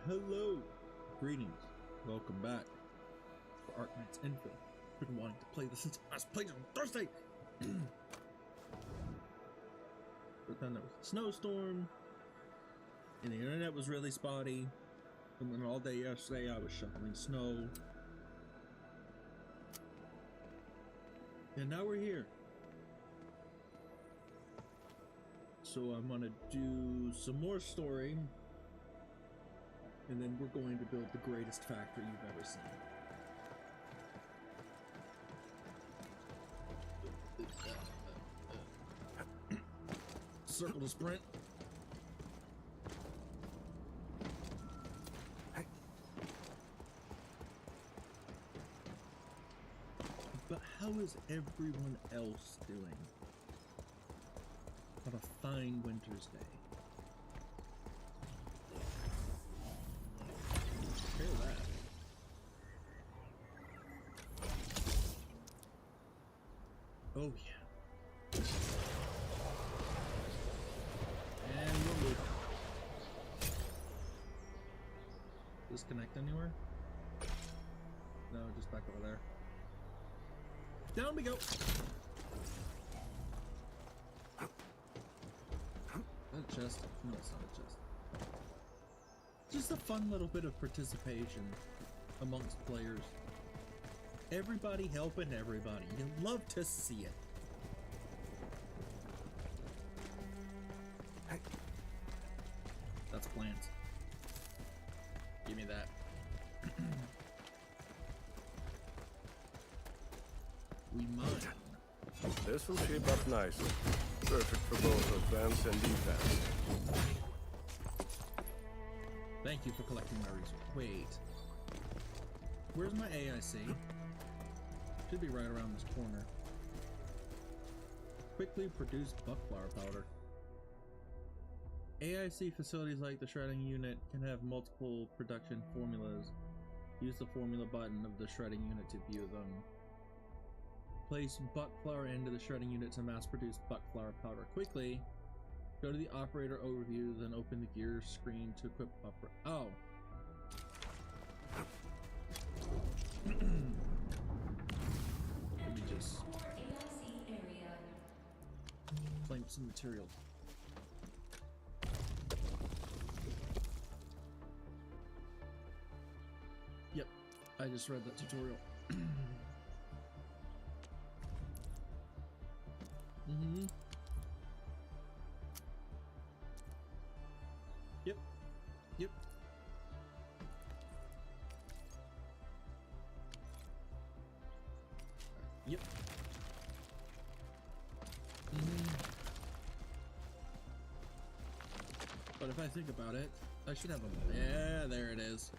Hello, greetings, welcome back for Arknights Infinite. Been wanting to play this since I last played on Thursday, but then there was a snowstorm, and the internet was really spotty, and then all day yesterday I was shoveling snow, and now we're here. So I'm gonna do some more story. And then we're going to build the greatest factory you've ever seen. Circle to sprint. But how is everyone else doing on a fine winter's day? That. Oh yeah. And we'll move. Disconnect anywhere? No, just back over there. Down we go. That chest? No, it's not a chest. Just a fun little bit of participation amongst players. Everybody helping everybody. You love to see it. Hey. That's plants. Give me that. We mine. This will shape up nicely. Perfect for both offense and defense. Thank you for collecting my resources. Wait. Where's my AIC? Should be right around this corner. Quickly produce buckflower powder. AIC facilities like the shredding unit can have multiple production formulas. Use the formula button of the shredding unit to view them. Place buckflower into the shredding unit to mass produce buckflower powder quickly. Go to the operator overview, then open the gear screen to equip Oh. Let me just claim some material. Yep, I just read that tutorial. Yep. Yep. Yep. But if I think about it, I should have a... Yeah, there it is.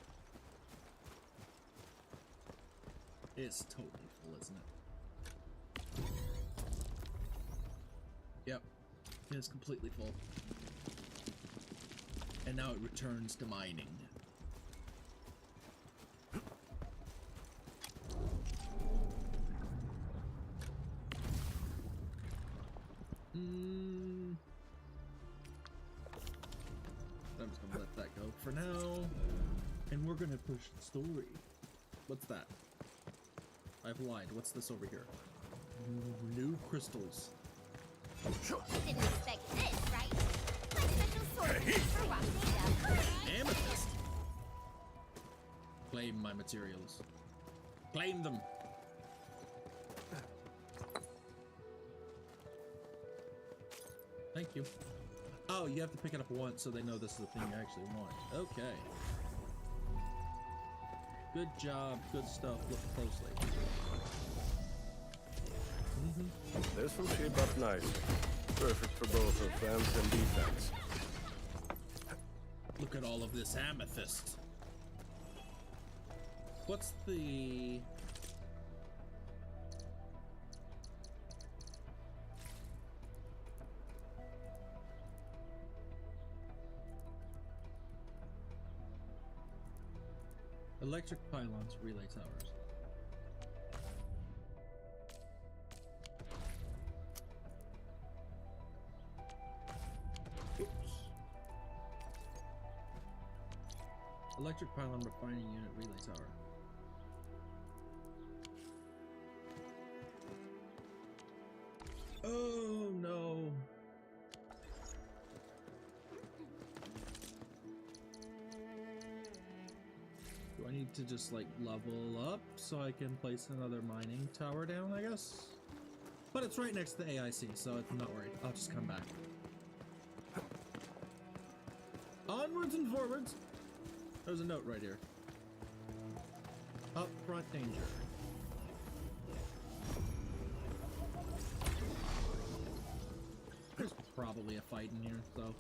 It's totally full, isn't it? Yep. It's completely full. And now it returns to mining. I'm just gonna let that go for now. And we're gonna push the story. What's that? I've lied. What's this over here? New crystals. Didn't expect this, right? My special sword for raw data. Amethyst! Claim my materials. Claim them! Thank you. Oh, you have to pick it up once so they know this is the thing you actually want. Okay. Good job, good stuff. Look closely. This will shape up nicely. Perfect for both offense and defense. Look at all of this amethyst. What's the... Electric pylons, relay towers. Electric pylon refining unit relay tower. Oh no. Do I need to just like level up so I can place another mining tower down, I guess? But it's right next to the AIC, so I'm not worried. I'll just come back. Onwards and forwards. There's a note right here. Up front danger. There's probably a fight in here, so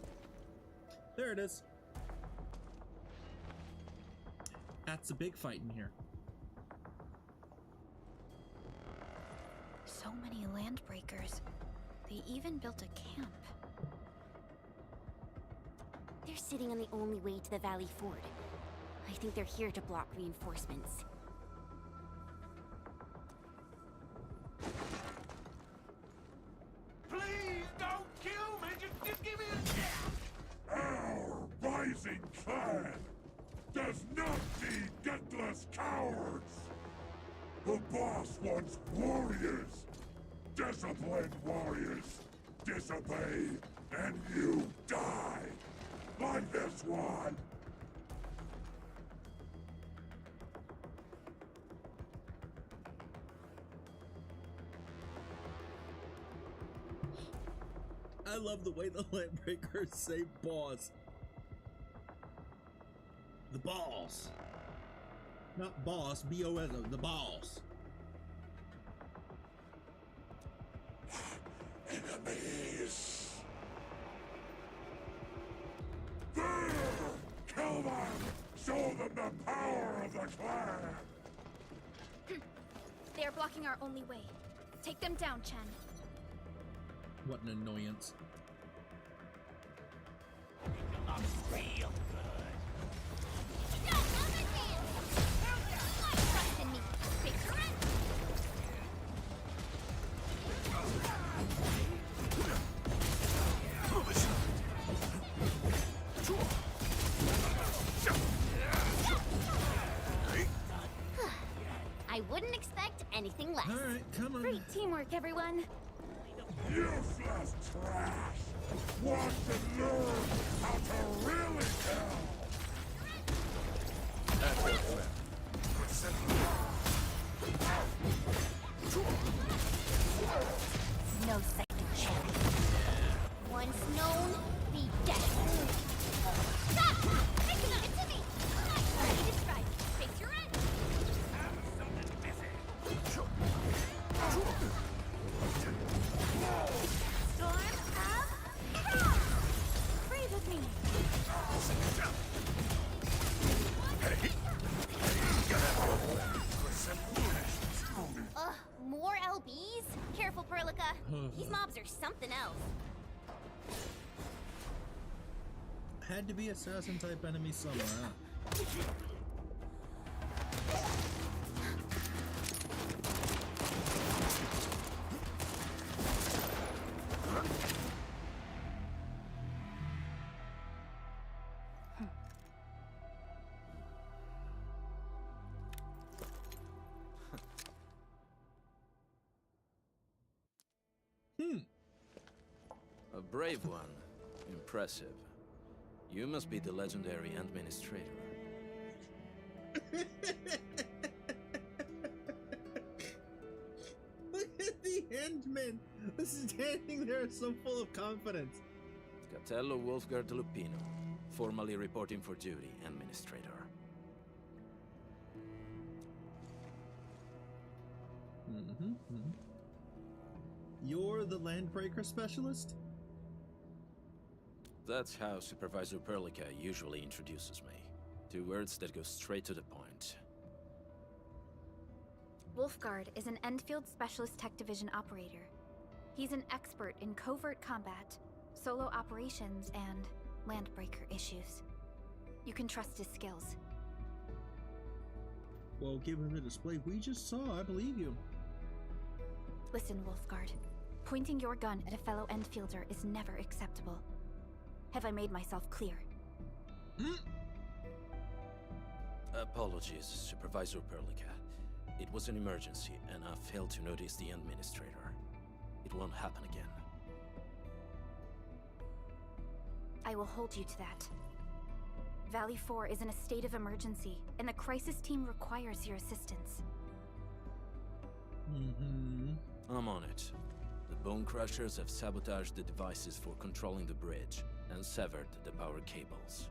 there it is. That's a big fight in here. So many land breakers. They even built a camp. They're sitting on the only way to the Valley Ford. I think they're here to block reinforcements. Please don't kill me! Just give me a chance! Our rising clan does not need gutless cowards! The boss wants warriors! Disciplined warriors! Disobey, and you die! Like this one! I love the way the Landbreakers say boss. The boss. Not boss, B-O-S, the boss. Enemies! There! Kill them! Show them the power of the clan! They are blocking our only way. Take them down, Chen. What an annoyance. Real good. No, other hands! Why trust in me? Picture it! I wouldn't expect anything less. Alright, come on. Great teamwork, everyone. Useless trash! Want to learn how to really kill! At your command. No second chance. Once known, be dead. Stop! Make it to me! I'm ready to strike. Face your end. Storm of Chaos! Breathe with me. Ugh, more LBs? Careful, Perlica. These mobs are something else. Had to be assassin type enemy somewhere, huh? A brave one. Impressive. You must be the legendary administrator. Look at the Endman! Standing there so full of confidence. Catello Wolfgard Lupino, formally reporting for duty, administrator. You're the Landbreaker specialist? That's how Supervisor Perlica usually introduces me. 2 words that go straight to the point. Wolfgard is an Enfield Specialist Tech Division operator. He's an expert in covert combat, solo operations, and Landbreaker issues. You can trust his skills. Well, given the display we just saw, I believe you. Listen, Wolfgard. Pointing your gun at a fellow Enfielder is never acceptable. Have I made myself clear? Apologies, Supervisor Perlica. It was an emergency, and I failed to notice the Administrator. It won't happen again. I will hold you to that. Valley 4 is in a state of emergency, and the crisis team requires your assistance. I'm on it. The Bone Crushers have sabotaged the devices for controlling the bridge and severed the power cables.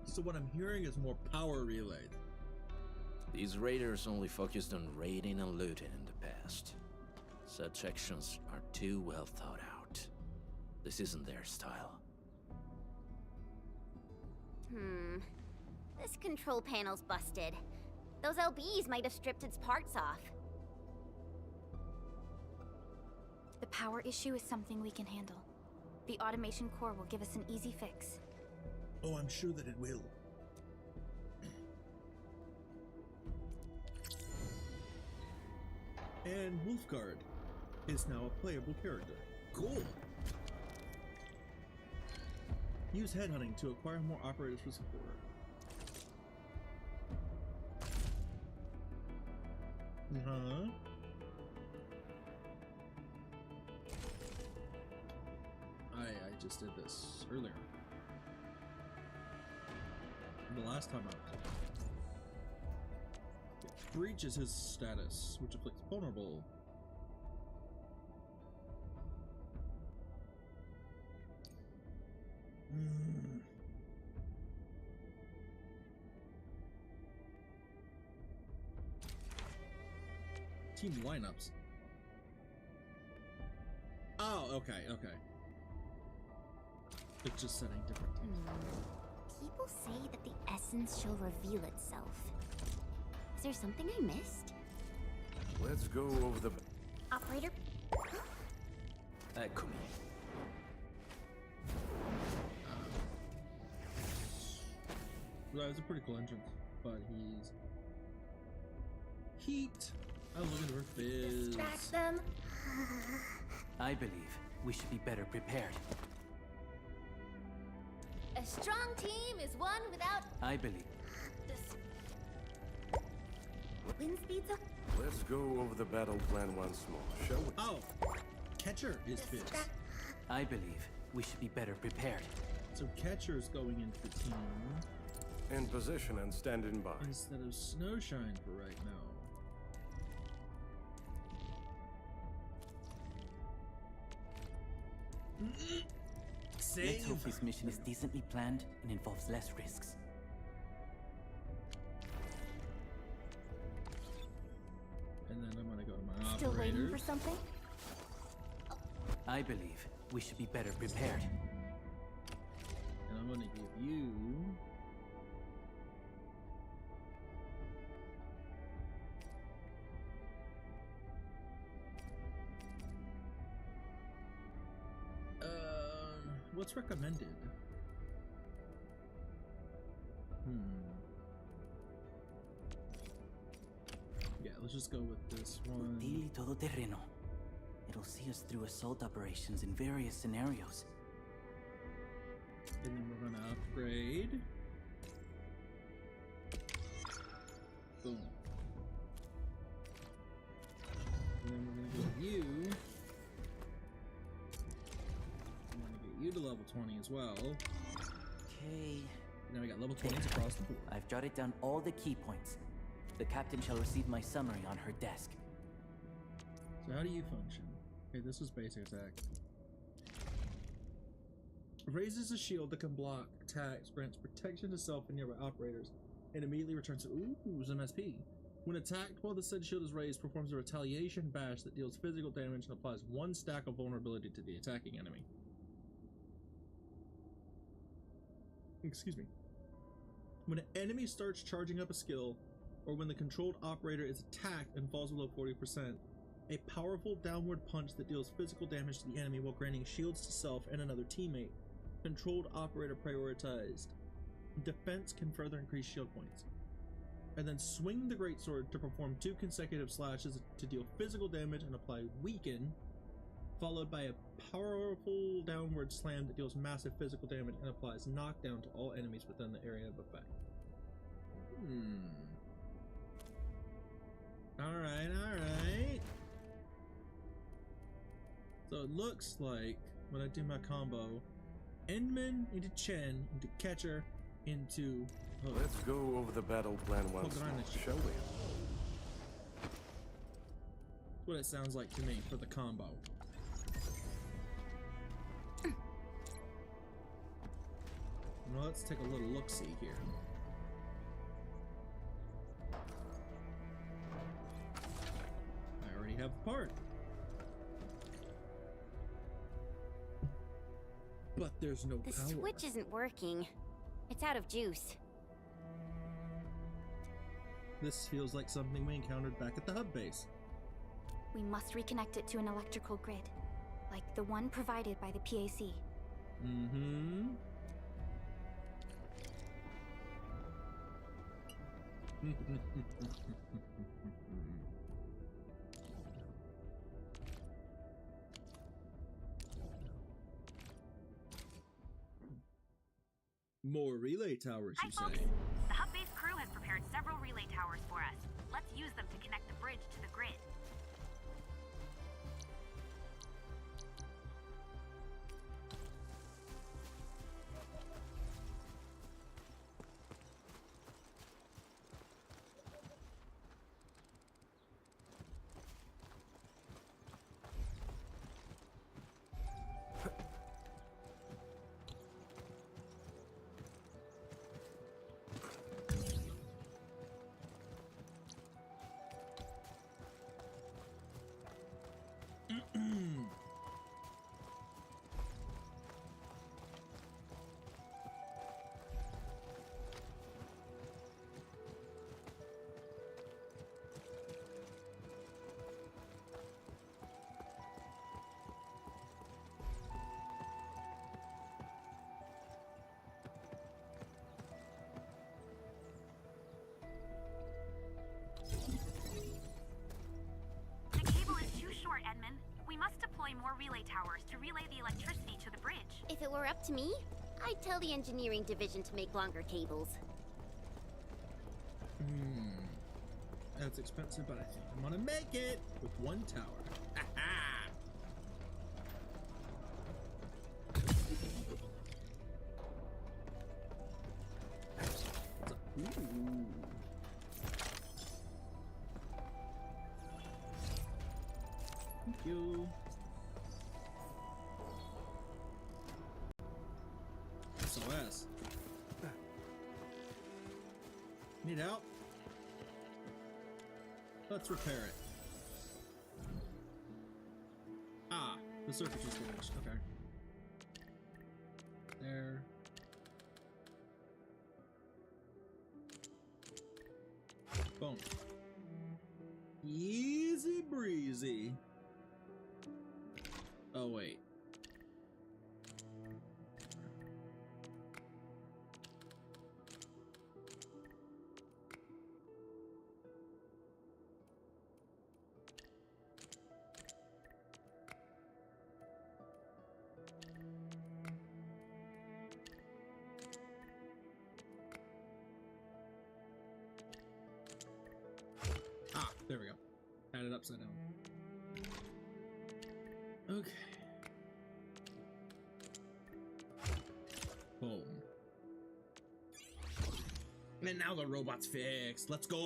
So what I'm hearing is more power relays. These raiders only focused on raiding and looting in the past. Such actions are too well thought out. This isn't their style. This control panel's busted. Those LBs might have stripped its parts off. The power issue is something we can handle. The automation core will give us an easy fix. Oh, I'm sure that it will. And Wolfguard is now a playable character. Cool! Use headhunting to acquire more operators for support. I just did this earlier. The last time out. Breach is his status, which afflicts vulnerable. Team lineups. Oh, okay. It's just setting different teams. People say that the essence shall reveal itself. Is there something I missed? Let's go over the... Operator? Eccomi. Well, it's a pretty cool entrance, but he's... Heat! I was looking for Fizz. Distract them? I believe we should be better prepared. A strong team is one without... I believe. Wind speed's up. Let's go over the battle plan once more, shall we? Oh! Catcher is Fizz. I believe we should be better prepared. So Catcher's going into the team In position and standing by. instead of Snowshine for right now. Let's hope this mission is decently planned and involves less risks. And then I'm gonna go to my Still waiting for operators. something? I believe we should be better prepared. And I'm gonna give you... what's recommended? Yeah, let's just go with this one. Utili todoterreno. It'll see us through assault operations in various scenarios. And then we're gonna upgrade. Boom. And then we're gonna get you. I'm gonna get you to level 20 as well. Okay. Now we got level 20s across the board. I've jotted down all the key points. The captain shall receive my summary on her desk. So how do you function? Okay, this is basic attack. Raises a shield that can block attacks, grants protection to self and nearby operators, and immediately returns to some SP. When attacked while the said shield is raised, performs a retaliation bash that deals physical damage and applies 1 stack of vulnerability to the attacking enemy. Excuse me. When an enemy starts charging up a skill, or when the controlled operator is attacked and falls below 40%, a powerful downward punch that deals physical damage to the enemy while granting shields to self and another teammate. Controlled operator prioritized. Defense can further increase shield points. And then swing the greatsword to perform 2 consecutive slashes to deal physical damage and apply weaken followed by a powerful downward slam that deals massive physical damage and applies knockdown to all enemies within the area of effect. Alright, alright. So it looks like when I do my combo, Endman into Chen, into Catcher, into... Let's go over the battle plan once more, shall we? That's what it sounds like to me for the combo. Well, let's take a little look-see here. I already have the part. But there's no The power. switch isn't working. It's out of juice. This feels like something we encountered back at the hub base. We must reconnect it to an electrical grid, like the one provided by the PAC. Mm-hmm. More relay towers, Hi, you folks. say? The hub base crew has prepared several relay towers for us. Let's use them to connect the bridge to the grid. The cable is too short, Edmund. We must deploy more relay towers to relay the electricity to the bridge. If it were up to me, I'd tell the engineering division to make longer cables. That's expensive, but I think I'm gonna make it with one tower. Ooh. Thank you. SOS. Need help? Let's repair it. Ah, the circuit is damaged. Okay. There. Boom. Easy breezy. Oh, wait. Ah, there we go. Had it upside down. Okay. Boom. And now the robot's fixed. Let's go!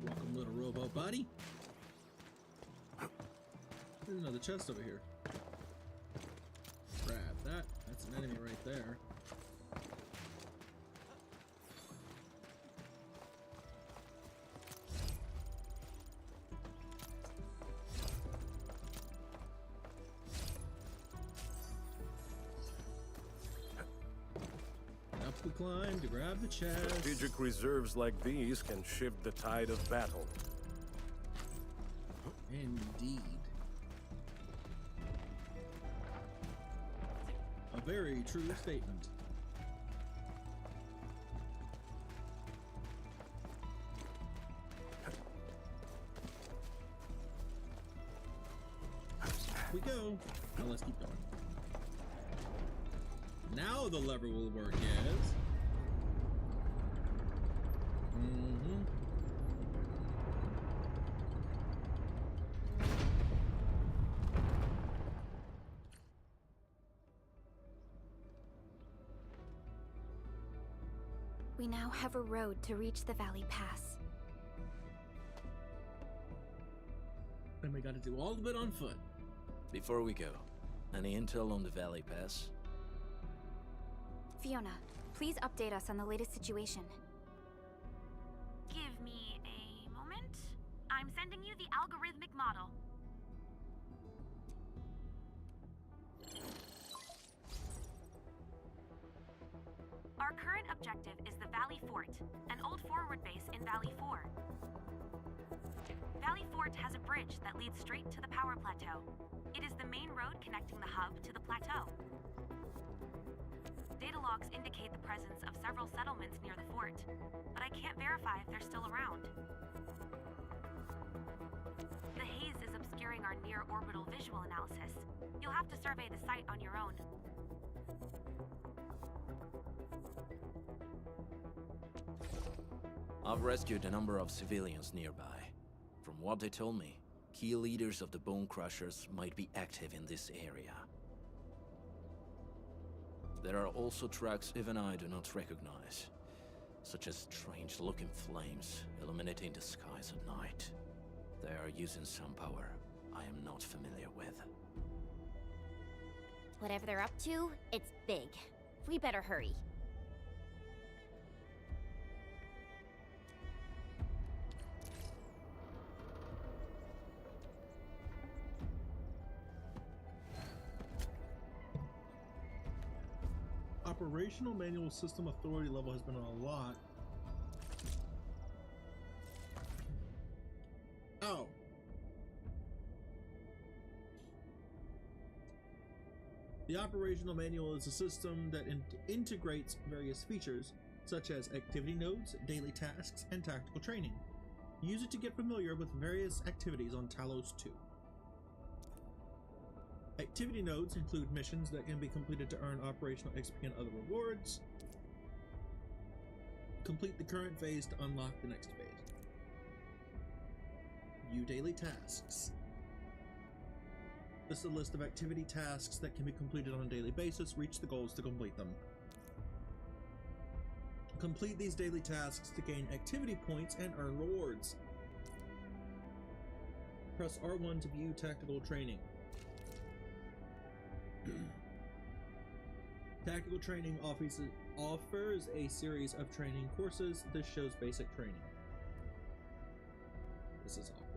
Welcome, little robot buddy. There's another chest over here. Grab that. That's an enemy right there. Up we climb to grab the chest. Strategic reserves like these can shift the tide of battle. Indeed. A very true statement. We go. Now let's keep going. Now the lever will work, yes. We now have a road to reach the Valley Pass. And we gotta do all of it on foot. Before we go, any intel on the Valley Pass? Fiona, please update us on the latest situation. Give me a moment. I'm sending you the algorithmic model. Our current objective is the Valley Fort, an old forward base in Valley 4. Valley Fort has a bridge that leads straight to the power plateau. It is the main road connecting the hub to the plateau. Data logs indicate the presence of several settlements near the fort, but I can't verify if they're still around. The haze is obscuring our near-orbital visual analysis. You'll have to survey the site on your own. I've rescued a number of civilians nearby. From what they told me, key leaders of the Bone Crushers might be active in this area. There are also tracks even I do not recognize, such as strange-looking flames illuminating the skies at night. They are using some power I am not familiar with. Whatever they're up to, it's big. We better hurry. Operational manual system authority level has been a lot. Oh. The operational manual is a system that integrates various features, such as activity nodes, daily tasks, and tactical training. Use it to get familiar with various activities on Talos 2. Activity nodes include missions that can be completed to earn operational XP and other rewards. Complete the current phase to unlock the next phase. View daily tasks. This is a list of activity tasks that can be completed on a daily basis. Reach the goals to complete them. Complete these daily tasks to gain activity points and earn rewards. Press R1 to view tactical training. Tactical training offers a series of training courses. This shows basic training. This is awkward.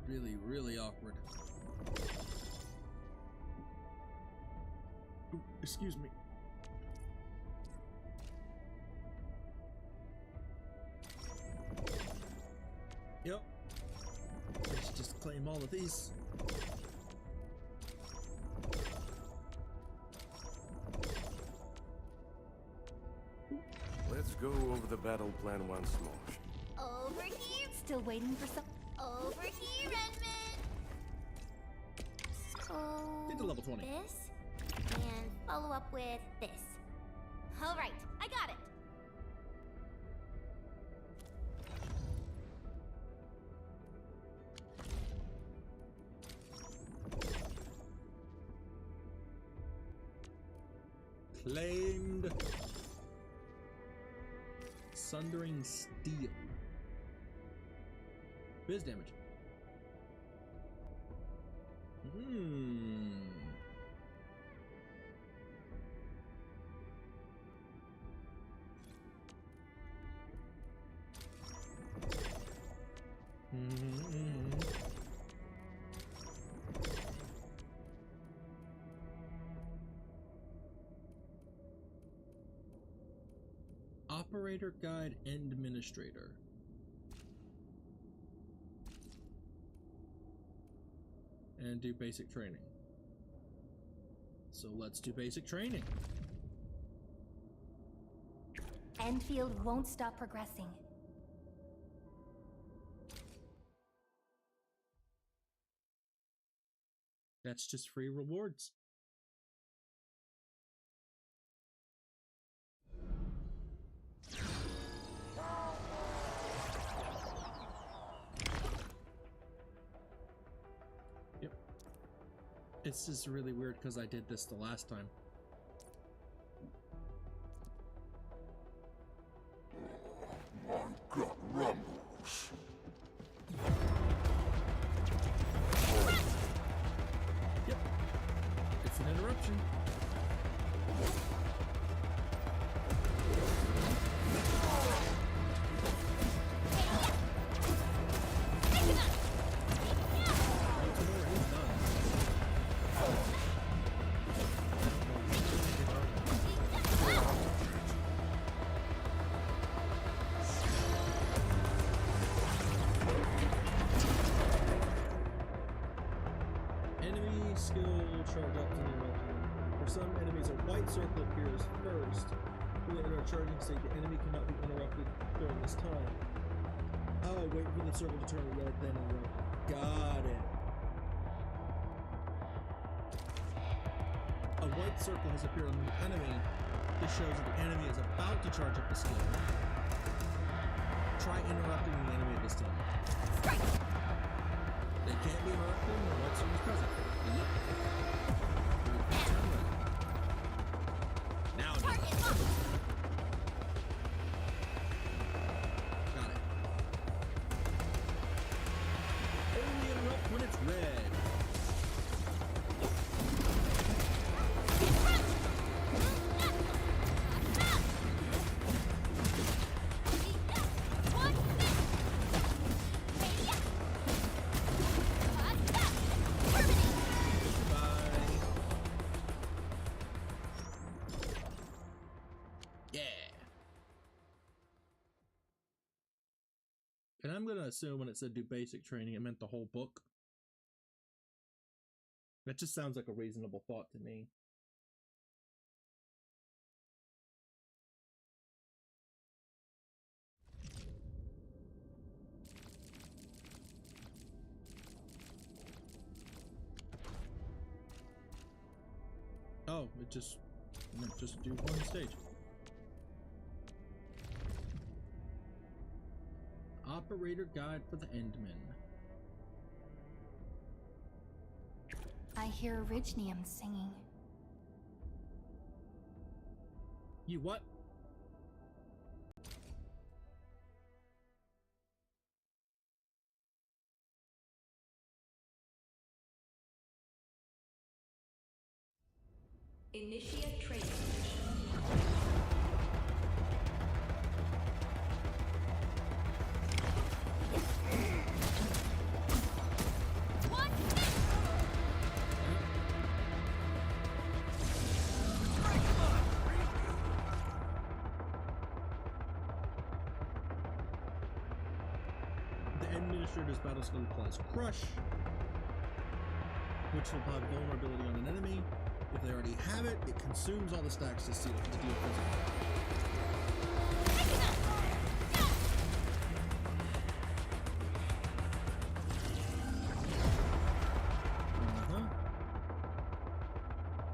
Really, really awkward. Ooh, excuse me. Yep. Let's just claim all of these. Let's go over the battle plan once more. Over here. Still waiting for some. Over here, Edmund. So Get to level 20. this, and follow up with this. All right, I got it. Claimed. Sundering Steel. Biz damage. Operator Guide and do basic training. So let's do basic training. Enfield won't stop progressing. That's just free rewards. Yep. It's just really weird because I did this the last time. My gut rumbles. Yep. It's an interruption. Circle appears first. When they enter a charging state, the enemy cannot be interrupted during this time. Oh, wait for the circle to turn red, then interrupt. Got it. A white circle has appeared on the enemy. This shows that the enemy is about to charge up the skill. Try interrupting the enemy at this time. They can't be interrupted when the white circle is present. Yep. Turn red. Now it does. Got it. Only interrupt when it's red. And I'm going to assume when it said do basic training, it meant the whole book. That just sounds like a reasonable thought to me. Oh, it just do one stage. Operator guide for the Endmen. I hear Originium singing. You what? Initiate training. Administrator's battle skill applies Crush, which will have vulnerability on an enemy. If they already have it, it consumes all the stacks to deal physical.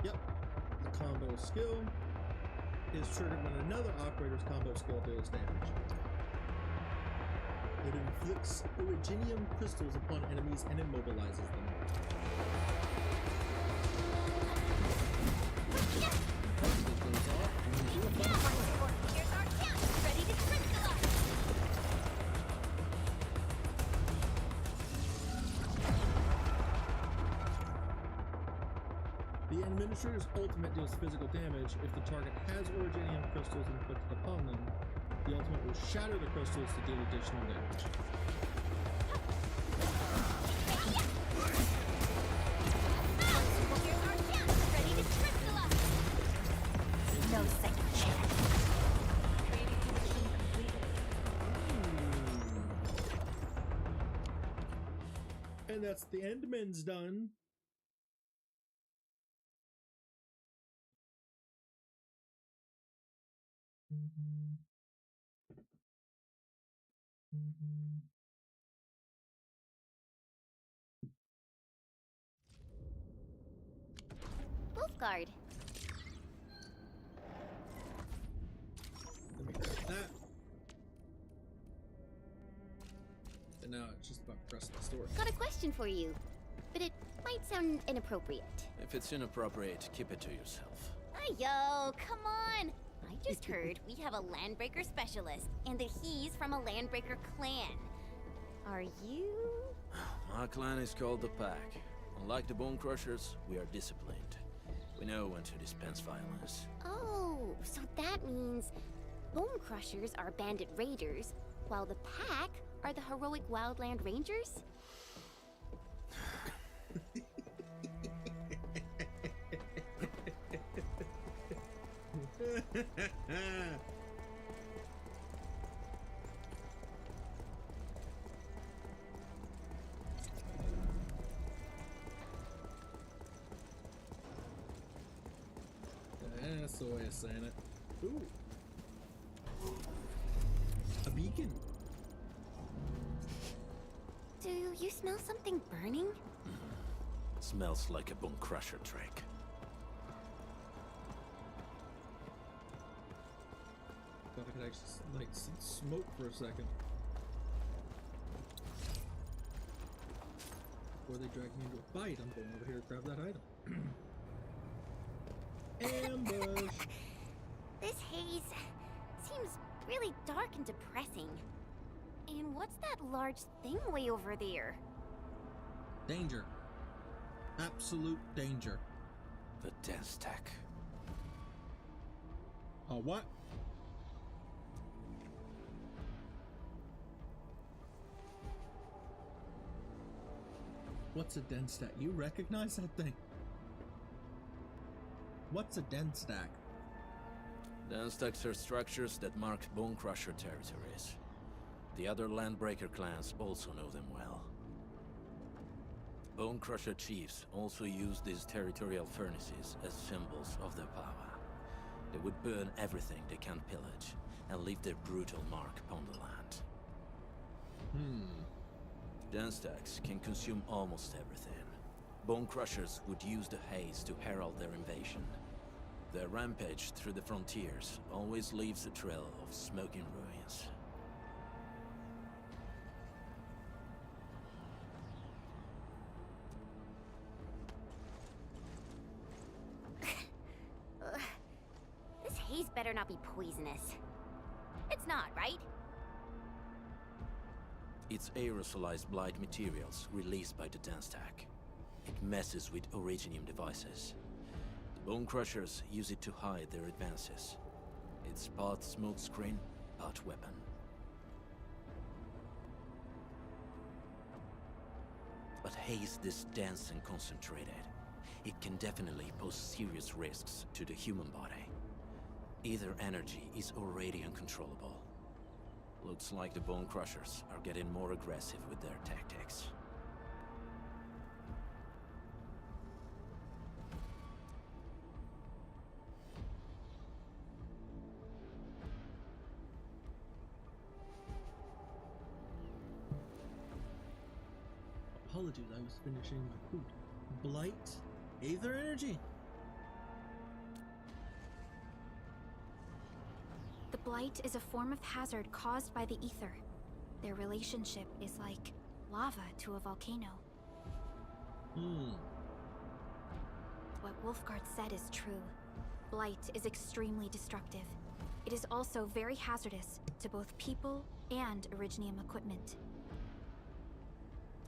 Yep. The combo skill is triggered when another operator's combo skill deals damage. It inflicts Originium crystals upon enemies and immobilizes them. It goes off and you do a fire. Here's our chance. Ready to crystallize. The Administrator's ultimate deals physical damage if the target has Originium crystals inflicted upon them. The ultimate will shatter the crystals to deal additional damage. Here's our chance. Ready to crystallize. No second chance. And And that's the Endman's done. Wolfguard. Let me grab that. And now it's just about pressing the store. Got a question for you, but it might sound inappropriate. If it's inappropriate, keep it to yourself. Yo, come on! I just heard we have a Landbreaker specialist, and that he's from a Landbreaker clan. Are you? My clan is called the Pack. Unlike the Bone Crushers, we are disciplined. We know when to dispense violence. Oh, so that means Bone Crushers are bandit raiders, while the Pack are the heroic Wildland Rangers? That's the way of saying it. Ooh. A beacon. Do you smell something burning? Smells like a Bone Crusher trick. Thought I could actually like see smoke for a second. Before they drag me into a fight, I'm going over here to grab that item. Ambush! This haze seems really dark and depressing. And what's that large thing way over there? Danger. Absolute danger. The dense tech. What? What's a den stack? You recognize that thing? What's a den stack? Den stacks are structures that mark Bone Crusher territories. The other Landbreaker clans also know them well. Bone Crusher chiefs also use these territorial furnaces as symbols of their power. They would burn everything they can't pillage and leave their brutal mark upon the land. Den stacks can consume almost everything. Bone Crushers would use the haze to herald their invasion. Their rampage through the frontiers always leaves a trail of smoking ruins. This haze better not be poisonous. It's not, right? It's aerosolized blight materials released by the den stack. It messes with Originium devices. The Bone Crushers use it to hide their advances. It's part smokescreen, part weapon. But haze this dense and concentrated. It can definitely pose serious risks to the human body. Either energy is already uncontrollable. Looks like the Bone Crushers are getting more aggressive with their tactics. Apologies, I was finishing my food. Blight? Aether energy? The Blight is a form of hazard caused by the ether. Their relationship is like lava to a volcano. What Wolfguard said is true. Blight is extremely destructive. It is also very hazardous to both people and Originium equipment.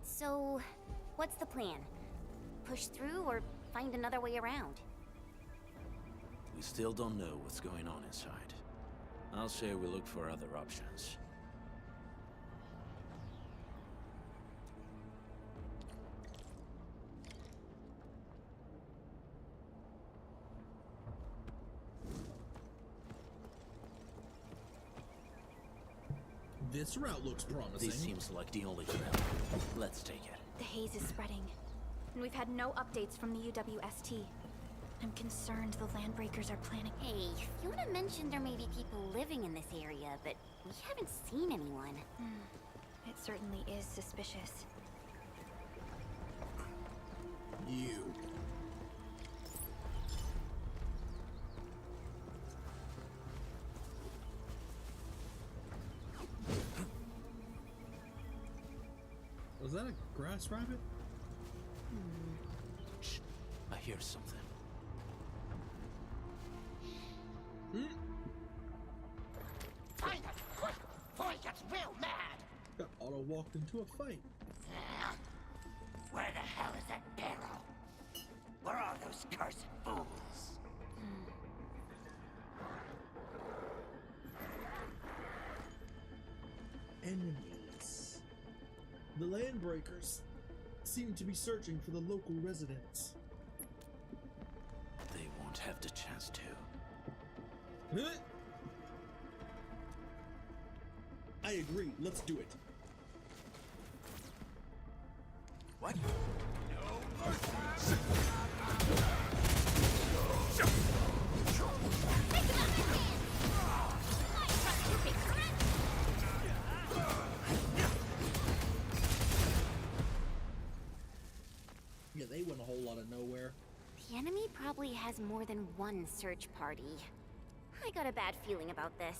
So, what's the plan? Push through or find another way around? We still don't know what's going on inside. I'll say we look for other options. This route looks promising. This seems like the only trail. Let's take it. The haze is spreading, and we've had no updates from the UWST. I'm concerned the Landbreakers are planning. Hey, Fiona mentioned there may be people living in this area, but we haven't seen anyone. It certainly is suspicious. You. Was that a grass rabbit? Shh. I hear something. Boy gets real mad. Got auto walked into a fight. Where the hell is that barrel? Where are those cursed fools? Enemies. The Landbreakers seem to be searching for the local residents. They won't have the chance to. Huh? I agree. Let's do it. What? Yeah, they went a whole lot of nowhere. The enemy probably has more than one search party. I got a bad feeling about this.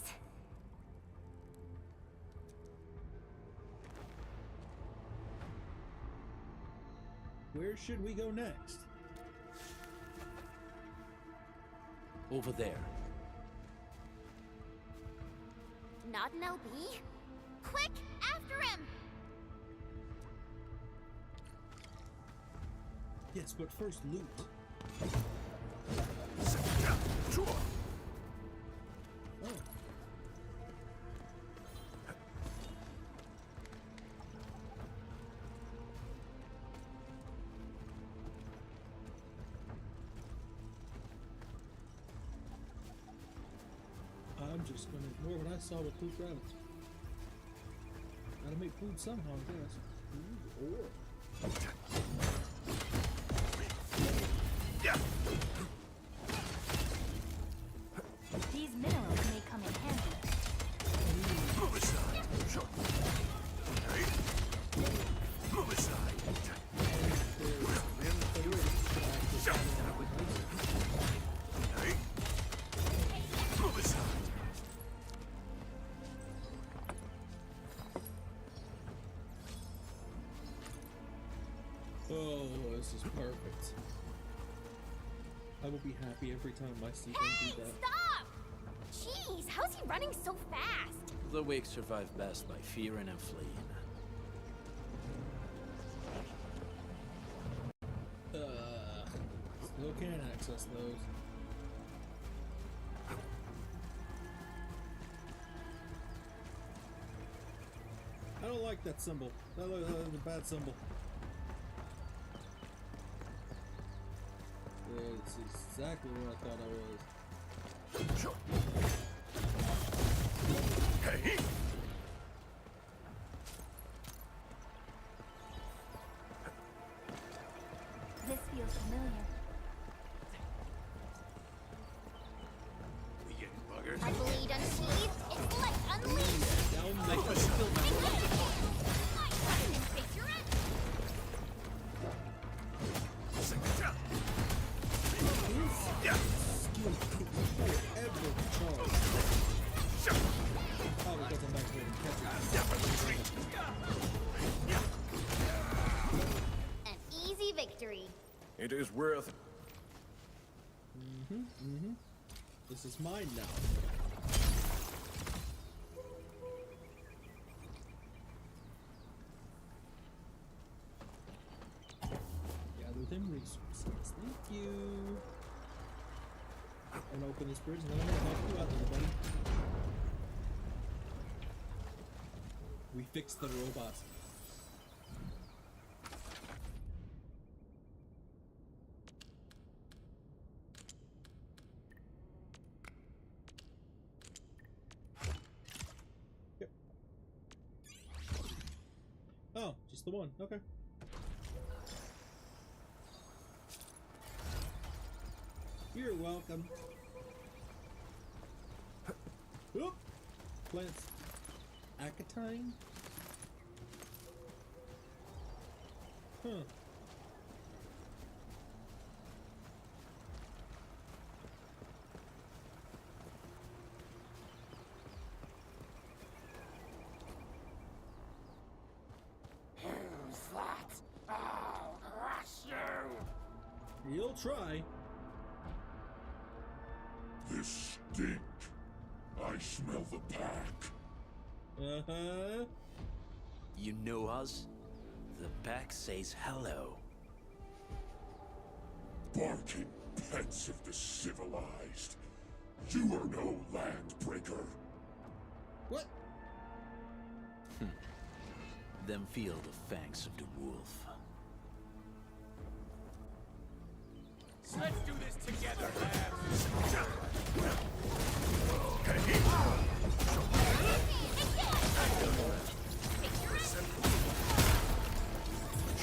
Where should we go next? Over there. Not an LB? Quick, after him! Yes, but first loot. Oh. I'm just gonna ignore what I saw with Poop Rabbits. Gotta make food somehow, I guess. Food or... These minerals may come in handy. Move aside. Hey. Move aside. Hey. Move aside. Oh, this is perfect. I will be happy every time I see them Hey, do that. stop! Jeez, how's he running so fast? The weak survive best by fearing and fleeing. Still can't access those. I don't like that symbol. That was a bad symbol. It's exactly what I thought I was. Hey. This feels familiar. We getting buggered? I bleed unsheathed, it's like unleashed! Down the Yeah. ever charge. Probably because I'm not great at catching. An easy victory. It is worth. This is mine now. Gather them resources. Thank you. I'm gonna open this bridge and then I'm gonna help you out there, buddy. We fixed the robot. Yep. Oh, just the one. Okay. You're welcome. Oop! Plants. Acatine? Huh. Who's that? I'll crush you! You'll try. This stink. I smell the pack. Uh-huh. You know us? The pack says hello. Barking pets of the civilized. You are no landbreaker. What? Then feel the fangs of the wolf. Let's do this together,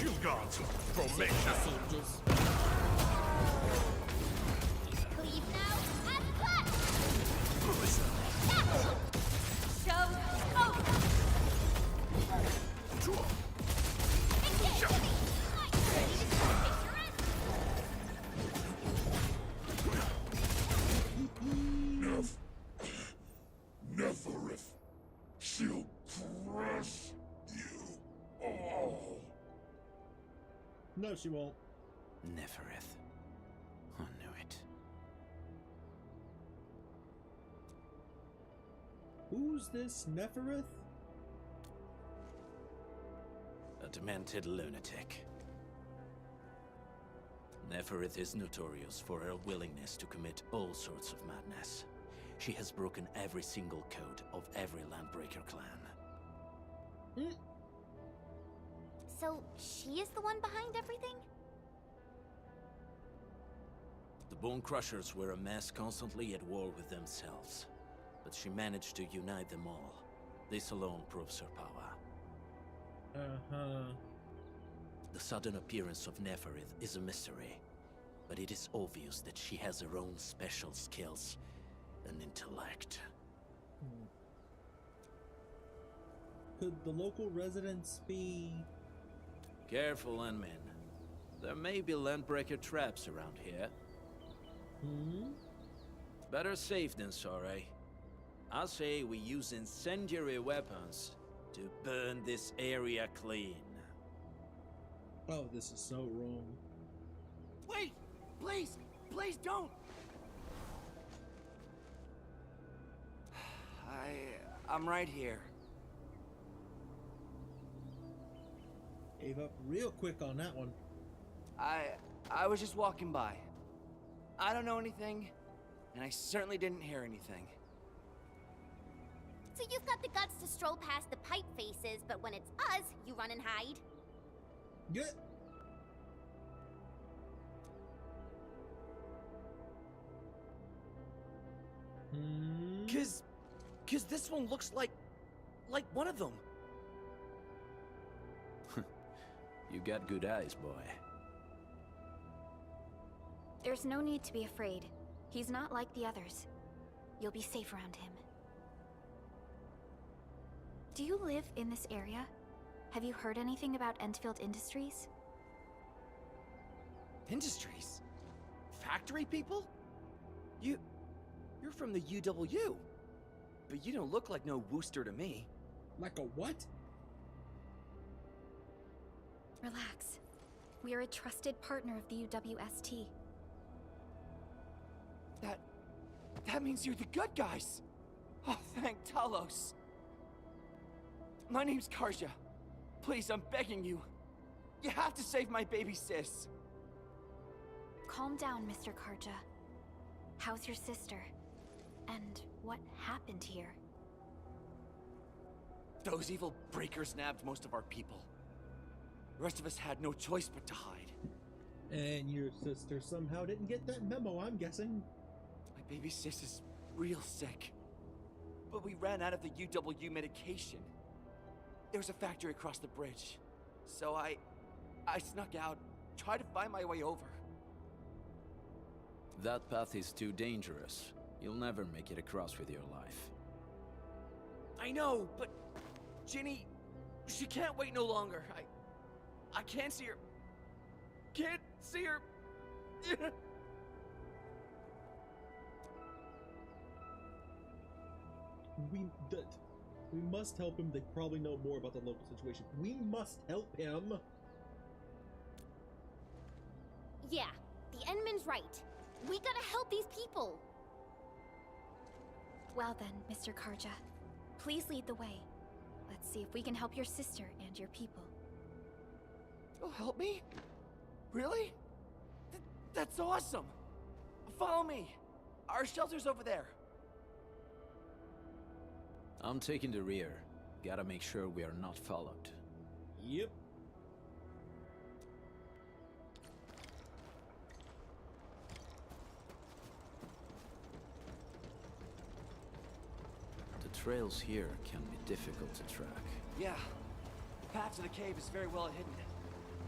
You've got formation. Cleave now and cut! Show over! Neferith. She'll crush you all. No, she won't. Neferith. I knew it. Who's this Neferith? A demented lunatic. Neferith is notorious for her willingness to commit all sorts of madness. She has broken every single code of every Landbreaker clan. So, she is the one behind everything? The Bone Crushers were a mess constantly at war with themselves. But she managed to unite them all. This alone proves her power. Uh-huh. The sudden appearance of Neferith is a mystery, but it is obvious that she has her own special skills and intellect. Could the local residents be... Careful, Unmin. There may be Landbreaker traps around here. Better safe than sorry. I say we use incendiary weapons to burn this area clean. Oh, this is so wrong. Wait! Please! Please don't! I'm right here. Gave up real quick on that one. I was just walking by. I don't know anything, and I certainly didn't hear anything. So you've got the guts to stroll past the pipe faces, but when it's us, you run and hide? Good. Cause this one looks like one of them. You got good eyes, boy. There's no need to be afraid. He's not like the others. You'll be safe around him. Do you live in this area? Have you heard anything about Entfield Industries? Industries? Factory people? You're from the UW. But you don't look like no Wooster to me. Like a what? Relax. We are a trusted partner of the UWST. That means you're the good guys. Oh, thank Talos. My name's Karja. Please, I'm begging you. You have to save my baby sis. Calm down, Mr. Karja. How's your sister? And what happened here? Those evil breakers nabbed most of our people. The rest of us had no choice but to hide. And your sister somehow didn't get that memo, I'm guessing. My baby sis is real sick. But we ran out of the UW medication. There was a factory across the bridge. So I snuck out, tried to find my way over. That path is too dangerous. You'll never make it across with your life. I know, but Ginny, she can't wait no longer. I can't see her. Can't see her. We must help him. They probably know more about the local situation. We must help him. Yeah, the Endman's right. We gotta help these people. Well then, Mr. Karja, please lead the way. Let's see if we can help your sister and your people. You'll help me? Really? That's awesome! Follow me! Our shelter's over there. I'm taking the rear. Gotta make sure we are not followed. Yep. The trails here can be difficult to track. Yeah. The path to the cave is very well hidden.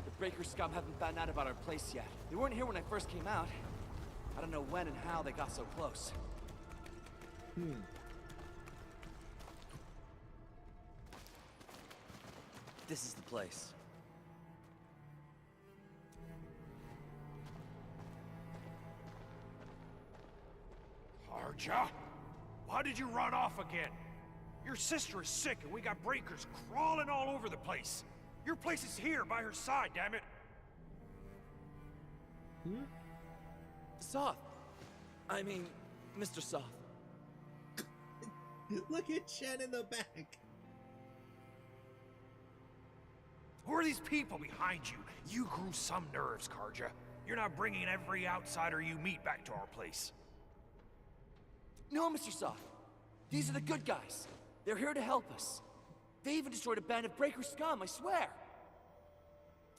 The Breaker scum haven't found out about our place yet. They weren't here when I first came out. I don't know when and how they got so close. This is the place. Karja? Why did you run off again? Your sister is sick and we got breakers crawling all over the place. Your place is here by her side, damn it. Soth. I mean, Mr. Soth. Look at Chen in the back. Who are these people behind you? You grew some nerves, Karja. You're not bringing every outsider you meet back to our place. No, Mr. Soth. These are the good guys. They're here to help us. They even destroyed a band of Breaker scum, I swear.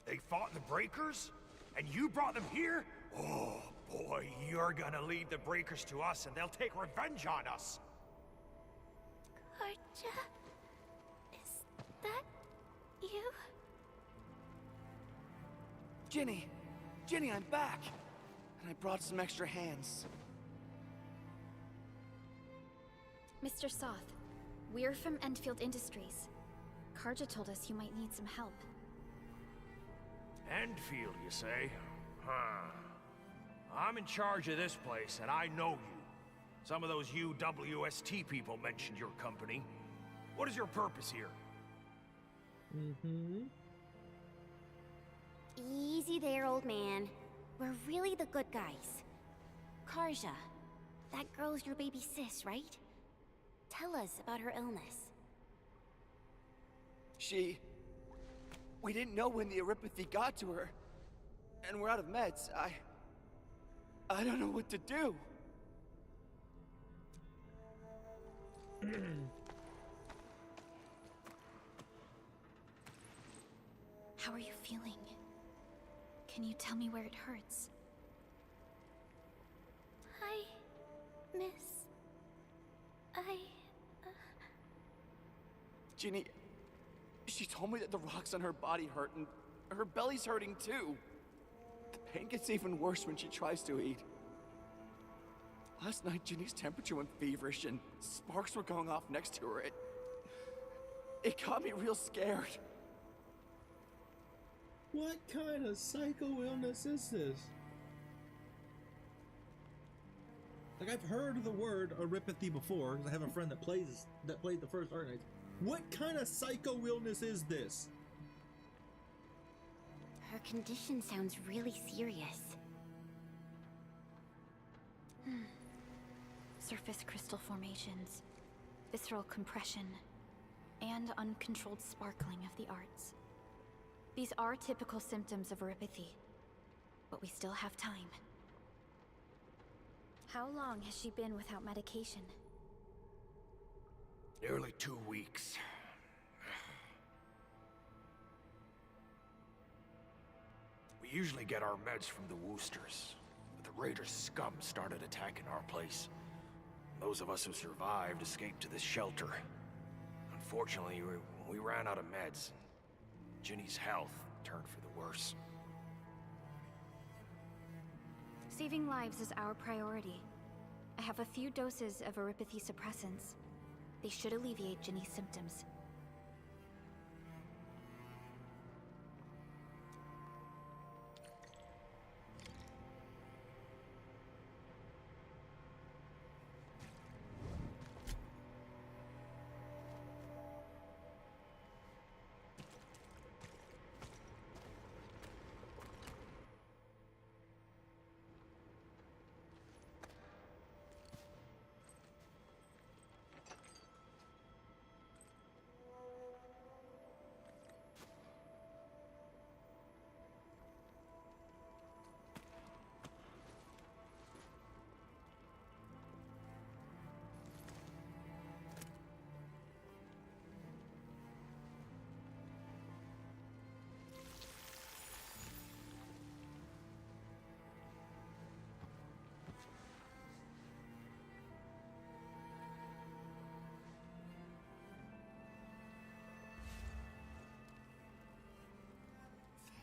They fought the Breakers? And you brought them here? Oh, boy, you're gonna leave the Breakers to us and they'll take revenge on us. Karja? Is that you? Ginny! Ginny, I'm back! And I brought some extra hands. Mr. Soth, we're from Endfield Industries. Karja told us you might need some help. Endfield, you say? Huh. I'm in charge of this place, and I know you. Some of those UWST people mentioned your company. What is your purpose here? Easy there, old man. We're really the good guys. Karja, that girl's your baby sis, right? Tell us about her illness. We didn't know when the Eripathy got to her. And we're out of meds. I don't know what to do. How are you feeling? Can you tell me where it hurts? Hi, miss. Ginny, she told me that the rocks on her body hurt and her belly's hurting too. The pain gets even worse when she tries to eat. Last night, Ginny's temperature went feverish and sparks were going off next to her. It got me real scared. What kind of psycho illness is this? Like, I've heard the word Eripathy before, because I have a friend that played the first Arknights. What kind of psycho illness is this? Her condition sounds really serious. Surface crystal formations, visceral compression, and uncontrolled sparkling of the arts. These are typical symptoms of Eripathy, but we still have time. How long has she been without medication? Nearly 2 weeks. We usually get our meds from the Woosters, but the Raiders' scum started attacking our place. Those of us who survived escaped to this shelter. Unfortunately, we ran out of meds. Ginny's health turned for the worse. Saving lives is our priority. I have a few doses of Erypathy suppressants. They should alleviate Ginny's symptoms.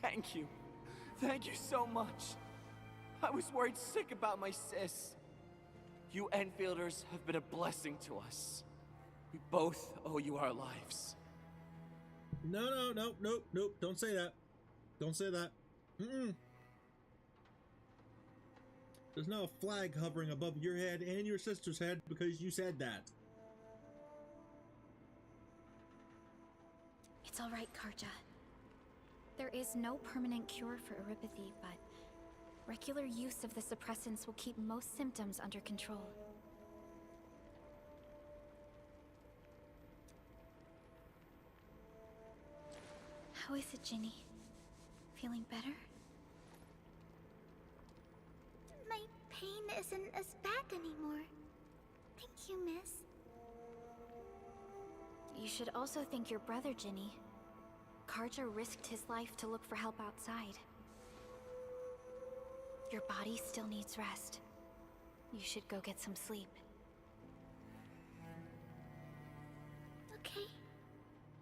Thank you. Thank you so much. I was worried sick about my sis. You Enfielders have been a blessing to us. We both owe you our lives. No, nope. Don't say that. Don't say that. There's now a flag hovering above your head and your sister's head because you said that. It's all right, Karja. There is no permanent cure for Erypathy, but regular use of the suppressants will keep most symptoms under control. How is it, Ginny? Feeling better? My pain isn't as bad anymore. Thank you, miss. You should also thank your brother, Ginny. Karja risked his life to look for help outside. Your body still needs rest. You should go get some sleep. Okay.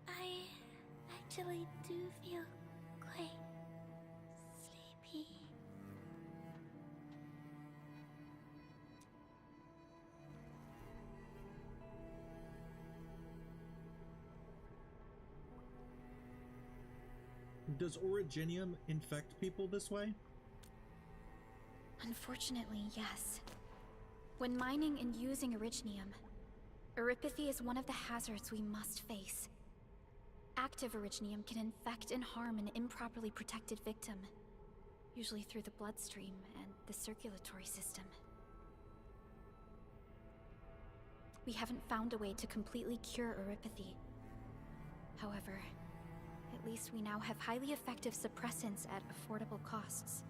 I actually do feel quite sleepy. Does Originium infect people this way? Unfortunately, yes. When mining and using Originium, Erypathy is one of the hazards we must face. Active Originium can infect and harm an improperly protected victim, usually through the bloodstream and the circulatory system. We haven't found a way to completely cure Erypathy. However, at least we now have highly effective suppressants at affordable costs.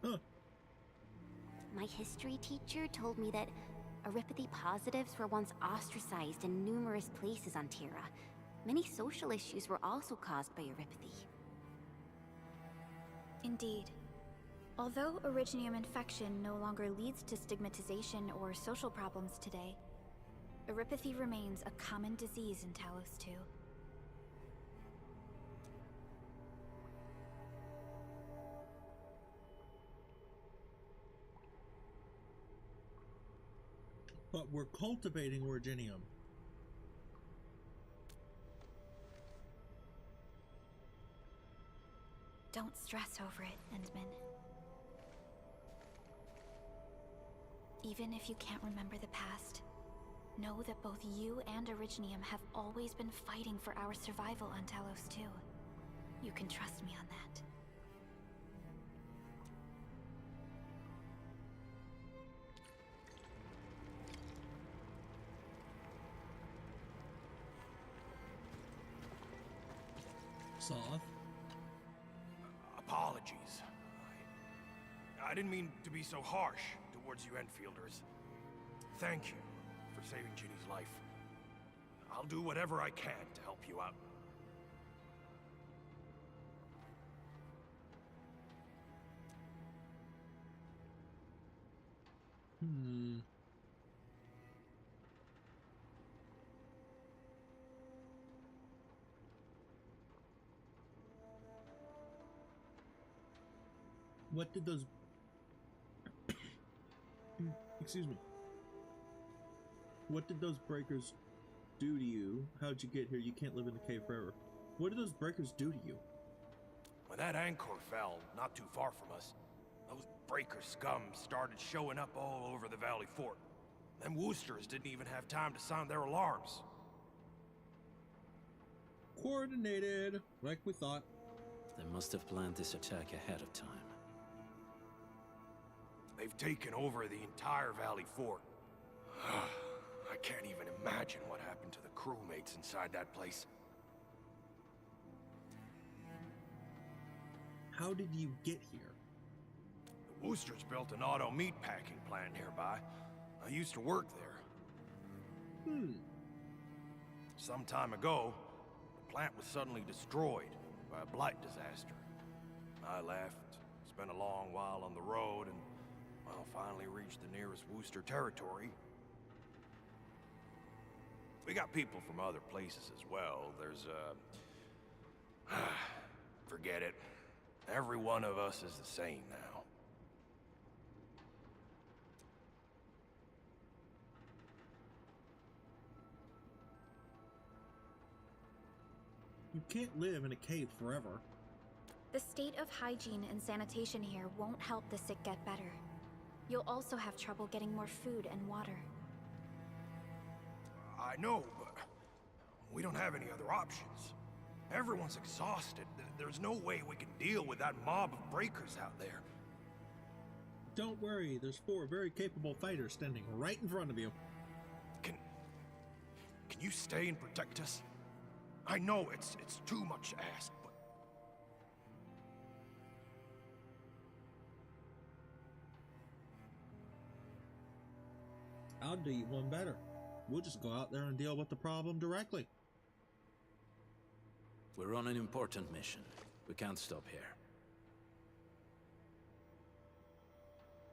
Huh. My history teacher told me that Erypathy positives were once ostracized in numerous places on Terra. Many social issues were also caused by Erypathy. Indeed. Although Originium infection no longer leads to stigmatization or social problems today, Erypathy remains a common disease in Talos 2. But we're cultivating Originium. Don't stress over it, Endman. Even if you can't remember the past, know that both you and Originium have always been fighting for our survival on Talos 2. You can trust me on that. Soth? Apologies. I didn't mean to be so harsh towards you Enfielders. Thank you for saving Ginny's life. I'll do whatever I can to help you out. What did those... Excuse me. What did those breakers do to you? How'd you get here? You can't live in the cave forever. What did those breakers do to you? When that anchor fell, not too far from us, those breaker scum started showing up all over the Valley Fort. Them Woosters didn't even have time to sound their alarms. Coordinated, like we thought. They must have planned this attack ahead of time. They've taken over the entire Valley Fort. I can't even imagine what happened to the crewmates inside that place. How did you get here? The Woosters built an auto meatpacking plant nearby. I used to work there. Some time ago, the plant was suddenly destroyed by a blight disaster. I left, spent a long while on the road, and, well, finally reached the nearest Wooster territory. We got people from other places as well. There's, forget it. Every one of us is the same now. You can't live in a cave forever. The state of hygiene and sanitation here won't help the sick get better. You'll also have trouble getting more food and water. I know, but we don't have any other options. Everyone's exhausted. There's no way we can deal with that mob of breakers out there. Don't worry, there's 4 very capable fighters standing right in front of you. Can you stay and protect us? I know it's too much to ask, but... I'll do you one better. We'll just go out there and deal with the problem directly. We're on an important mission. We can't stop here.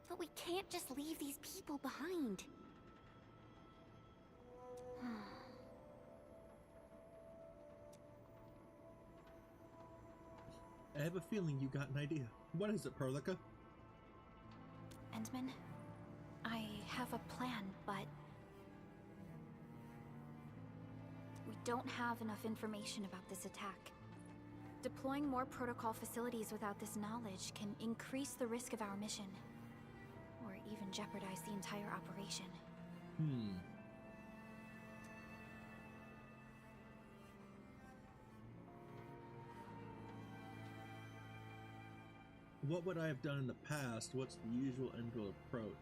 But we can't just leave these people behind. I have a feeling you got an idea. What is it, Perlica? Endman, I have a plan, but... we don't have enough information about this attack. Deploying more protocol facilities without this knowledge can increase the risk of our mission. Or even jeopardize the entire operation. What would I have done in the past? What's the usual Enfield approach?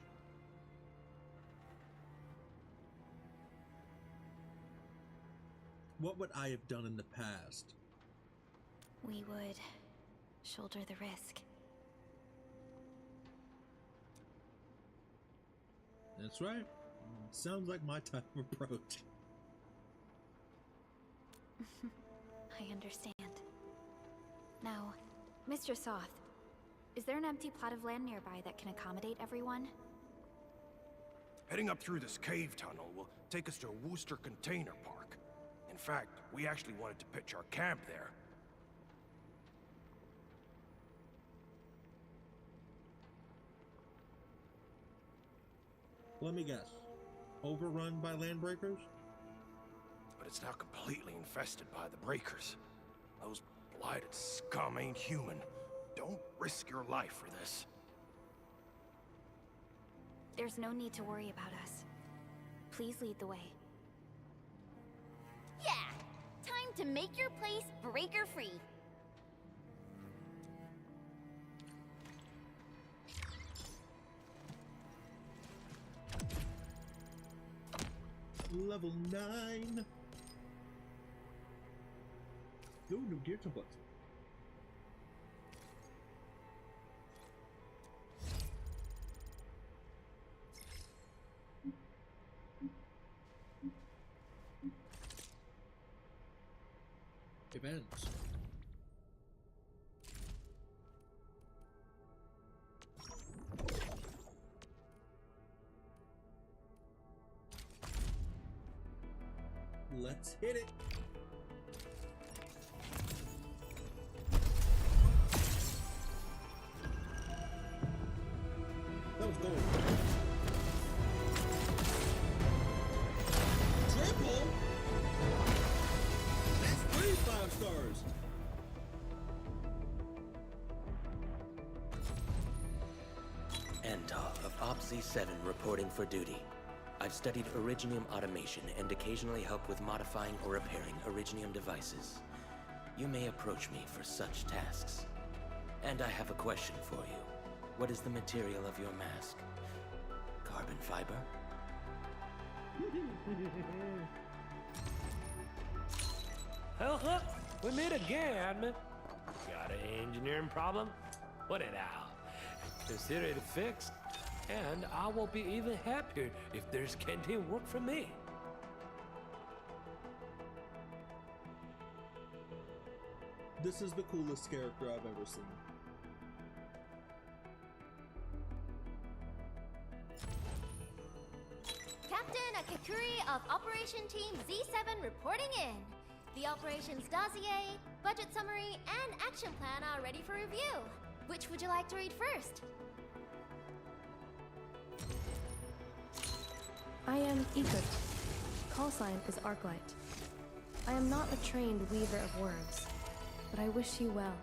What would I have done in the past? We would shoulder the risk. That's right. Sounds like my type of approach. I understand. Now, Mr. Soth, is there an empty plot of land nearby that can accommodate everyone? Heading up through this cave tunnel will take us to a Wooster container park. In fact, we actually wanted to pitch our camp there. Let me guess. Overrun by landbreakers? But it's now completely infested by the breakers. Those blighted scum ain't human. Don't risk your life for this. There's no need to worry about us. Please lead the way. Yeah! Time to make your place breaker-free. Level 9. Ooh, new gear templates. Events. Let's hit it. of gold. Triple? That's 3 5 stars. Endal of OPZ-7 reporting for duty. I've studied Originium automation and occasionally help with modifying or repairing Originium devices. You may approach me for such tasks. And I have a question for you. What is the material of your mask? Carbon fiber? Huh? We meet again. Got an engineering problem? Put it out. Consider it fixed, and I will be even happier if there's canteen work for me. This is the coolest character I've ever seen. Captain Akakuri of Operation Team Z7 reporting in. The operations dossier, budget summary, and action plan are ready for review. Which would you like to read first? I am Egert. Call sign is Arclight. I am not a trained weaver of words, but I wish you well,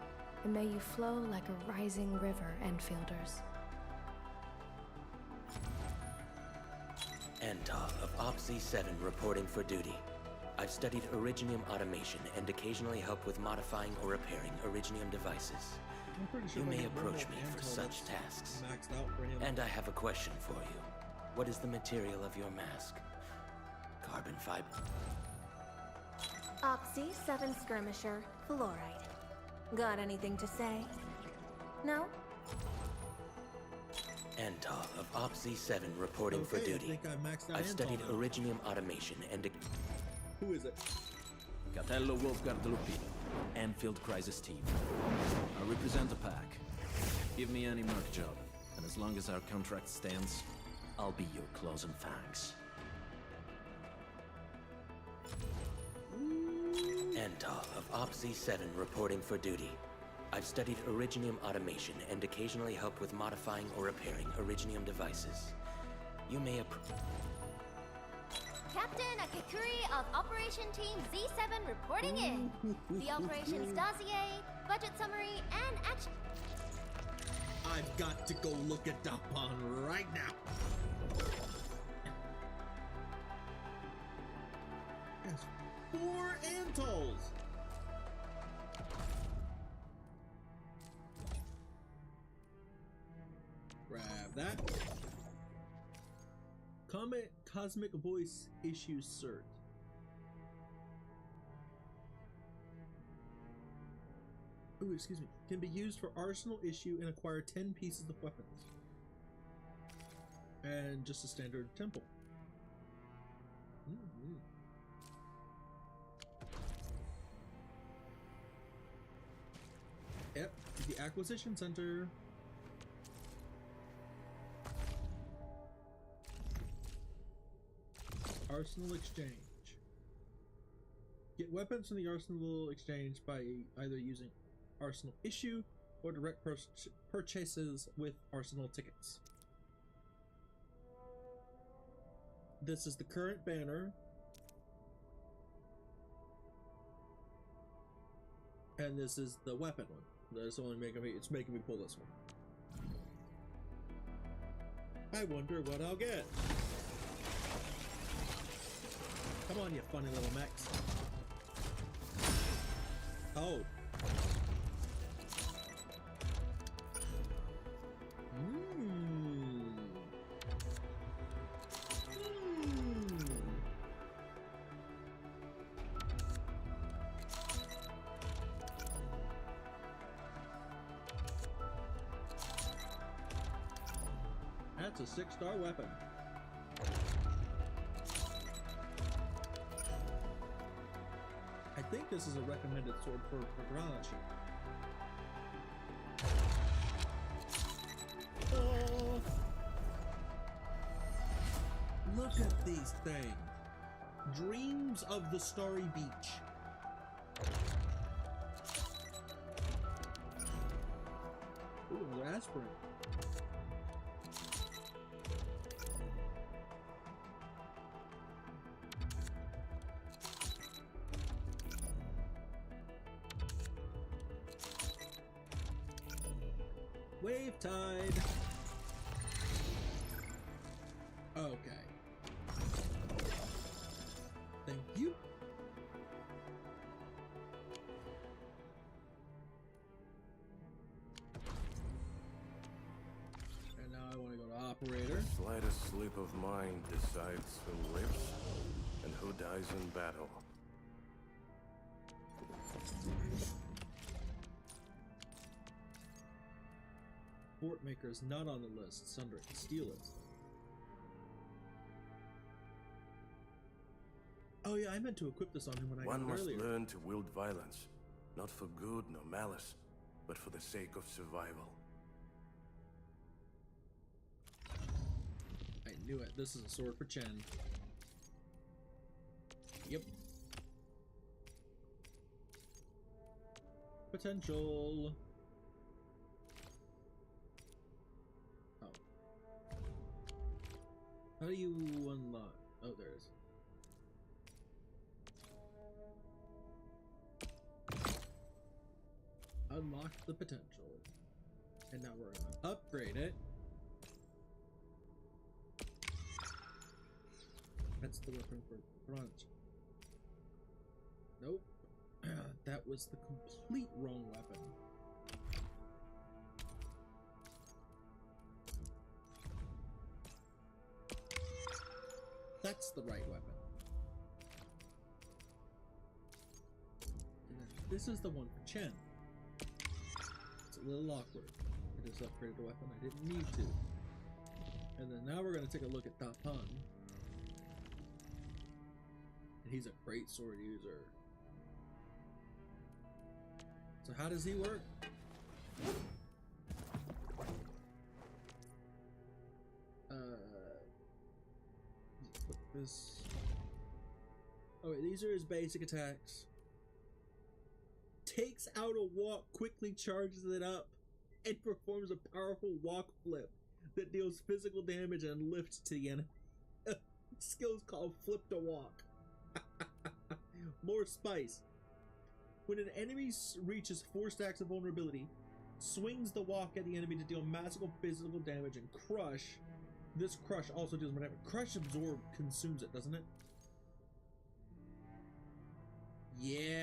and may you flow like a rising river, Enfielders. Endal of OPZ-7 reporting for duty. I've studied Originium automation and occasionally help with modifying or repairing Originium devices. You may approach me for such tasks. And I have a question for you. What is the material of your mask? Carbon fiber? OPZ-7 skirmisher, fluoride. Got anything to say? No? Endal of OPZ-7 reporting for duty. I've studied Originium automation and... Who is it? Catello Wolfgard Lupino, Anfield Crisis Team. I represent the pack. Give me any merc job, and as long as our contract stands, I'll be your claws and fangs. Endal of OPZ-7 reporting for duty. I've studied Originium automation and occasionally help with modifying or repairing Originium devices. You may Captain Akakuri of Operation Team Z7 reporting in. The operations dossier, budget summary, and action... I've got to go look at Dapan right now. That's 4 Antols. Grab that. Comet Cosmic Voice Issue Cert. Ooh, excuse me. Can be used for arsenal issue and acquire 10 pieces of weapons. And just a standard temple. Yep, the Acquisition Center. Arsenal Exchange. Get weapons from the Arsenal Exchange by either using Arsenal Issue or direct purchases with Arsenal tickets. This is the current banner. And this is the weapon one. That's only making me, it's making me pull this one. I wonder what I'll get. Come on, you funny little mechs. Oh. That's a 6-star weapon. I think this is a recommended sword for Granachi. Oh, look at these things. Dreams of the Starry Beach. Ooh, another aspirin. Wave tide. Okay. Thank you. And now I want to go to operator. The slightest slip of mine decides who lives and who dies in battle. Fort Maker is not on the list. Sundry can steal it. Oh yeah, I meant to equip this on him when I One got must earlier. learn to wield violence, not for good nor malice, but for the sake of survival. I knew it. This is a sword for Chen. Yep. Potential. Oh. How do you unlock? Oh, there it is. Unlock the potential. And now we're gonna upgrade it. That's the weapon for front. Nope. That was the complete wrong weapon. That's the right weapon. And then this is the one for Chen. It's a little awkward. I just upgraded a weapon I didn't need to. And then now we're going to take a look at Da Pun. And he's a great sword user. So how does he work? Put this. Oh wait, these are his basic attacks. Takes out a walk, quickly charges it up, and performs a powerful walk flip that deals physical damage and lifts to the enemy. Skill's called Flip to Walk. More spice. When an enemy reaches 4 stacks of vulnerability, swings the walk at the enemy to deal massive physical damage and crush. This crush also deals more damage. Crush absorb consumes it, doesn't it? Yeah.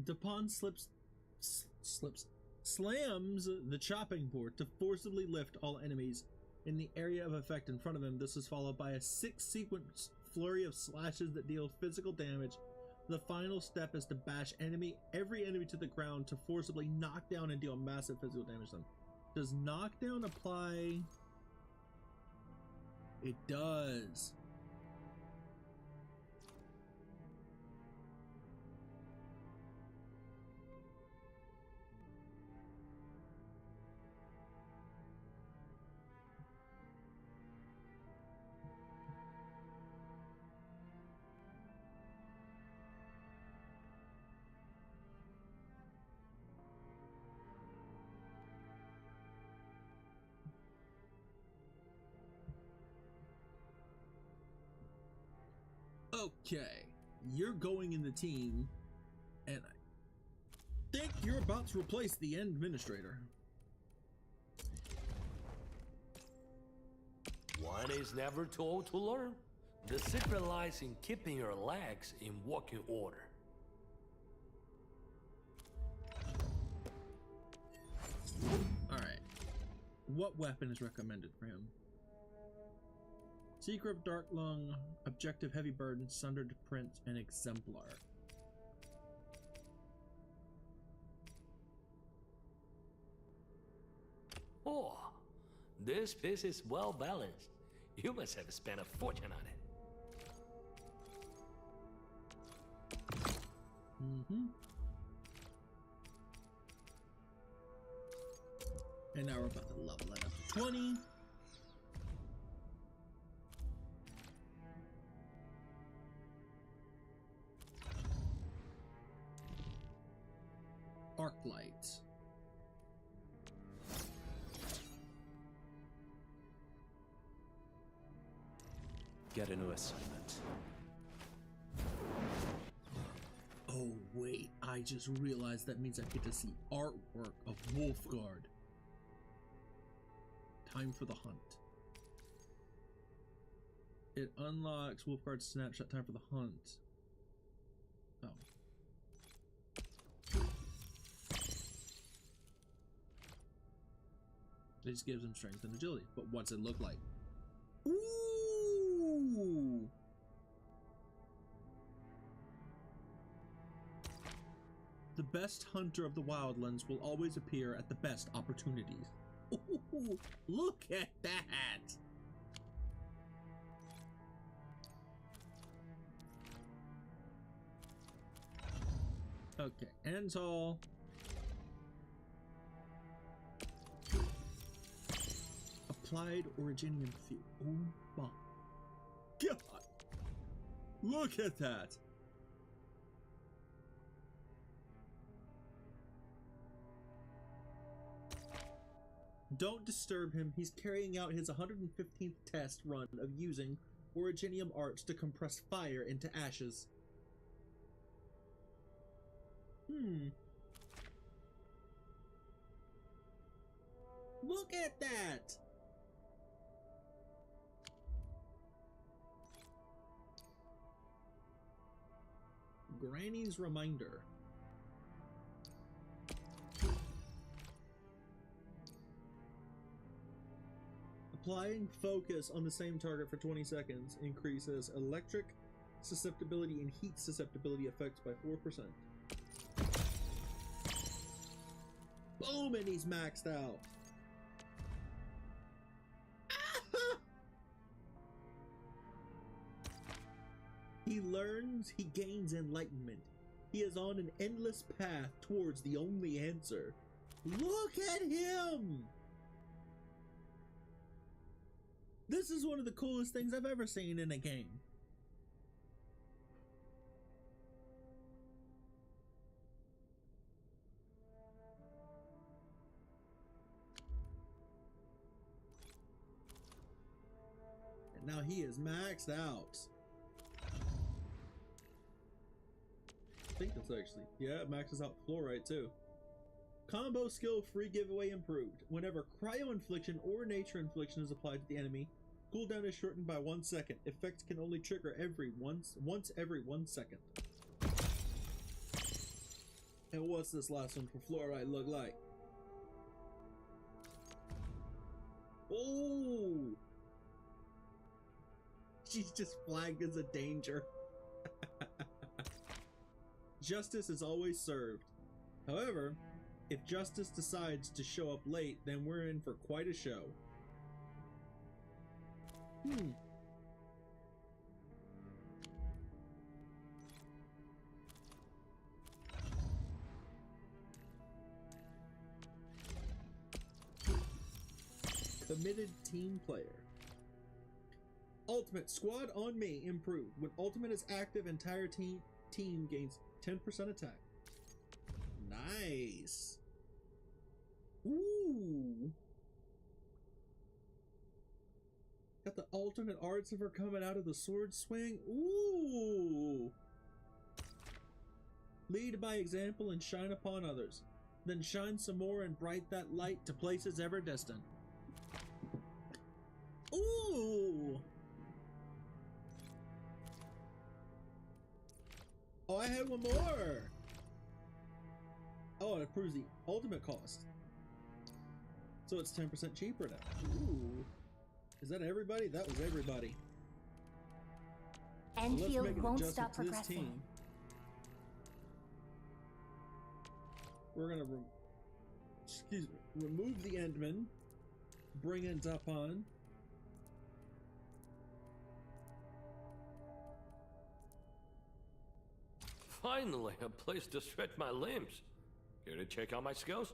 Da Pun slams the chopping board to forcibly lift all enemies in the area of effect in front of him. This is followed by a 6-sequence flurry of slashes that deal physical damage. The final step is to bash every enemy to the ground to forcibly knock down and deal massive physical damage to them. Does knockdown apply? It does. Okay, you're going in the team, and I think you're about to replace the administrator. One is never too old to learn. The secret lies in keeping your legs in working order. Alright, what weapon is recommended for him? Seeker of Dark Lung, Objective Heavy Burden, Sundered Prince, and Exemplar. Oh, this piece is well balanced. You must have spent a fortune on it. Mm-hmm. And now we're about to level that up to 20. Arclight. Get a new assignment. Oh wait, I just realized that means I get to see artwork of Wolfguard. Time for the hunt. It unlocks Wolfguard's snapshot. Time for the hunt. Oh. It just gives him strength and agility. But what's it look like? Ooh! The best hunter of the wildlands will always appear at the best opportunities. Ooh, look at that! Okay, Antal. Applied Originium Fuel. Oh my god! Look at that! Don't disturb him. He's carrying out his 115th test run of using Originium arts to compress fire into ashes. Look at that! Granny's Reminder. Applying focus on the same target for 20 seconds increases electric susceptibility and heat susceptibility effects by 4%. Boom, and he's maxed out. He learns, he gains enlightenment. He is on an endless path towards the only answer. Look at him! This is one of the coolest things I've ever seen in a game. And now he is maxed out. I think that's actually, yeah, it maxes out Fluorite too. Combo skill free giveaway improved. Whenever Cryo Infliction or Nature Infliction is applied to the enemy, cooldown is shortened by 1 second. Effects can only trigger once every 1 second. And what's this last one for Fluorite look like? Oh! She's just flagged as a danger. Justice is always served. However, if Justice decides to show up late, then we're in for quite a show. Committed team player. Ultimate Squad on Me improved. When Ultimate is active, entire team gains 10% attack. Nice. Ooh. Got the alternate arts of her coming out of the sword swing. Ooh. Lead by example and shine upon others. Then shine some more and bright that light to places ever distant. Ooh. Oh, I had one more. Oh, it improves the ultimate cost. So it's 10% cheaper now. Ooh. Is that everybody? That was everybody. Enfield won't stop progressing. We're gonna remove the Endman, bring in Dapon. Finally, a place to stretch my limbs. Here to check out my skills?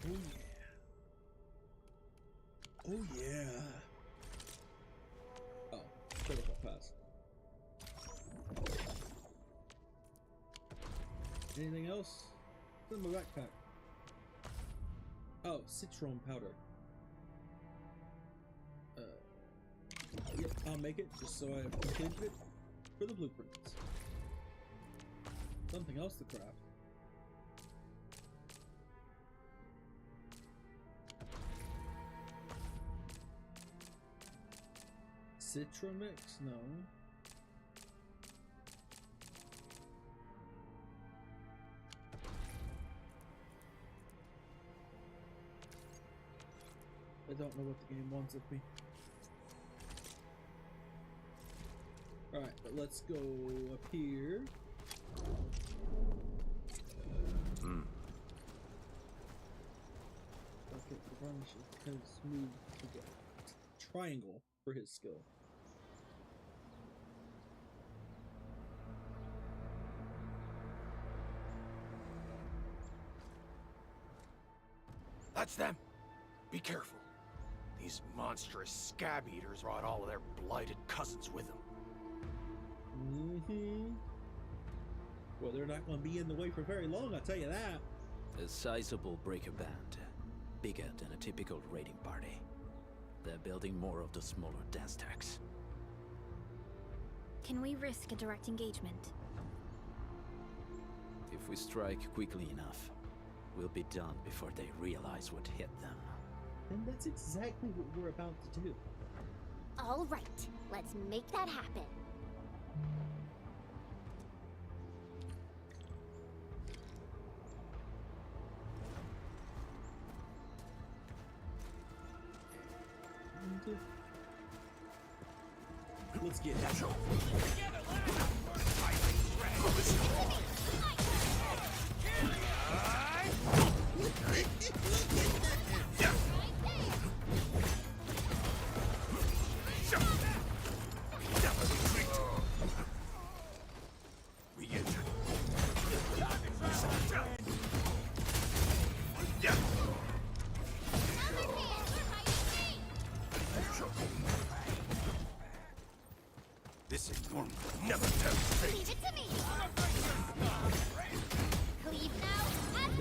Oh yeah. Oh yeah. Oh, protocol pass. Anything else? What's in my backpack? Oh, citron powder. Yep, I'll make it just so I have completed it for the blueprints. Something else to craft. Citramix? No. I don't know what the game wants of me. Alright, but let's go up here. Okay, the varnish is kind of smooth to get. Triangle for his skill. That's them! Be careful. These monstrous scab eaters brought all of their blighted cousins with them. Well, they're not going to be in the way for very long, I'll tell you that. A sizable breaker band. Bigger than a typical raiding party. They're building more of the smaller dance tags. Can we risk a direct engagement? If we strike quickly enough, we'll be done before they realize what hit them. And that's exactly what we're about to do. All right, let's make that happen. Let's get that. This is normal. Never tells fate. Leave it to me! Cleave now and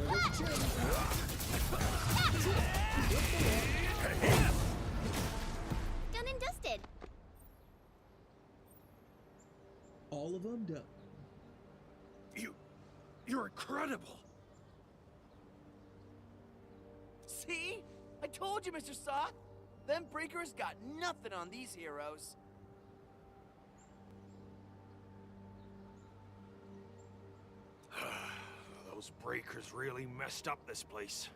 done and dusted. All of them done. You're incredible. See? I told you, Mr. Soth. Them breakers got nothing on these heroes. Those breakers really messed up this place.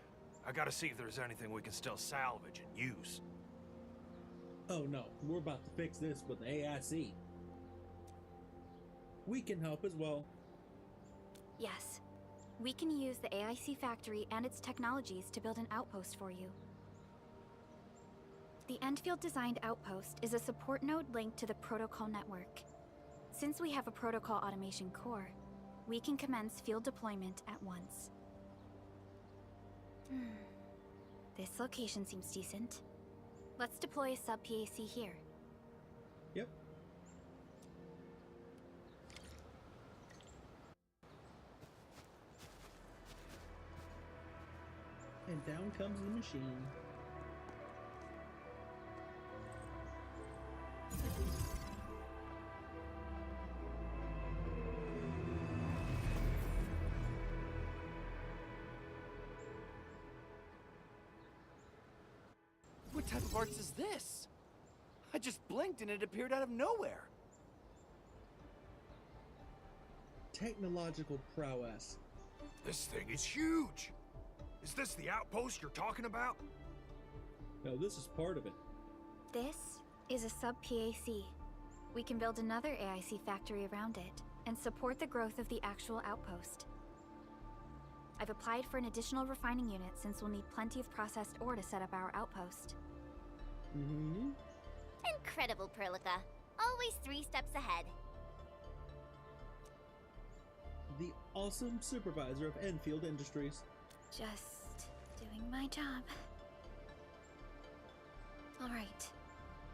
I gotta see if there's anything we can still salvage and use. Oh no, we're about to fix this with the AIC. We can help as well. Yes. We can use the AIC factory and its technologies to build an outpost for you. The Enfield-designed outpost is a support node linked to the protocol network. Since we have a protocol automation core, we can commence field deployment at once. This location seems decent. Let's deploy a sub-PAC here. Yep. And down comes the machine. What type of arts is this? I just blinked and it appeared out of nowhere. Technological prowess. This thing is huge. Is this the outpost you're talking about? No, this is part of it. This is a sub-PAC. We can build another AIC factory around it and support the growth of the actual outpost. I've applied for an additional refining unit since we'll need plenty of processed ore to set up our outpost. Incredible, Perlica. Always 3 steps ahead. The awesome supervisor of Enfield Industries. Just doing my job. All right.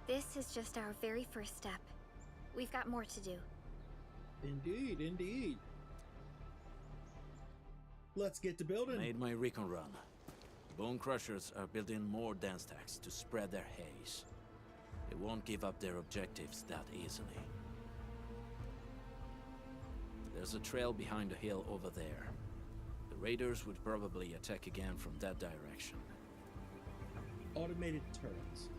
This is just our very first step. We've got more to do. Indeed, indeed. Let's get to building. Made my recon run. Bone Crushers are building more dance stacks to spread their haze. They won't give up their objectives that easily. There's a trail behind the hill over there. The raiders would probably attack again from that direction. Automated turrets.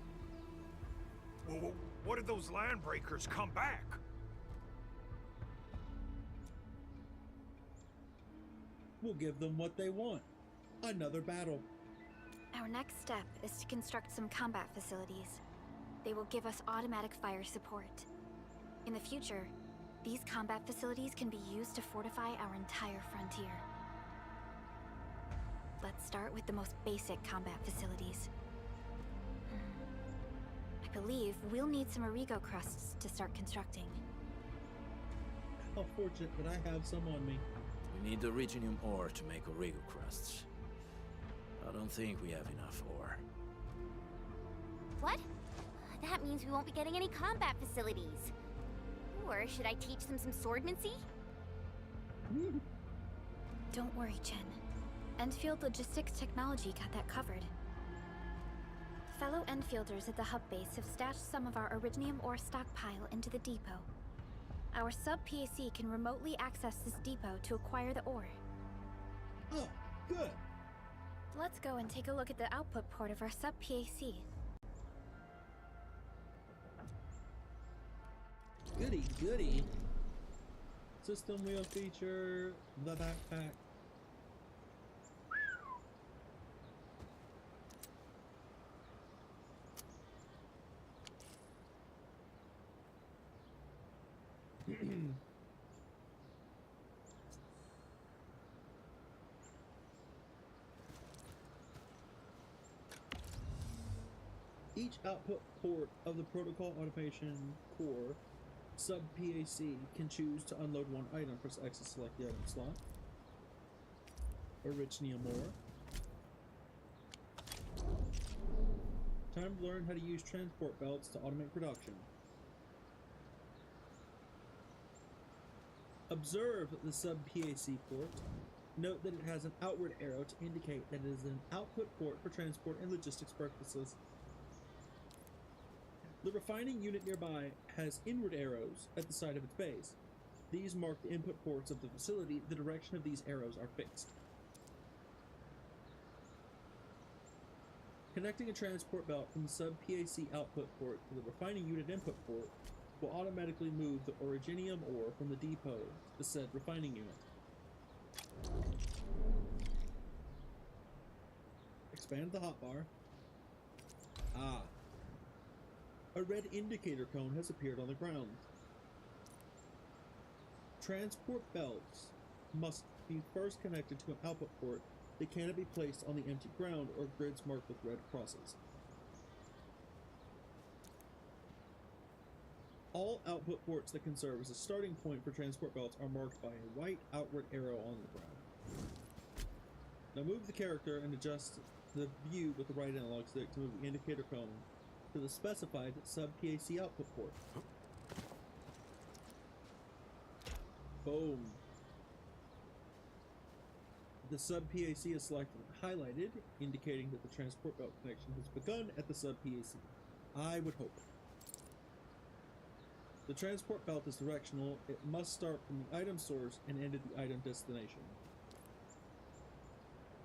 Well, what if those landbreakers come back? We'll give them what they want. Another battle. Our next step is to construct some combat facilities. They will give us automatic fire support. In the future, these combat facilities can be used to fortify our entire frontier. Let's start with the most basic combat facilities. I believe we'll need some Origo crusts to start constructing. How fortunate that I have some on me. We need the Originium ore to make Origo crusts. I don't think we have enough ore. What? That means we won't be getting any combat facilities. Or should I teach them some swordmancy? Don't worry, Chen. Enfield Logistics Technology got that covered. Fellow Enfielders at the hub base have stashed some of our Originium ore stockpile into the depot. Our sub-PAC can remotely access this depot to acquire the ore. Oh, good. Let's go and take a look at the output port of our sub-PAC. Goody, goody. System wheel feature, the backpack. Each output port of the protocol automation core sub-PAC can choose to unload one item. Press X to select the item slot. Originium ore. Time to learn how to use transport belts to automate production. Observe the sub-PAC port. Note that it has an outward arrow to indicate that it is an output port for transport and logistics purposes. The refining unit nearby has inward arrows at the side of its base. These mark the input ports of the facility. The direction of these arrows are fixed. Connecting a transport belt from the sub-PAC output port to the refining unit input port will automatically move the Originium ore from the depot to the said refining unit. Expand the hotbar. Ah. A red indicator cone has appeared on the ground. Transport belts must be first connected to an output port. They cannot be placed on the empty ground or grids marked with red crosses. All output ports that can serve as a starting point for transport belts are marked by a white outward arrow on the ground. Now move the character and adjust the view with the right analog stick to move the indicator cone to the specified sub-PAC output port. Boom. The sub-PAC is selected and highlighted, indicating that the transport belt connection has begun at the sub-PAC. I would hope. The transport belt is directional. It must start from the item source and end at the item destination.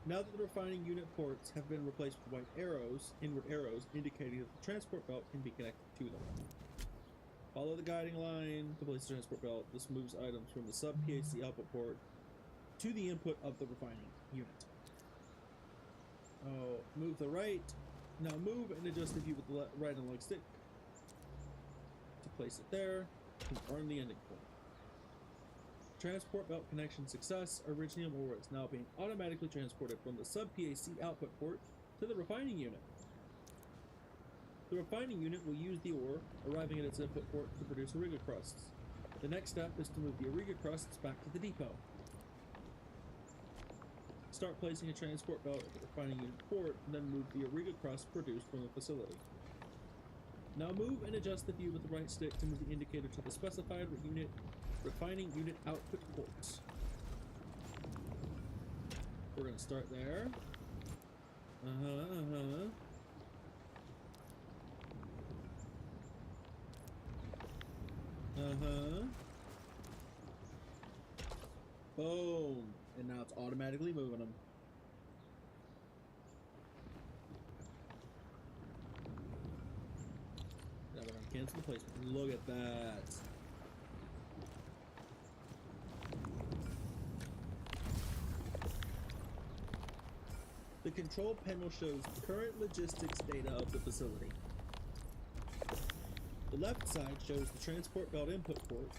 Now that the refining unit ports have been replaced with white arrows, inward arrows, indicating that the transport belt can be connected to them. Follow the guiding line to place the transport belt. This moves items from the sub-PAC output port to the input of the refining unit. Oh, move the right. Now move and adjust the view with the right analog stick to place it there. Confirm the ending point. Transport belt connection success. Originium ore is now being automatically transported from the sub-PAC output port to the refining unit. The refining unit will use the ore, arriving at its input port to produce Origo crusts. The next step is to move the Origo crusts back to the depot. Start placing a transport belt at the refining unit port, and then move the Origo crust produced from the facility. Now move and adjust the view with the right stick to move the indicator to the specified refining unit output ports. we're gonna start there. Boom. And now it's automatically moving them. Now we're gonna cancel the placement. Look at that. The control panel shows current logistics data of the facility. The left side shows the transport belt input port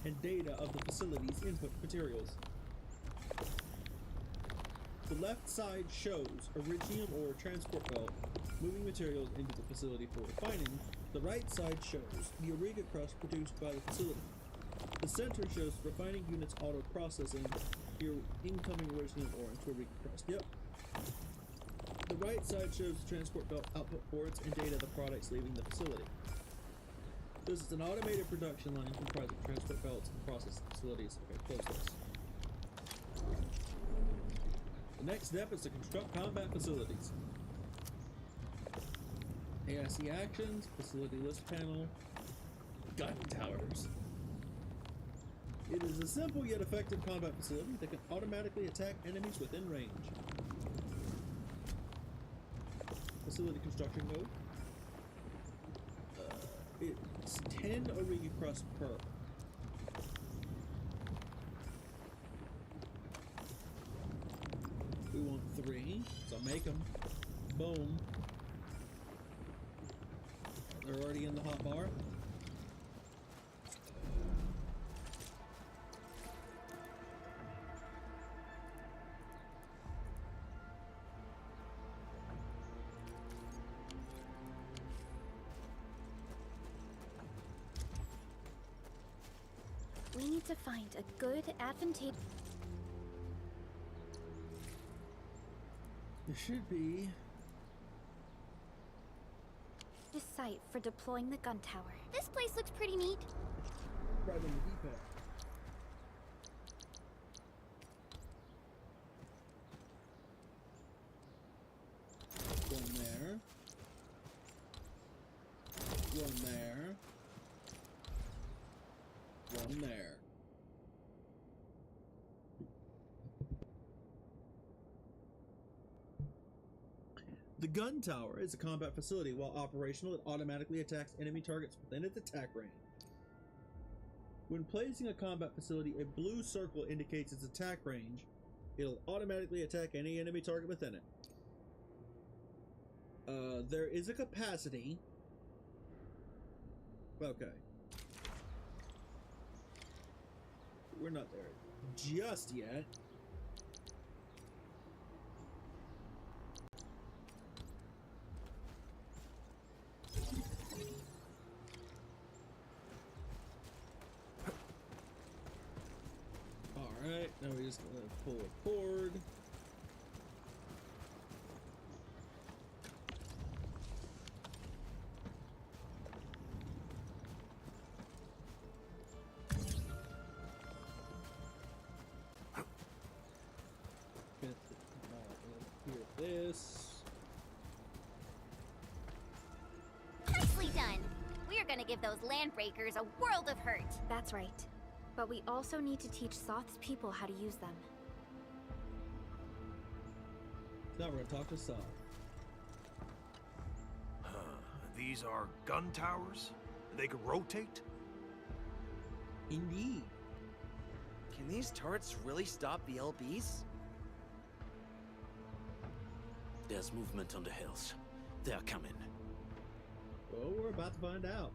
and data of the facility's input materials. The left side shows Iridium ore transport belt moving materials into the facility for refining. The right side shows the Auriga crust produced by the facility. The center shows refining units auto-processing your incoming Iridium ore into Auriga crust. Yep. The right side shows the transport belt output ports and data of the products leaving the facility. This is an automated production line comprised of transport belts and processing facilities. Okay, close this. The next step is to construct combat facilities. AIC actions, facility list panel, gun towers. It is a simple yet effective combat facility that can automatically attack enemies within range. Facility construction mode. It's 10 Auriga crust per. We want 3, so make them. Boom. They're already in the hot bar. We need to find a good, advantageous... There should be... this site for deploying the gun tower. This place looks pretty neat. Right on the D-pad. One there. One there. One there. The gun tower is a combat facility. While operational, it automatically attacks enemy targets within its attack range. When placing a combat facility, a blue circle indicates its attack range. It'll automatically attack any enemy target within it. There is a capacity. Okay. We're not there just yet. Alright, now we're just gonna pull a cord. This. Nicely done. We're gonna give those landbreakers a world of hurt. That's right. But we also need to teach Soth's people how to use them. Now we're gonna talk to Soth. These are gun towers? They can rotate? Indeed. Can these turrets really stop the LBs? There's movement on the hills. They're coming. Well, we're about to find out.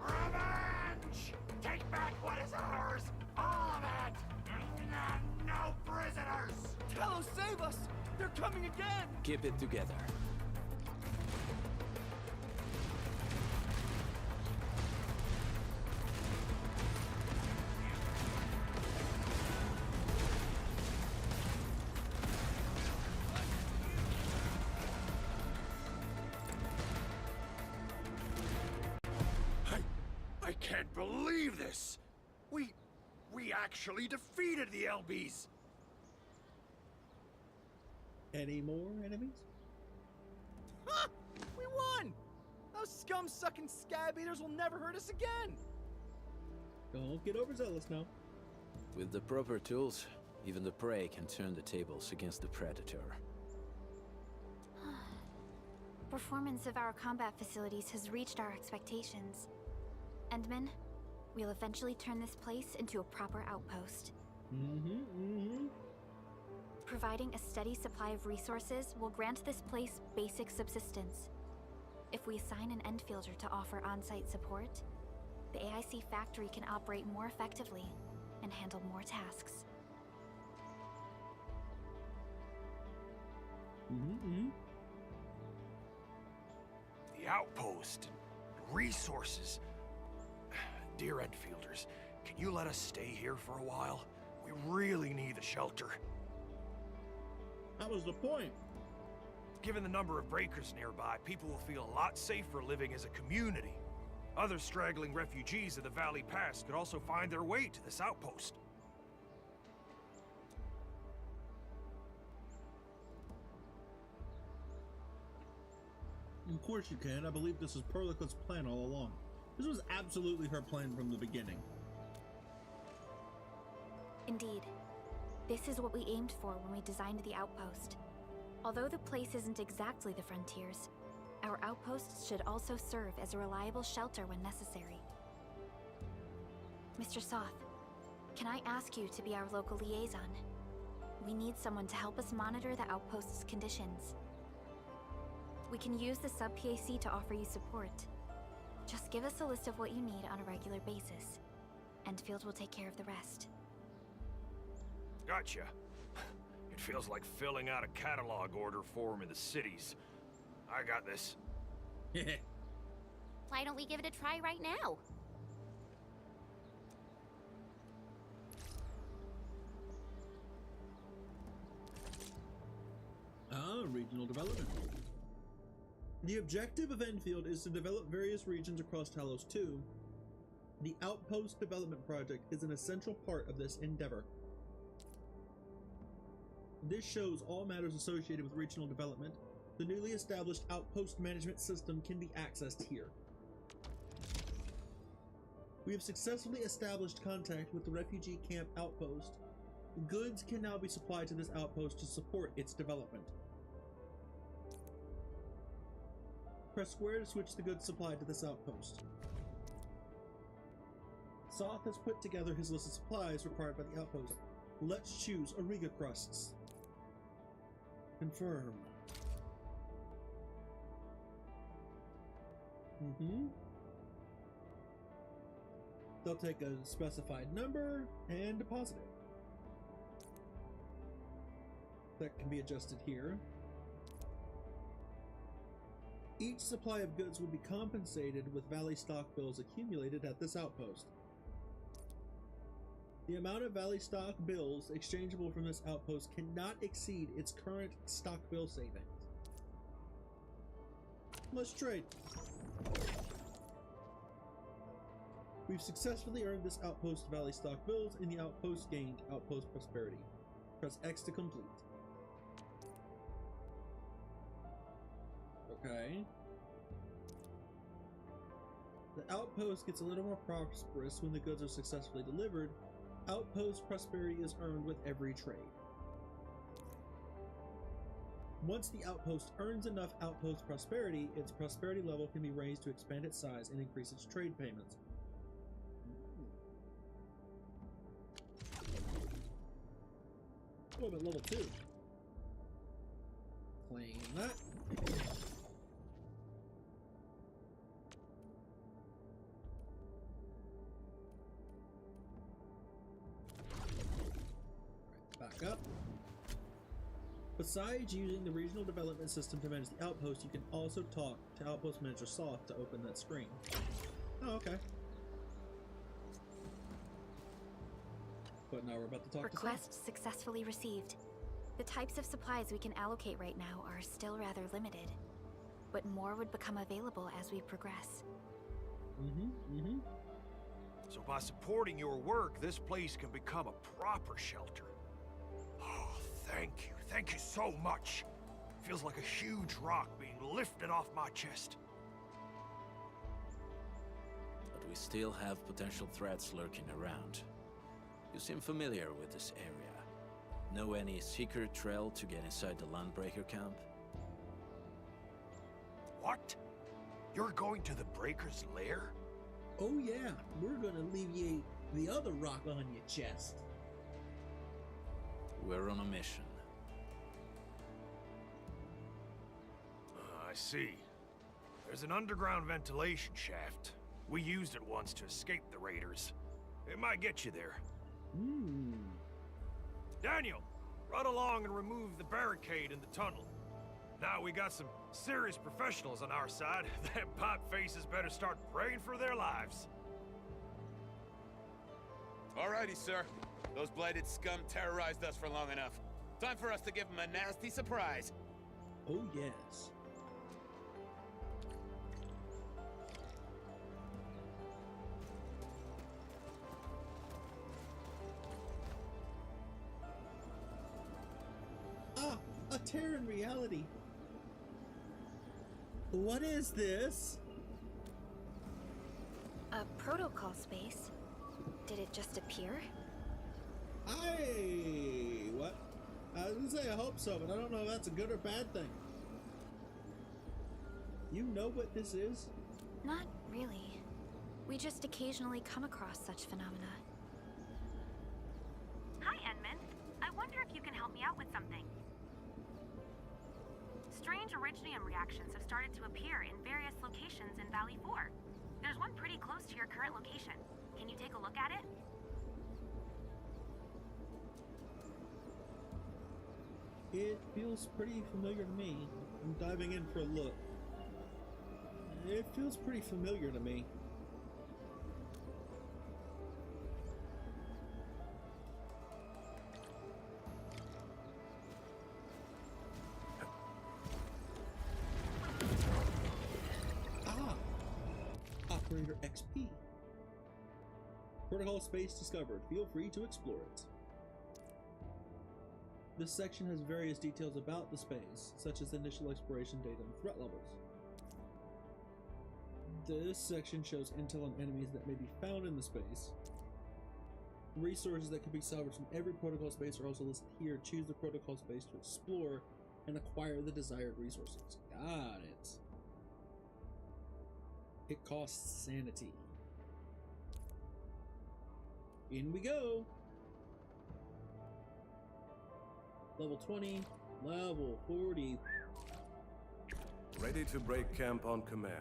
Revenge! Take back what is ours! All of it! And no prisoners! Talos, save us! They're coming again! Keep it together. I can't believe this! We actually defeated the LBs! Any more enemies? Ha! We won! Those scum-sucking scab eaters will never hurt us again! Don't get overzealous now. With the proper tools, even the prey can turn the tables against the predator. Performance of our combat facilities has reached our expectations. Endman, we'll eventually turn this place into a proper outpost. Providing a steady supply of resources will grant this place basic subsistence. If we assign an Endfielder to offer on-site support, the AIC factory can operate more effectively and handle more tasks. The outpost, resources. Dear Endfielders, can you let us stay here for a while? We really need the shelter. That was the point. Given the number of breakers nearby, people will feel a lot safer living as a community. Other straggling refugees of the Valley Pass could also find their way to this outpost. Of course you can. I believe this was Perlica's plan all along. This was absolutely her plan from the beginning. Indeed. This is what we aimed for when we designed the outpost. Although the place isn't exactly the frontiers, our outposts should also serve as a reliable shelter when necessary. Mr. Soth, can I ask you to be our local liaison? We need someone to help us monitor the outpost's conditions. We can use the sub-PAC to offer you support. Just give us a list of what you need on a regular basis. Endfield will take care of the rest. Gotcha. It feels like filling out a catalog order form in the cities. I got this. Why don't we give it a try right now? Regional development. The objective of Enfield is to develop various regions across Talos 2. The Outpost Development Project is an essential part of this endeavor. This shows all matters associated with regional development. The newly established Outpost Management System can be accessed here. We have successfully established contact with the Refugee Camp Outpost. Goods can now be supplied to this outpost to support its development. Press square to switch the goods supplied to this outpost. Soth has put together his list of supplies required by the outpost. Let's choose Auriga crusts. Confirm. They'll take a specified number and deposit it. That can be adjusted here. Each supply of goods will be compensated with Valley stock bills accumulated at this outpost. The amount of Valley stock bills exchangeable from this outpost cannot exceed its current stock bill savings. Let's trade. We've successfully earned this outpost Valley stock bills, and the outpost gained outpost prosperity. Press X to complete. Okay. The outpost gets a little more prosperous when the goods are successfully delivered. Outpost prosperity is earned with every trade. Once the outpost earns enough outpost prosperity, its prosperity level can be raised to expand its size and increase its trade payments. Oh, but level 2. Claim that. Back up. Besides using the regional development system to manage the outpost, you can also talk to Outpost Manager Soth to open that screen. Oh, okay. But now we're about to talk to Soth. Request successfully received. The types of supplies we can allocate right now are still rather limited, but more would become available as we progress. So by supporting your work, this place can become a proper shelter. Oh, thank you. Thank you so much. Feels like a huge rock being lifted off my chest. But we still have potential threats lurking around. You seem familiar with this area. Know any secret trail to get inside the Landbreaker camp? What? You're going to the Breaker's lair? Oh yeah, we're gonna alleviate the other rock on your chest. We're on a mission. I see. There's an underground ventilation shaft. We used it once to escape the raiders. It might get you there. Daniel, run along and remove the barricade in the tunnel. Now we got some serious professionals on our side. Them pipe faces better start praying for their lives. Alrighty, sir. Those blighted scum terrorized us for long enough. Time for us to give them a nasty surprise. Oh yes. A Terran reality. What is this? A protocol space? Did it just appear? What? I was gonna say I hope so, but I don't know if that's a good or bad thing. You know what this is? Not really. We just occasionally come across such phenomena. Hi, Edmund. I wonder if you can help me out with something. Strange originium reactions have started to appear in various locations in Valley 4. There's one pretty close to your current location. Can you take a look at it? It feels pretty familiar to me. I'm diving in for a look. It feels pretty familiar to me. Operator XP. Protocol space discovered. Feel free to explore it. This section has various details about the space, such as initial exploration data and threat levels. This section shows intel on enemies that may be found in the space. Resources that can be salvaged from every protocol space are also listed here. Choose the protocol space to explore and acquire the desired resources. Got it. It costs sanity. In we go. Level 20, level 40. Ready to break camp on command.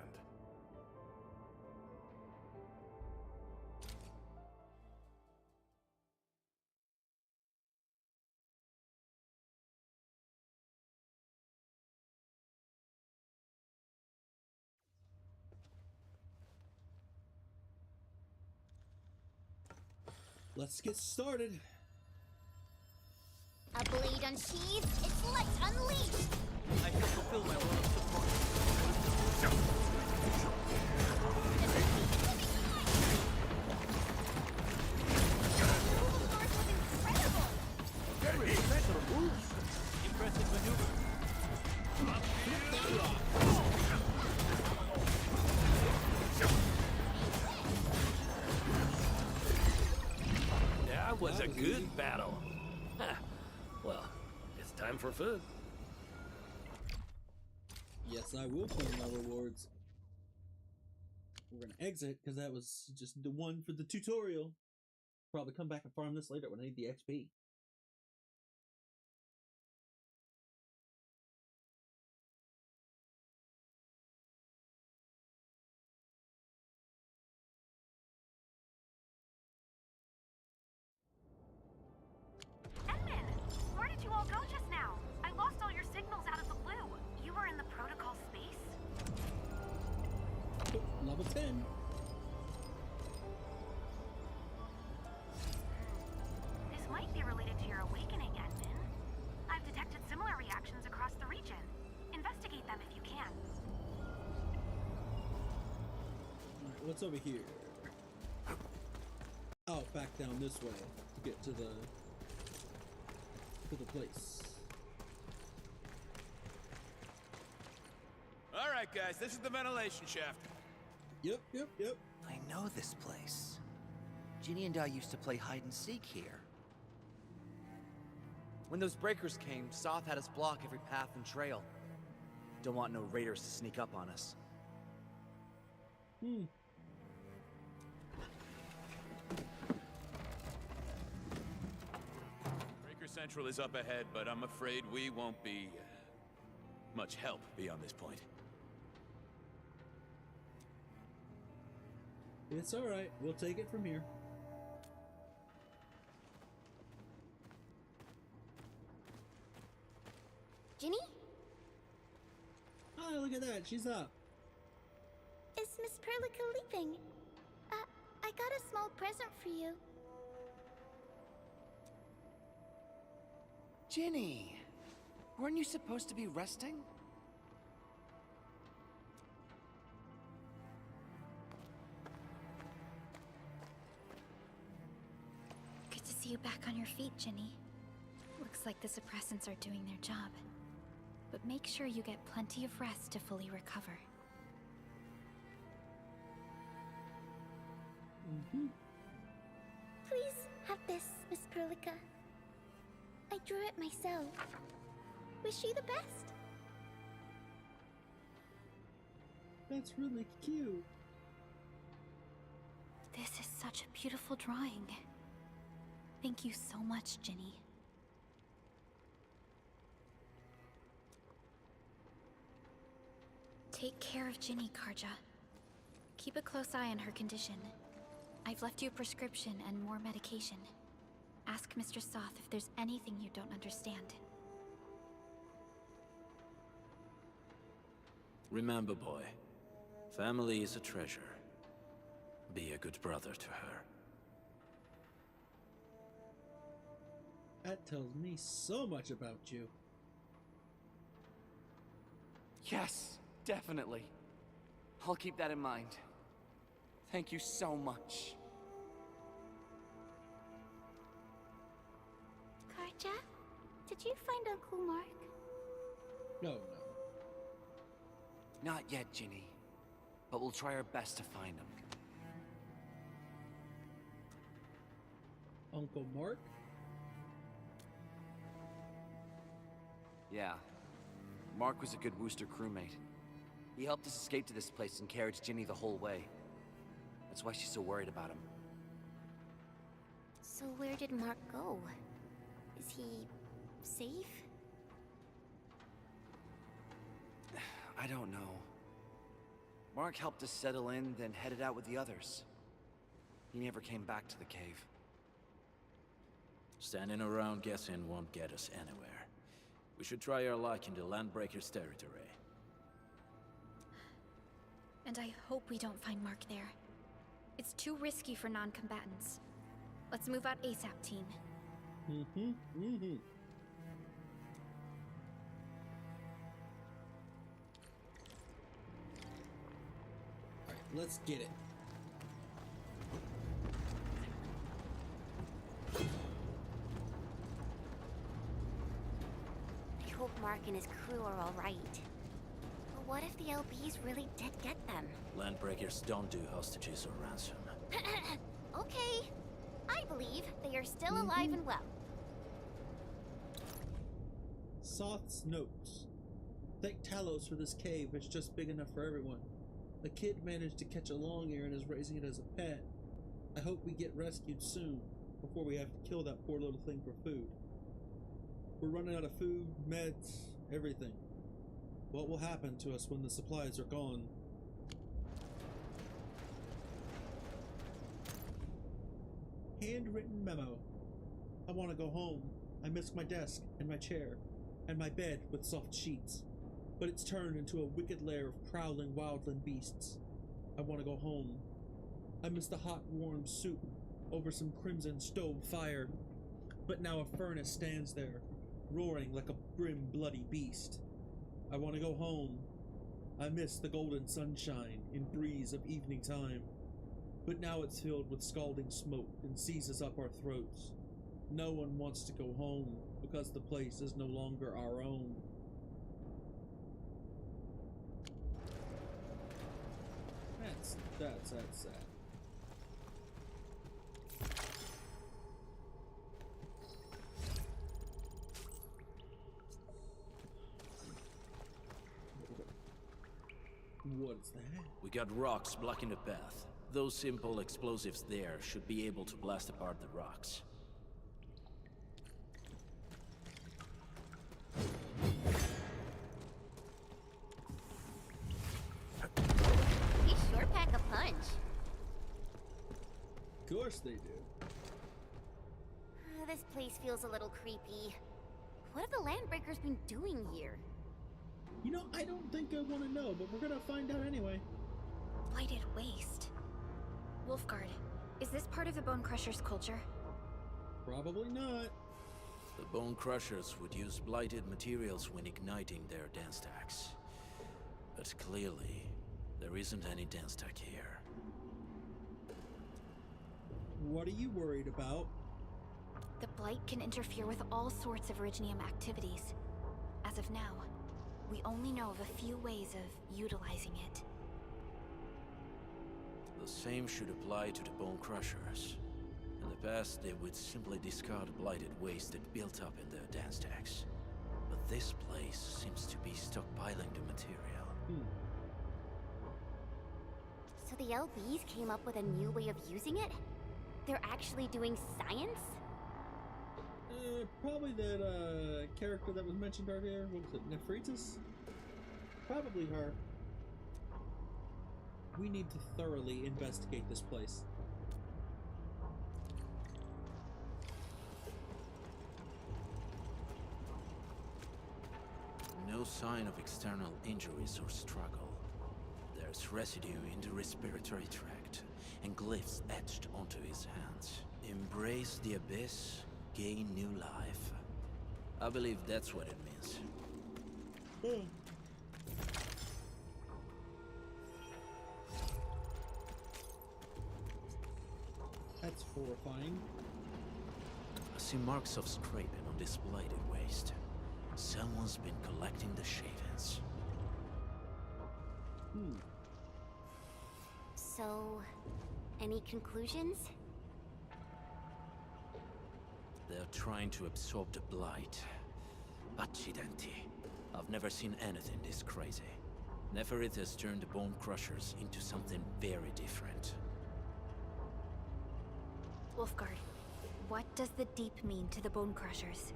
Let's get started. A blade unsheathed, its light unleashed! I can fulfill my role of support. Very special moves. Impressive maneuver. That was a good battle. Well, it's time for food. Yes, I will claim my rewards. We're gonna exit because that was just the one for the tutorial. Probably come back and farm this later when I need the XP. Edmund, where did you all go just now? I lost all your signals out of the blue. You were in the protocol space? Level 10. This might be related to your awakening, Edmund. I've detected similar reactions across the region. Investigate them if you can. Alright, what's over here? back down this way to get to the place. All right, guys, this is the ventilation shaft. Yep. I know this place. Ginny and I used to play hide and seek here. When those breakers came, Soth had us block every path and trail. Don't want no raiders to sneak up on us. Breaker Central is up ahead, but I'm afraid we won't be much help beyond this point. It's alright, we'll take it from here. Ginny? Oh, look at that, she's up. Is Miss Perlica leaving? I got a small present for you. Ginny! Weren't you supposed to be resting? Good to see you back on your feet, Ginny. Looks like the suppressants are doing their job. But make sure you get plenty of rest to fully recover. Please have this, Miss Perlica. I drew it myself. Wish you the best. That's really cute. This is such a beautiful drawing. Thank you so much, Ginny. Take care of Ginny, Karja. Keep a close eye on her condition. I've left you a prescription and more medication. Ask Mr. Soth if there's anything you don't understand. Remember, boy, family is a treasure. Be a good brother to her. That tells me so much about you. Yes, definitely. I'll keep that in mind. Thank you so much. Karja, did you find Uncle Mark? No. Not yet, Ginny. But we'll try our best to find him. Uncle Mark? Yeah. Mark was a good Wooster crewmate. He helped us escape to this place and carried Ginny the whole way. That's why she's so worried about him. So where did Mark go? Is he safe? I don't know. Mark helped us settle in, then headed out with the others. He never came back to the cave. Standing around guessing won't get us anywhere. We should try our luck in the Landbreakers' territory. And I hope we don't find Mark there. It's too risky for non-combatants. Let's move out ASAP, team. Alright, let's get it. I hope Mark and his crew are alright. But what if the LBs really did get them? Landbreakers don't do hostages or ransom. Okay. I believe they are still alive and well. Soth's notes. Thank Talos for this cave. It's just big enough for everyone. The kid managed to catch a long ear and is raising it as a pet. I hope we get rescued soon, before we have to kill that poor little thing for food. We're running out of food, meds, everything. What will happen to us when the supplies are gone? Handwritten memo. I want to go home. I miss my desk and my chair and my bed with soft sheets. But it's turned into a wicked lair of prowling wildland beasts. I want to go home. I miss the hot, warm soup over some crimson stove fire. But now a furnace stands there, roaring like a grim, bloody beast. I want to go home. I miss the golden sunshine in breeze of evening time. But now it's filled with scalding smoke and seizes up our throats. No one wants to go home because the place is no longer our own. That's sad. What's that? We got rocks blocking the path. Those simple explosives there should be able to blast apart the rocks. You sure pack a punch. Of course they do. This place feels a little creepy. What have the Landbreakers been doing here? You know, I don't think I want to know, but we're gonna find out anyway. Blighted waste. Wolfguard, is this part of the Bone Crusher's culture? Probably not. The Bone Crushers would use blighted materials when igniting their dance stacks. But clearly, there isn't any dance stack here. What are you worried about? The Blight can interfere with all sorts of Originium activities. As of now, we only know of a few ways of utilizing it. The same should apply to the Bone Crushers. In the past, they would simply discard blighted waste that built up in their dance stacks. But this place seems to be stockpiling the material. So the LBs came up with a new way of using it? They're actually doing science? Probably that character that was mentioned earlier. What was it, Nephritis? Probably her. We need to thoroughly investigate this place. No sign of external injuries or struggle. There's residue in the respiratory tract, and glyphs etched onto his hands. Embrace the abyss, gain new life. I believe that's what it means. That's horrifying. I see marks of scraping on this blighted waste. Someone's been collecting the shavings. So, any conclusions? They're trying to absorb the blight. Accidenti. I've never seen anything this crazy. Neferith has turned the Bone Crushers into something very different. Wolfguard, what does the Deep mean to the Bone Crushers?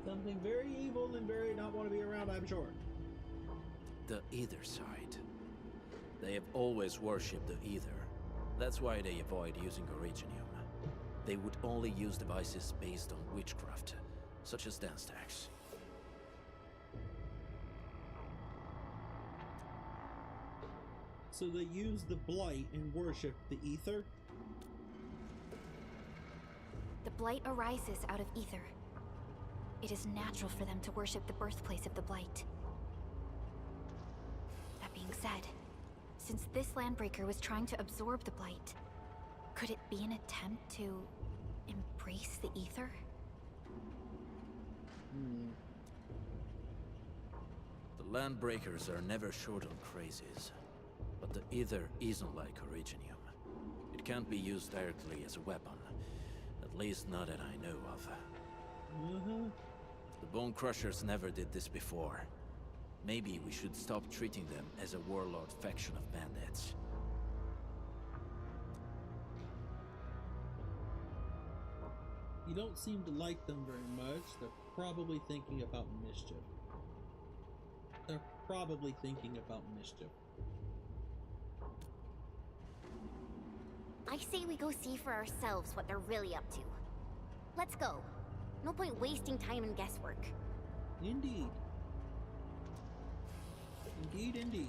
Something very evil and very not want to be around, I'm sure. The Ether side. They have always worshipped the Ether. That's why they avoid using Originium. They would only use devices based on witchcraft, such as dance stacks. So they use the Blight and worship the Ether? The Blight arises out of Ether. It is natural for them to worship the birthplace of the Blight. That being said, since this Landbreaker was trying to absorb the Blight, could it be an attempt to embrace the Ether? The Landbreakers are never short on crazies. But the Ether isn't like Originium. It can't be used directly as a weapon. At least not that I know of. The Bone Crushers never did this before. Maybe we should stop treating them as a warlord faction of bandits. You don't seem to like them very much. They're probably thinking about mischief. I say we go see for ourselves what they're really up to. Let's go. No point wasting time in guesswork. Indeed. Indeed.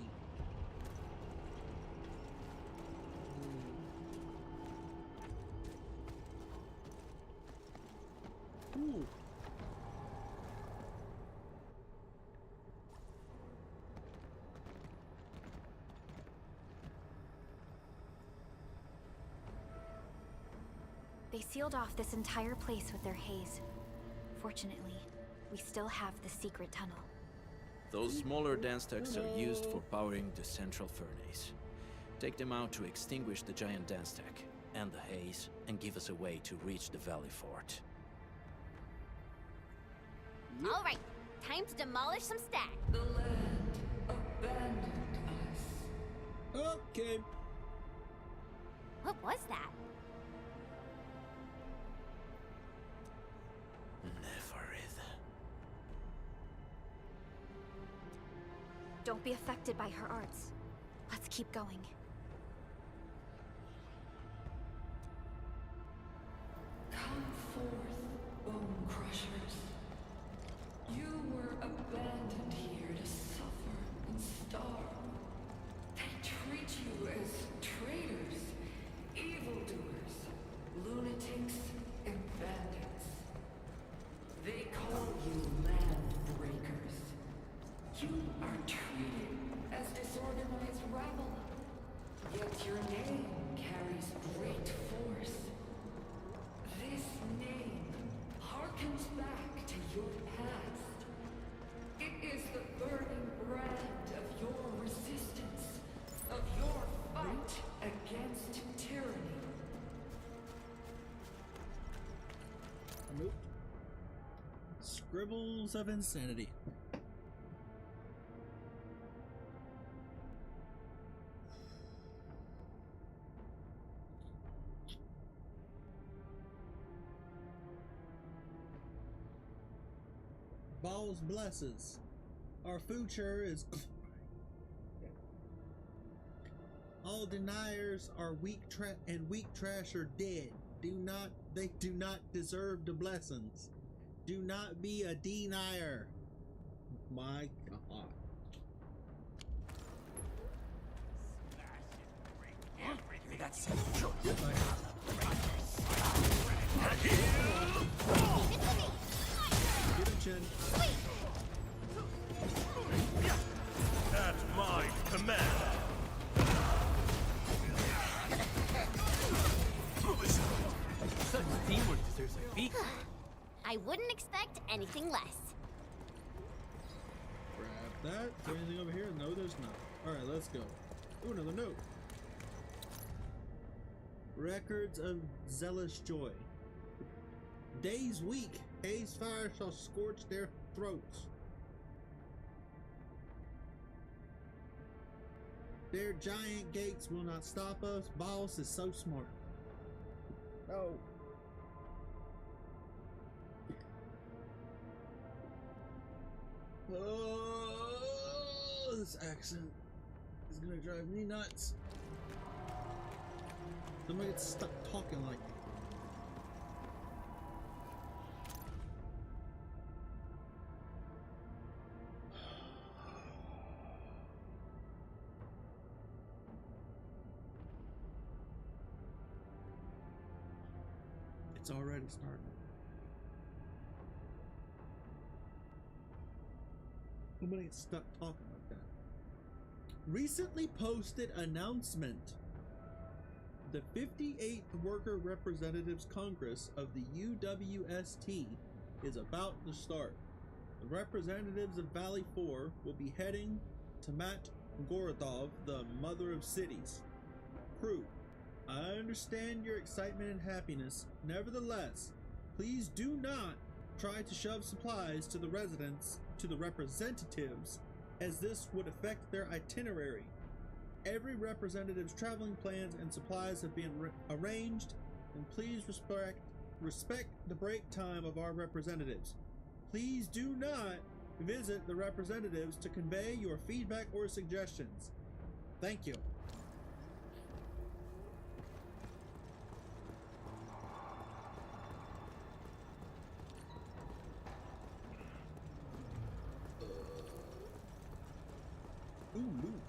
Ooh. sealed off this entire place with their haze. Fortunately, we still have the secret tunnel. Those smaller dance techs are used for powering the central furnace. Take them out to extinguish the giant dance tech and the haze, and give us a way to reach the Valley Fort. All right, time to demolish some stacks. The land abandoned us. Okay. What was that? Neferith. Don't be affected by her arts. Let's keep going. Come forth, bone crushers. You were abandoned here to suffer and starve. They treat you as traitors, evildoers, lunatics, and bandits. They call you land breakers. You are treated as disorganized rabble. Yet your name carries great force. This name harkens back to your past. It is the burning brand of your resistance, of your fight against tyranny. Nope. Scribbles of Insanity. Balls blesses. Our future is. All deniers are weak trash are dead. They do not deserve the blessings. Do not be a denier. My God. That's Get him, Chin. At my command. such teamwork deserves a beat. I wouldn't expect anything less. Grab that. Is there anything over here? No, there's not. Alright, let's go. Ooh, another note. Records of zealous joy. Days weak. Haze fire shall scorch their throats. Their giant gates will not stop us. Boss is so smart. No. Oh, this accent is gonna drive me nuts. Somebody gets stuck talking like me. It's already starting. Somebody gets stuck talking like that. Recently posted announcement. The 58th Worker Representatives Congress of the UWST is about to start. The representatives of Valley 4 will be heading to Mat Gorodov, the Mother of Cities. Crew, I understand your excitement and happiness. Nevertheless, please do not try to shove supplies to the representatives, as this would affect their itinerary. Every representative's traveling plans and supplies have been arranged, and please respect the break time of our representatives. Please do not visit the representatives to convey your feedback or suggestions. Thank you. Ooh, loot.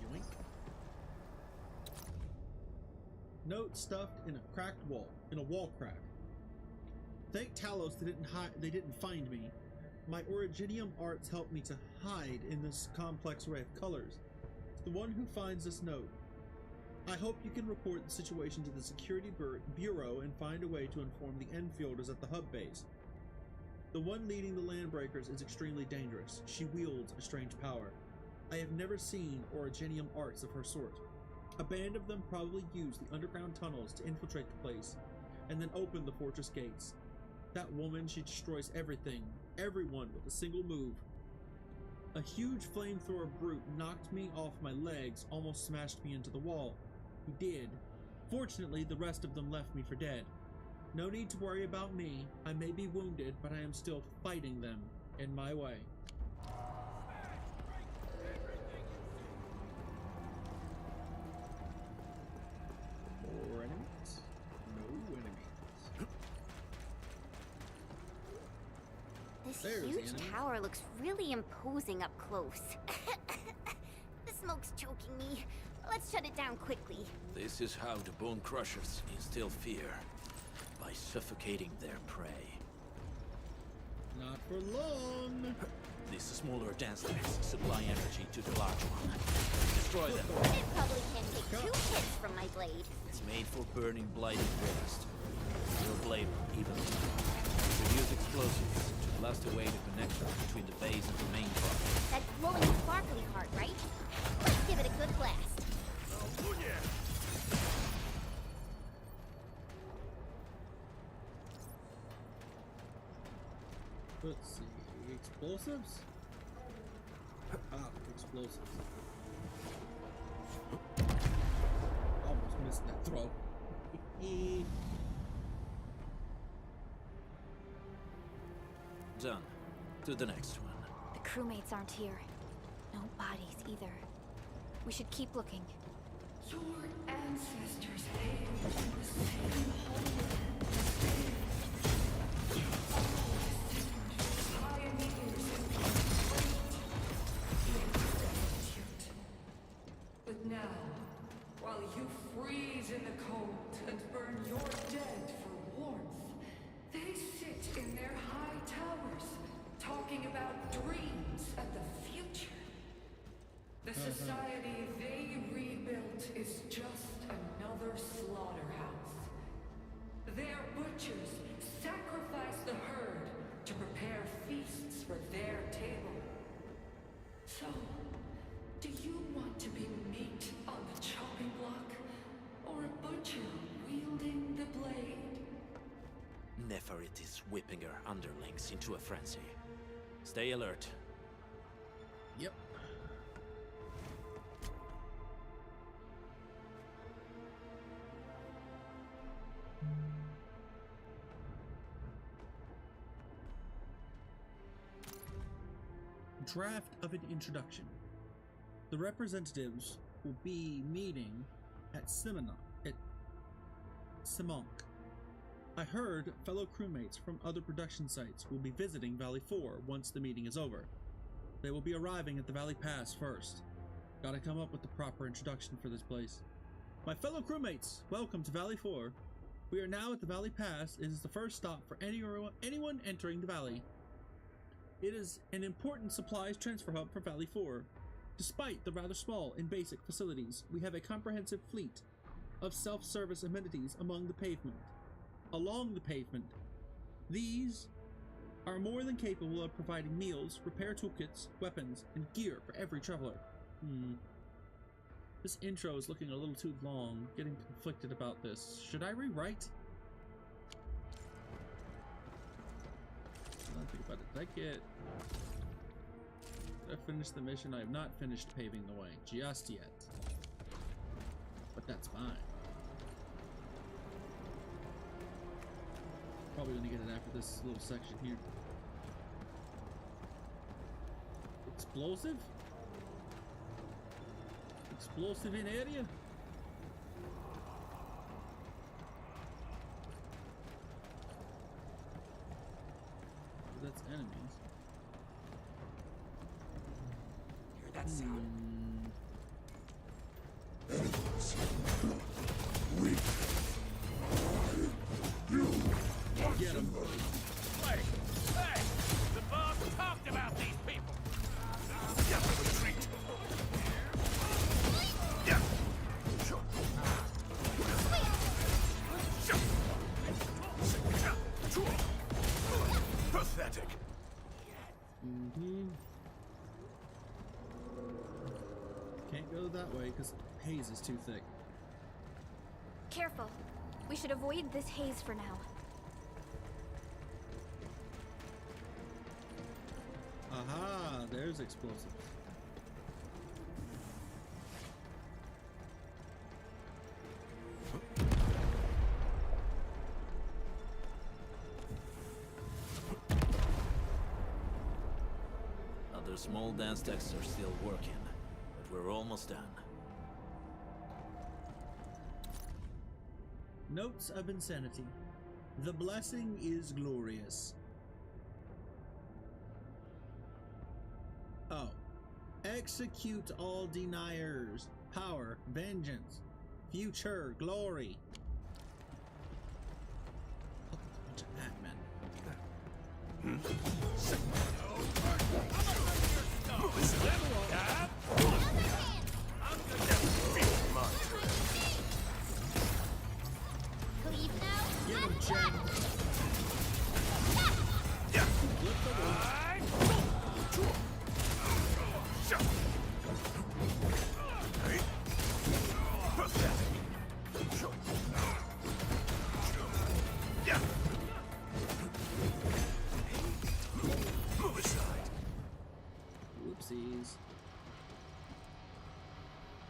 Yoink. Note stuffed in a cracked wall, in a wall crack. Thank Talos they didn't find me. My Originium arts help me to hide in this complex array of colors. To the one who finds this note, I hope you can report the situation to the Security Bureau and find a way to inform the Enfielders at the hub base. The one leading the Landbreakers is extremely dangerous. She wields a strange power. I have never seen Originium arts of her sort. A band of them probably use the underground tunnels to infiltrate the place, and then open the fortress gates. That woman, she destroys everything, everyone with a single move. A huge flamethrower brute knocked me off my legs, almost smashed me into the wall. He did. Fortunately, the rest of them left me for dead. No need to worry about me. I may be wounded, but I am still fighting them in my way. More enemies? No enemies. This There's huge the enemy. tower looks really imposing up close. The smoke's choking me. Let's shut it down quickly. This is how the Bone Crushers instill fear, by suffocating their prey. Not for long. These smaller dance nets supply energy to the large one. Destroy them. It probably can't take 2 hits from my blade. It's made for burning blighted forest. Your blade will even to use explosives to blast away the connection between the base and the main part. That glowing sparkly part, right? Let's give it a good blast. Oh, yeah. Let's see. Explosives? Ah, explosives. Almost missed that throw. Done. To the next one. The crewmates aren't here. No bodies either. We should keep looking. Your ancestors hailed from the same homeland. Pioneers of the great. But now, while you freeze in the cold and burn your dead for warmth, they sit in their high towers, talking about dreams and the future. The society they rebuilt is just another slaughterhouse. Their butchers sacrifice the herd to prepare feasts for their table. So, do you want to be meat on the chopping block, or a butcher wielding the blade? Neferit is whipping her underlings into a frenzy. Stay alert. Yep. Draft of an introduction. The representatives will be meeting at Simonk. I heard fellow crewmates from other production sites will be visiting Valley 4 once the meeting is over. They will be arriving at the Valley Pass first. Gotta come up with the proper introduction for this place. My fellow crewmates, welcome to Valley 4. We are now at the Valley Pass. It is the first stop for anyone entering the valley. It is an important supplies transfer hub for Valley 4. Despite the rather small and basic facilities, we have a comprehensive fleet of self-service amenities along the pavement. These are more than capable of providing meals, repair toolkits, weapons, and gear for every traveler. This intro is looking a little too long. Getting conflicted about this. Should I rewrite? I don't think about it. Did I finish the mission? I have not finished paving the way just yet. But that's fine. Probably gonna get it after this little section here. Explosive? Explosive in area? That's enemies. Hear that sound? Get him. Hey! Hey! The boss way because haze is too thick. Careful. We should avoid this haze for now. Aha, there's explosives. Other small dance decks are still working, but we're almost done. Notes of Insanity. The blessing is glorious. Oh. Execute all deniers. Power, vengeance, future, glory. Oh, a bunch of admin. Cleave now. Give him, Jen. Flip the wall. Whoopsies.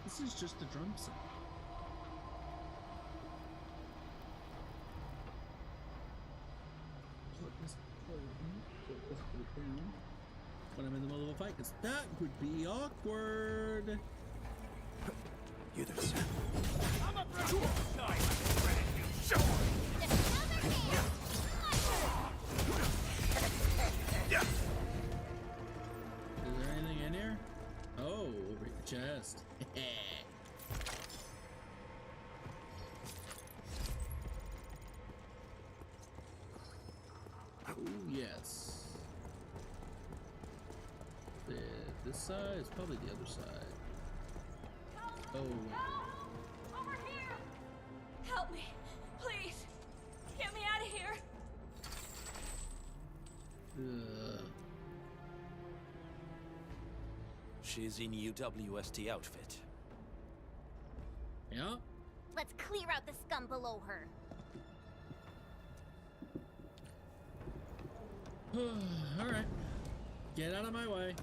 This is just a drum set. Put this down when I'm in the middle of a fight, because that would be awkward. You there, sir. I'm a brutal knife. Ready to show. Is there anything in here? Oh, over your chest. Oh, yes. This side is probably the other side. Oh. Over here! Help me, please! Get me out of here! She's in UWST outfit. Yeah? Let's clear out the scum below her. Alright. Get out of my way.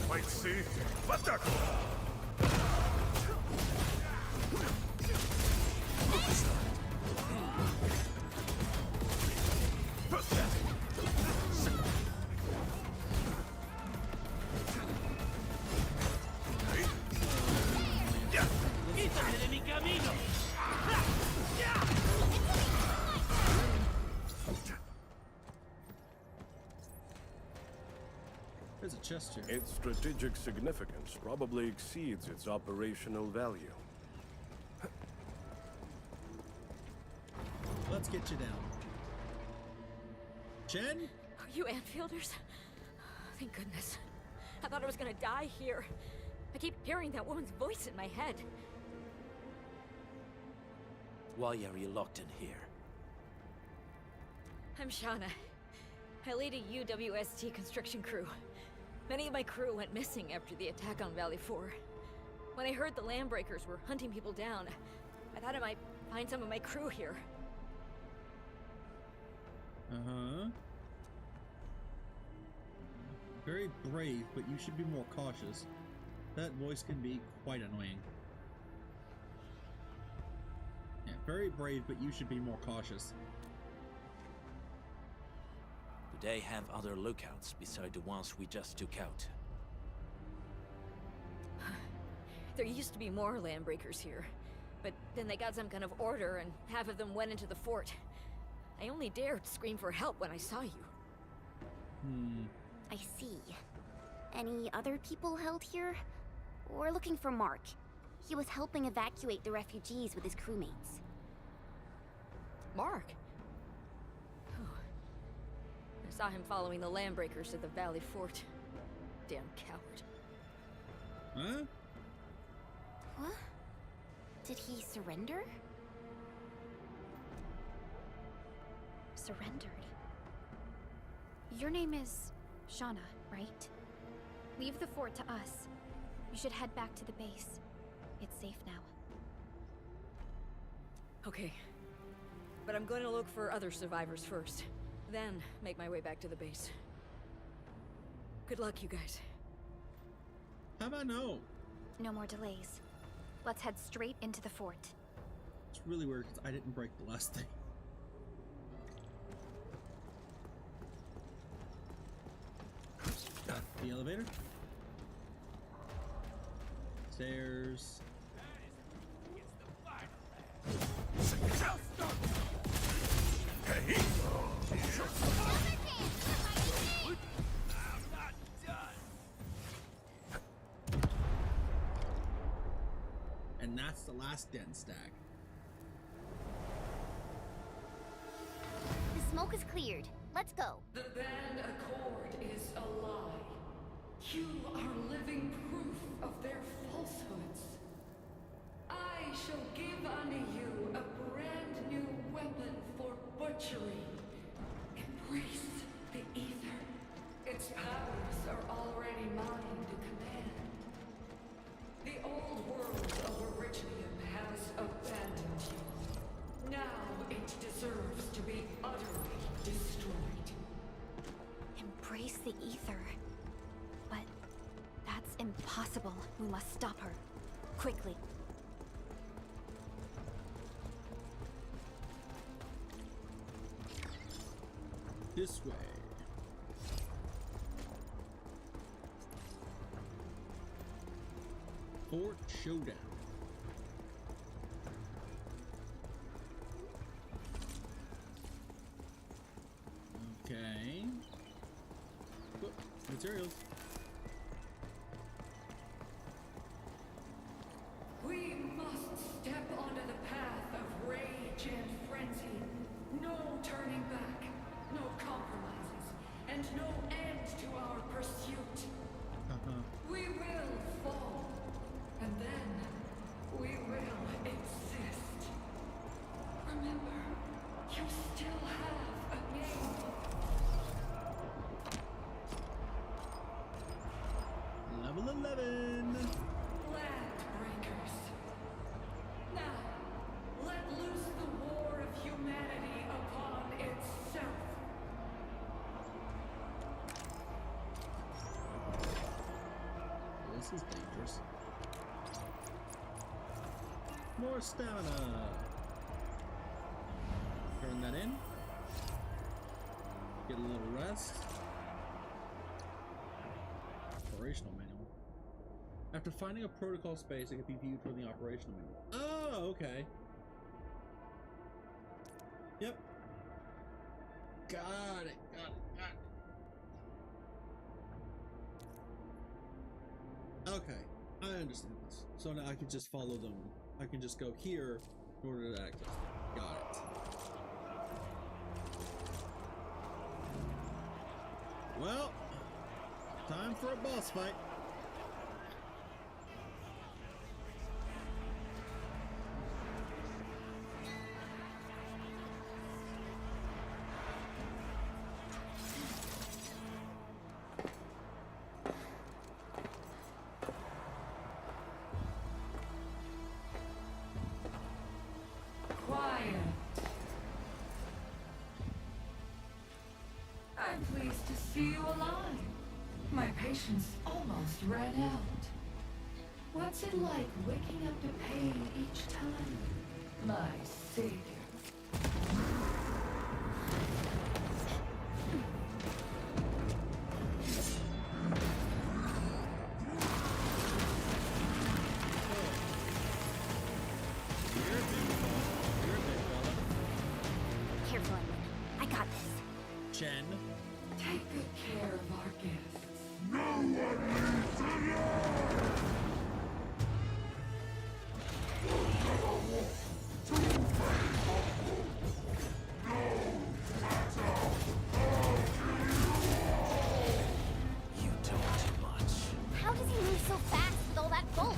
Wait, see? What the? There's a chest here. Its strategic significance probably exceeds its operational value. Let's get you down. Jen? Are you Anfielders? Thank goodness. I thought I was gonna die here. I keep hearing that woman's voice in my head. Why are you locked in here? I'm Shauna. I lead a UWST construction crew. Many of my crew went missing after the attack on Valley 4. When I heard the Landbreakers were hunting people down, I thought I might find some of my crew here. Uh-huh. Very brave, but you should be more cautious. That voice can be quite annoying. Yeah, very brave, but you should be more cautious. Do they have other lookouts beside the ones we just took out? There used to be more Landbreakers here, but then they got some kind of order and half of them went into the fort. I only dared scream for help when I saw you. I see. Any other people held here? We're looking for Mark. He was helping evacuate the refugees with his crewmates. Mark? Oh. I saw him following the Landbreakers to the Valley Fort. Damn coward. Huh? What? Did he surrender? surrendered. Your name is Shauna, right? Leave the fort to us. You should head back to the base. It's safe now. Okay. But I'm going to look for other survivors first. Then make my way back to the base. Good luck, you guys. How about no? No more delays. Let's head straight into the fort. It's really weird because I didn't break the last thing. The elevator. Stairs. And that's the last den stack. The smoke is cleared. Let's go. The Band Accord is a lie. You are living proof of their falsehoods. I shall give unto you a brand new weapon for butchery. Embrace the Ether. Its powers are already mine to command. The old world of Originium has abandoned you. Now it deserves to be utterly destroyed. Embrace the Ether. But that's impossible. We must stop her. Quickly. This way. Fort Showdown. Okay. Whoop, materials. We must step onto the path of rage and frenzy. No turning back, no compromises, and no end to our pursuit. We will fall, and then we will exist. Remember, you still have a game. Level 11. Landbreakers. Now, let loose the war of humanity upon itself. This is dangerous. More stamina. Turn that in. Get a little rest. Operational manual. After finding a protocol space, it can be viewed from the operational manual. Oh, okay. Yep. Got it. Okay, I understand this. So now I can just follow them. I can just go here in order to access them. Got it. Well, time for a boss fight. Quiet. I'm pleased to see you alive. My patience almost ran out. What's it like waking up to pain each time? My savior. Careful, Edwin. I got this. Jen. Take good care of our guests. No one needs to learn! You'll never walk too very humble. No matter how You talk too much. How does he move so fast with all that bulk?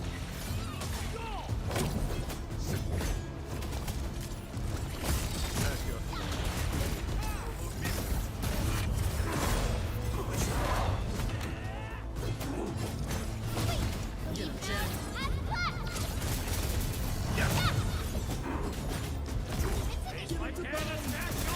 My careless action!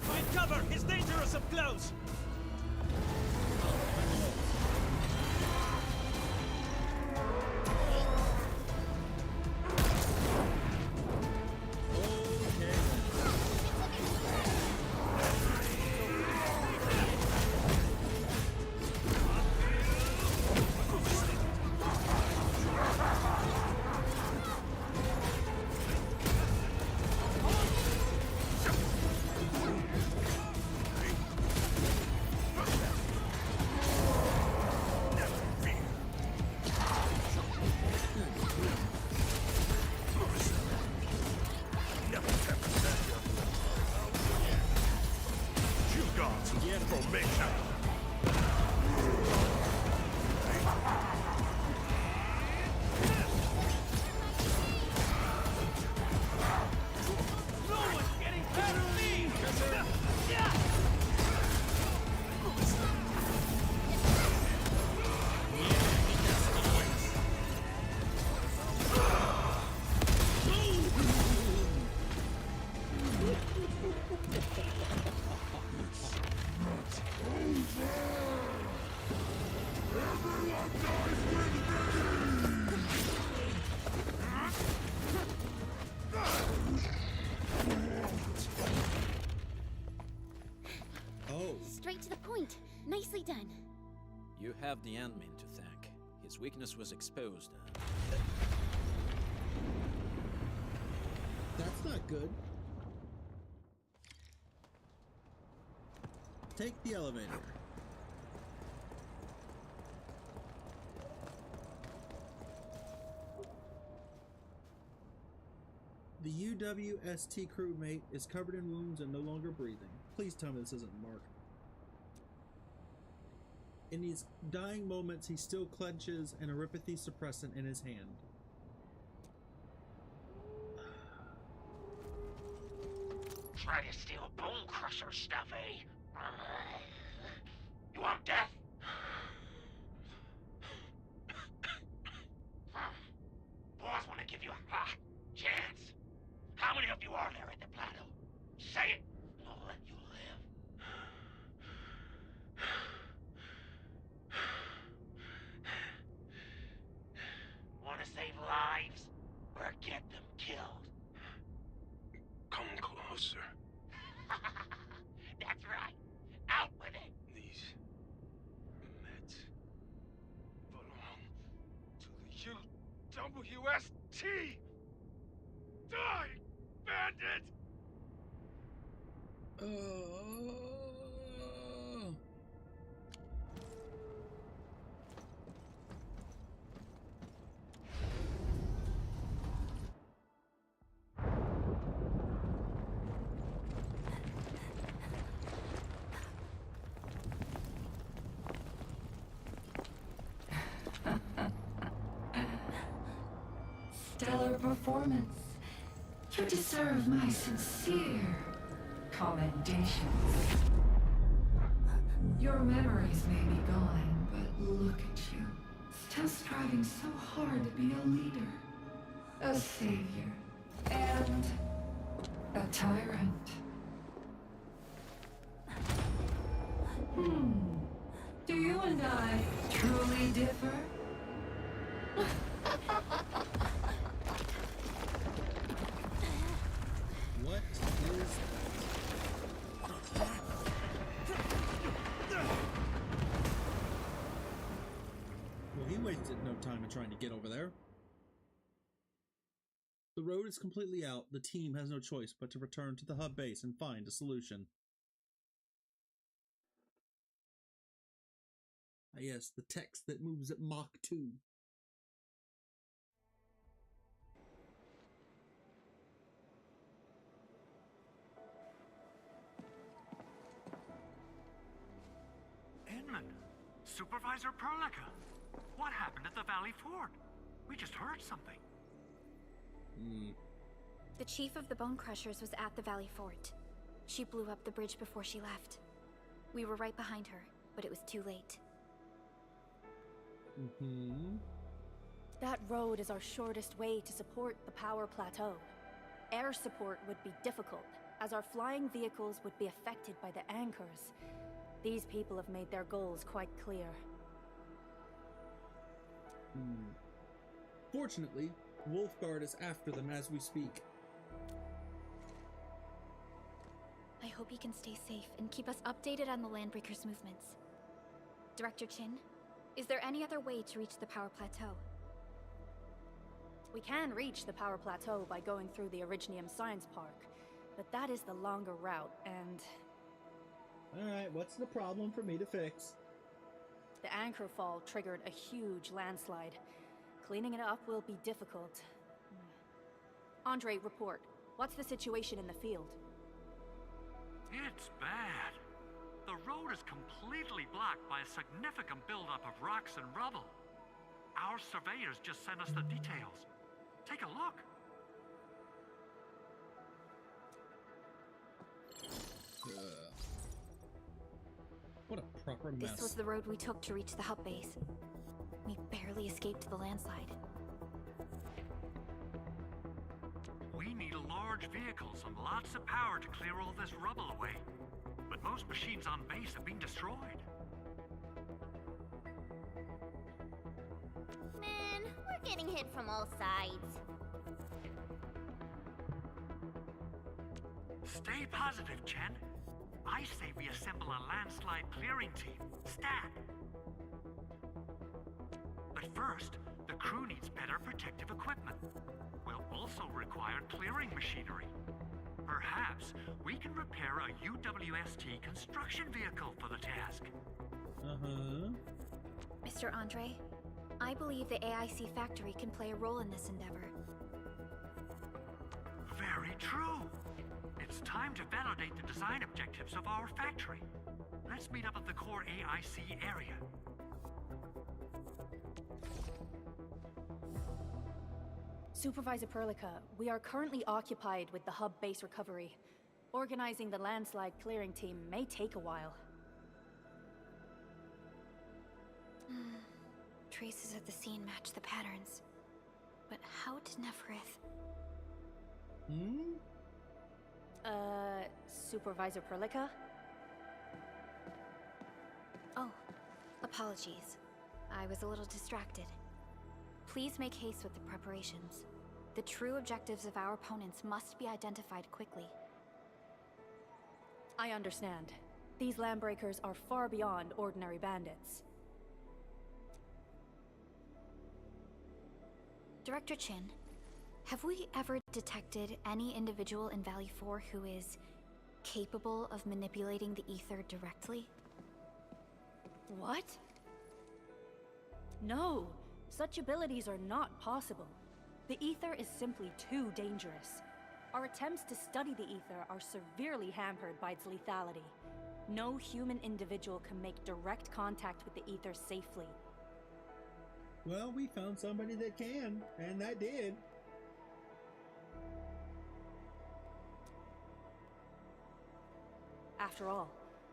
Find cover! It's dangerous up close! Straight to the point. Nicely done. You have the Ant-Man to thank. His weakness was exposed. That's not good. Take the elevator. The UWST crewmate is covered in wounds and no longer breathing. Please tell me this isn't Mark. In his dying moments, he still clenches an erypathy suppressant in his hand. Try to steal Bone Crusher stuff, eh? You want death? Boss want to give you a chance. How many of you are there at the plateau? Say it, and I'll let you live. Want to save lives, or get them killed? Come closer. That's right. Out with it. These meds belong to the UWST. Die, bandit! Stellar performance. You deserve my sincere commendations. Your memories may be gone, but look at you. Still striving so hard to be a leader, a savior, and a tyrant. Do you and I truly differ? What is Well, he wasted no time in trying to get over there. The road is completely out. The team has no choice but to return to the hub base and find a solution. Ah, yes, the text that moves at Mach 2. Inman, Supervisor Perlica, what happened at the Valley Fort? We just heard something. The chief of the Bone Crushers was at the Valley Fort. She blew up the bridge before she left. We were right behind her, but it was too late. That road is our shortest way to support the power plateau. Air support would be difficult, as our flying vehicles would be affected by the anchors. These people have made their goals quite clear. Fortunately, Wolfguard is after them as we speak. I hope he can stay safe and keep us updated on the Landbreakers' movements. Director Chin, is there any other way to reach the power plateau? We can reach the power plateau by going through the Originium Science Park, but that is the longer route, and... Alright, what's the problem for me to fix? The anchor fall triggered a huge landslide. Cleaning it up will be difficult. Andre, report. What's the situation in the field? It's bad. The road is completely blocked by a significant buildup of rocks and rubble. Our surveyors just sent us the details. Take a look. What a proper mess. This was the road we took to reach the hub base. We barely escaped the landslide. We need large vehicles and lots of power to clear all this rubble away. But most machines on base have been destroyed. Man, we're getting hit from all sides. Stay positive, Chen. I say we assemble a landslide clearing team, stat. But first, the crew needs better protective equipment. We'll also require clearing machinery. Perhaps we can repair a UWST construction vehicle for the task. Mr. Andre, I believe the AIC factory can play a role in this endeavor. Very true. It's time to validate the design objectives of our factory. Let's meet up at the core AIC area. Supervisor Perlica, we are currently occupied with the hub base recovery. Organizing the landslide clearing team may take a while. Traces at the scene match the patterns. But how did Neferith... Supervisor Perlica? Oh, apologies. I was a little distracted. Please make haste with the preparations. The true objectives of our opponents must be identified quickly. I understand. These Landbreakers are far beyond ordinary bandits. Director Chin, have we ever detected any individual in Valley 4 who is capable of manipulating the ether directly? What? No, such abilities are not possible. The ether is simply too dangerous. Our attempts to study the ether are severely hampered by its lethality. No human individual can make direct contact with the ether safely. Well, we found somebody that can, and that did. After all,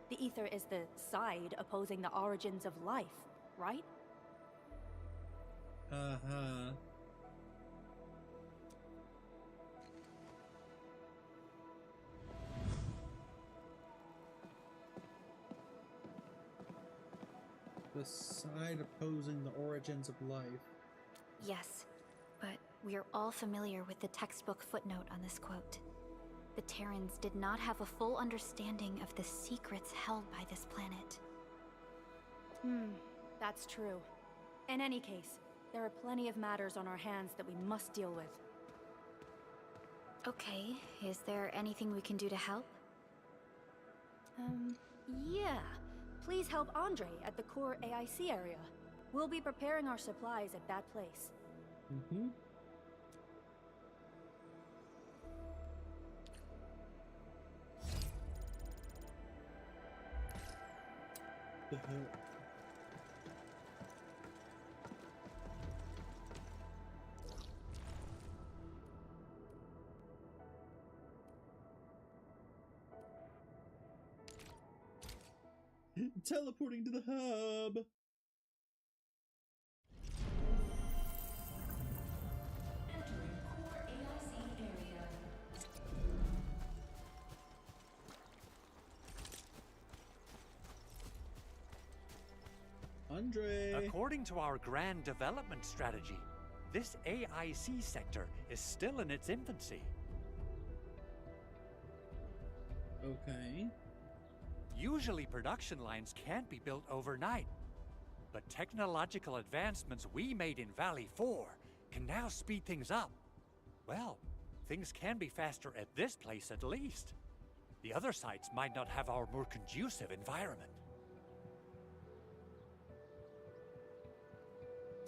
the ether is the side opposing the origins of life, right? The side opposing the origins of life. Yes, but we are all familiar with the textbook footnote on this quote. The Terrans did not have a full understanding of the secrets held by this planet. That's true. In any case, there are plenty of matters on our hands that we must deal with. Okay, is there anything we can do to help? Yeah. Please help Andre at the core AIC area. We'll be preparing our supplies at that place. Teleporting to the hub. Entering core AIC area. Andre. According to our grand development strategy, this AIC sector is still in its infancy. Okay. Usually production lines can't be built overnight, but technological advancements we made in Valley 4 can now speed things up. Well, things can be faster at this place at least. The other sites might not have our more conducive environment.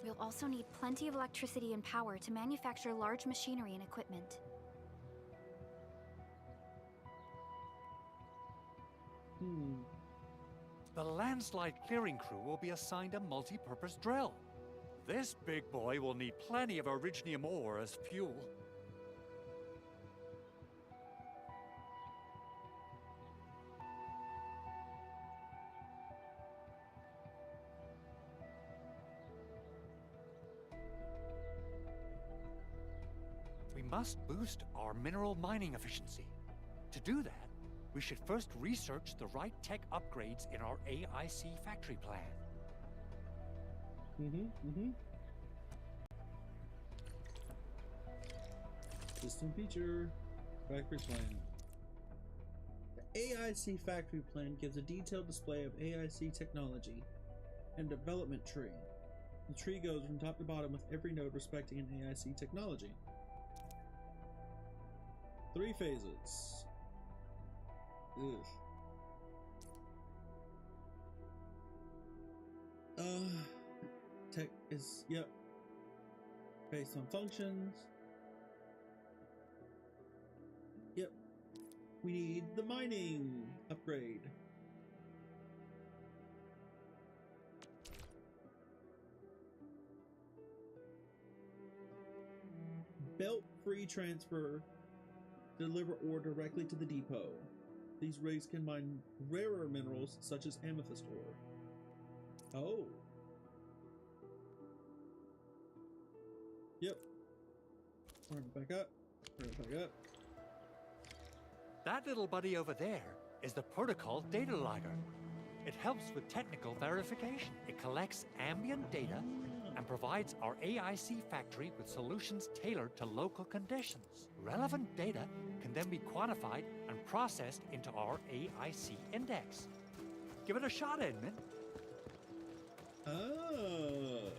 We'll also need plenty of electricity and power to manufacture large machinery and equipment. The landslide clearing crew will be assigned a multi-purpose drill. This big boy will need plenty of originium ore as fuel. We must boost our mineral mining efficiency. To do that, we should first research the right tech upgrades in our AIC factory plan. System feature. Factory plan. The AIC factory plan gives a detailed display of AIC technology and development tree. The tree goes from top to bottom with every node respecting an AIC technology. 3 phases. Ugh. Tech is, yep, based on functions. Yep, we need the mining upgrade. Belt free transfer. Deliver ore directly to the depot. These rigs can mine rarer minerals such as amethyst ore. Oh. Yep. Turn it back up. Turn it back up. That little buddy over there is the protocol data logger. It helps with technical verification. It collects ambient data and provides our AIC factory with solutions tailored to local conditions. Relevant data can then be quantified and processed into our AIC index. Give it a shot, Edmund. Oh.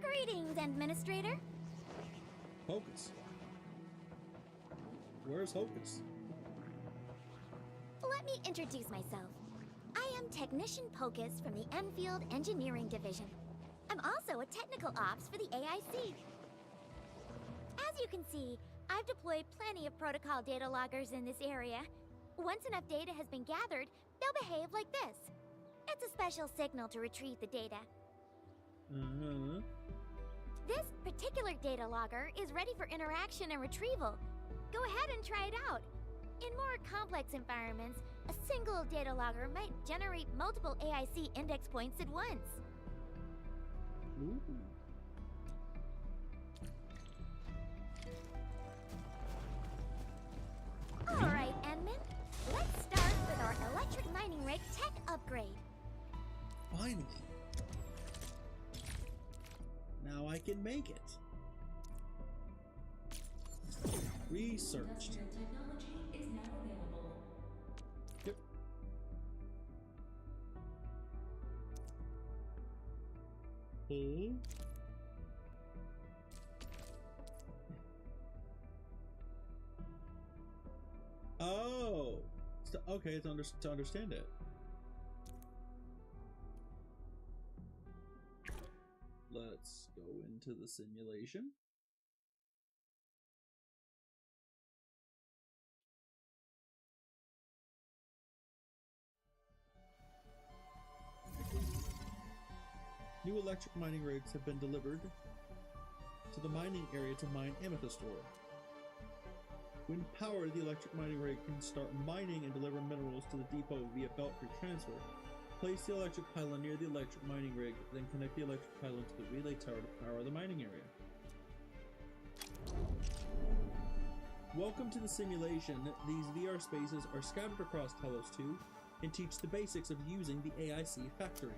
Greetings, Administrator. Hocus. Where's Hocus? Let me introduce myself. I am Technician Pocus from the Enfield Engineering Division. I'm also a technical ops for the AIC. As you can see, I've deployed plenty of protocol data loggers in this area. Once enough data has been gathered, they'll behave like this. It's a special signal to retrieve the data. This particular data logger is ready for interaction and retrieval. Go ahead and try it out. In more complex environments, a single data logger might generate multiple AIC index points at once. Ooh. Alright, Edmund. Let's start with our electric mining rig tech upgrade. Finally. Now I can make it. Researched. Technology is now available. Yep. Oh. Okay, to understand it. Let's go into the simulation. New electric mining rigs have been delivered to the mining area to mine amethyst ore. When powered, the electric mining rig can start mining and deliver minerals to the depot via belt-free transfer. Place the electric pylon near the electric mining rig, then connect the electric pylon to the relay tower to power the mining area. Welcome to the simulation. These VR spaces are scattered across Telos 2 and teach the basics of using the AIC factory.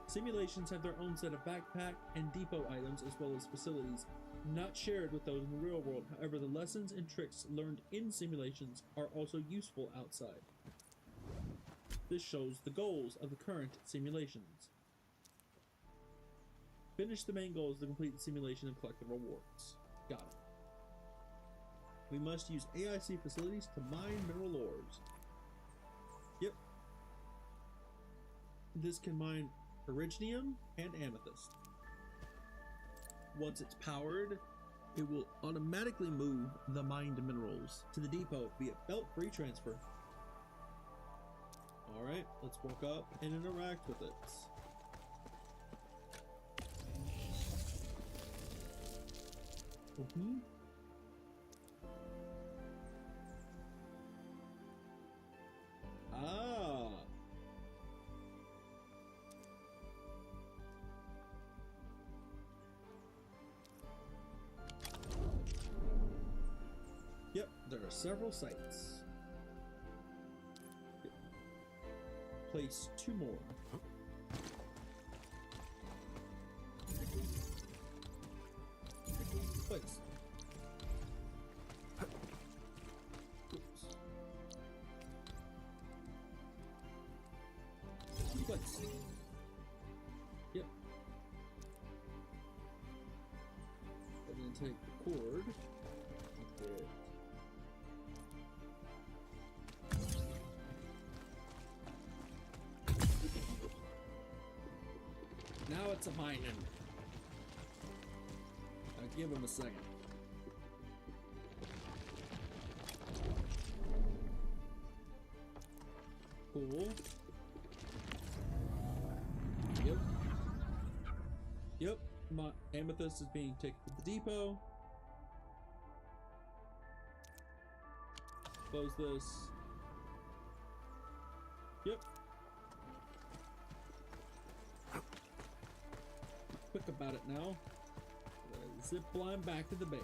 Simulations have their own set of backpack and depot items as well as facilities not shared with those in the real world. However, the lessons and tricks learned in simulations are also useful outside. This shows the goals of the current simulations. Finish the main goals to complete the simulation and collect the rewards. Got it. We must use AIC facilities to mine mineral ores. Yep. This can mine Originium and Amethyst. Once it's powered, it will automatically move the mined minerals to the depot via belt-free transfer. Alright, let's walk up and interact with it. Ah. Yep, there are several sites. Place 2 more. Place. Oops. Place. Yep. And then take the cord. Okay. Now it's a mining. I'll give him a second. Cool. Yep. Yep. My amethyst is being taken to the depot. Close this. Yep. Quick about it now. Zip line back to the base.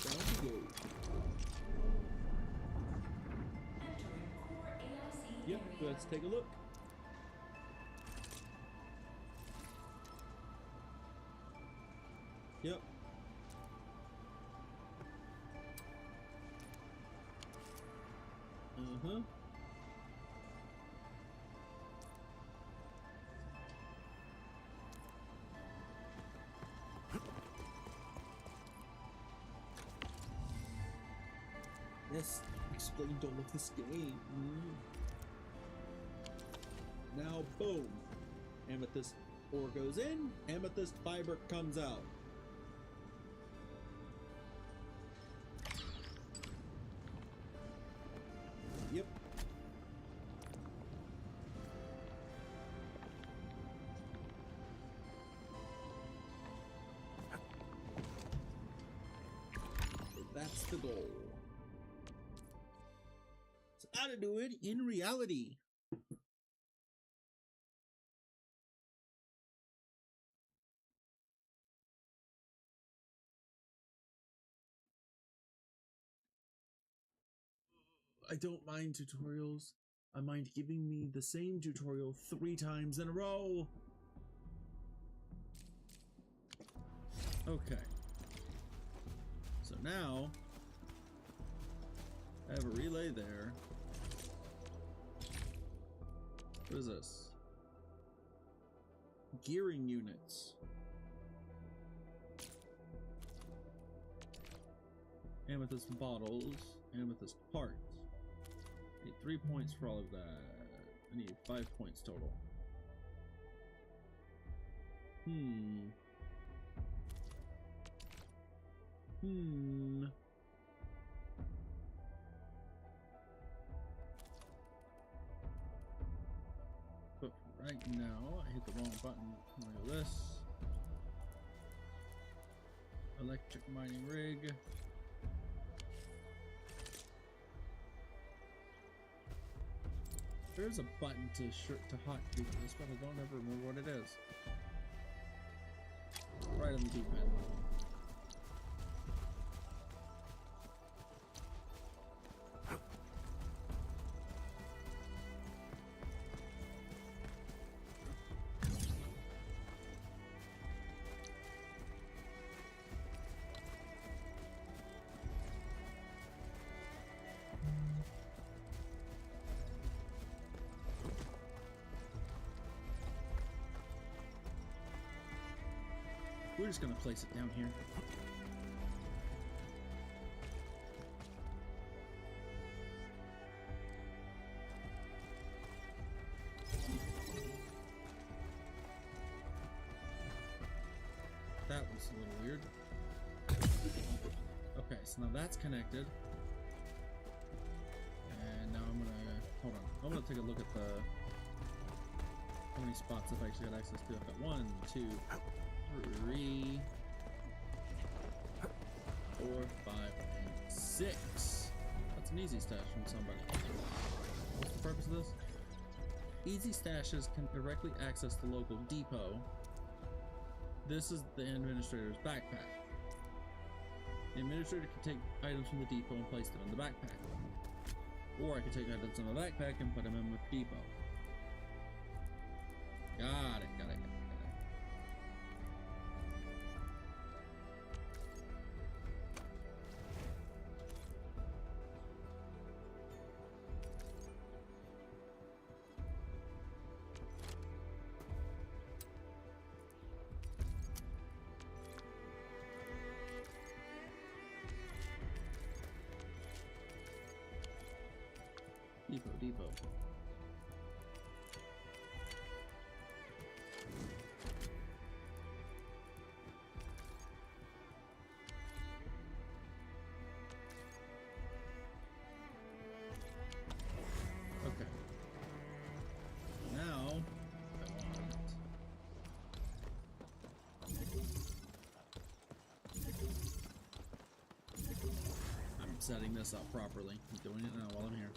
Down we go. Yep, let's take a look. Yep. Uh-huh. Yes, explained all of this game. Now, boom. Amethyst ore goes in, amethyst fiber comes out. Yep. So that's the goal. So how to do it in reality. I don't mind tutorials. I mind giving me the same tutorial 3 times in a row. Okay. So now, I have a relay there. What is this? Gearing units. Amethyst bottles. Amethyst parts. I need 3 points for all of that. I need 5 points total. No, I hit the wrong button. I'm gonna go this. Electric mining rig. There's a button to hotkey this, but I don't ever remember what it is. Right on the D-pad. We're just gonna place it down here. That was a little weird. Okay, so now that's connected. And now I'm gonna, hold on. I'm gonna take a look at how many spots I've actually got access to. I've got 1, 2, 3, 4, 5, and 6. That's an easy stash from somebody. What's the purpose of this? Easy stashes can directly access the local depot. This is the administrator's backpack. The administrator can take items from the depot and place them in the backpack. Or I can take items in the backpack and put them in with the depot. Got it. Depot. Okay. Now, I want... I'm setting this up properly. I'm doing it now while I'm here.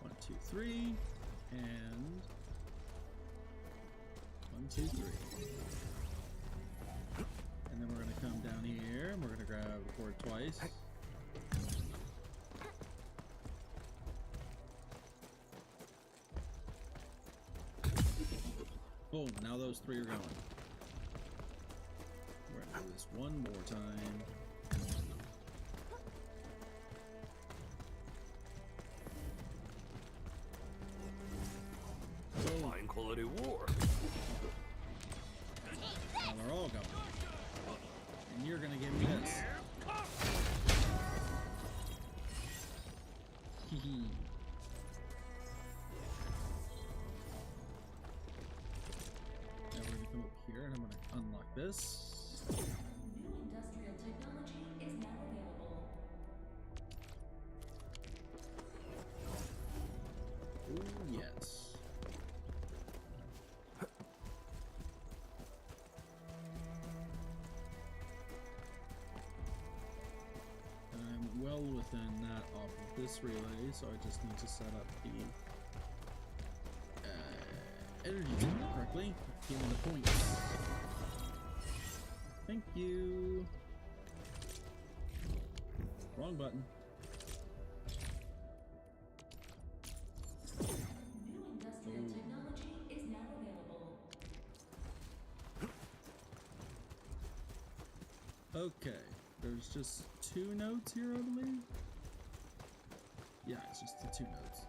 One, two, three, and 1, 2, 3. And then we're going to come down here and we're going to grab record twice. Boom, now those 3 are going. We're going to do this one more time. Fine quality war. Now they're all going. And you're gonna give me this. Hee. Now we're gonna come up here and I'm gonna unlock this. New industrial technology is now available. Ooh, yes. I'm well within that off of this relay, so I just need to set up the energy tank correctly. Give me the points. Thank you. Wrong button. New industrial technology is now available. Okay, there's just 2 nodes here, I believe. Yeah, it's just the 2 nodes.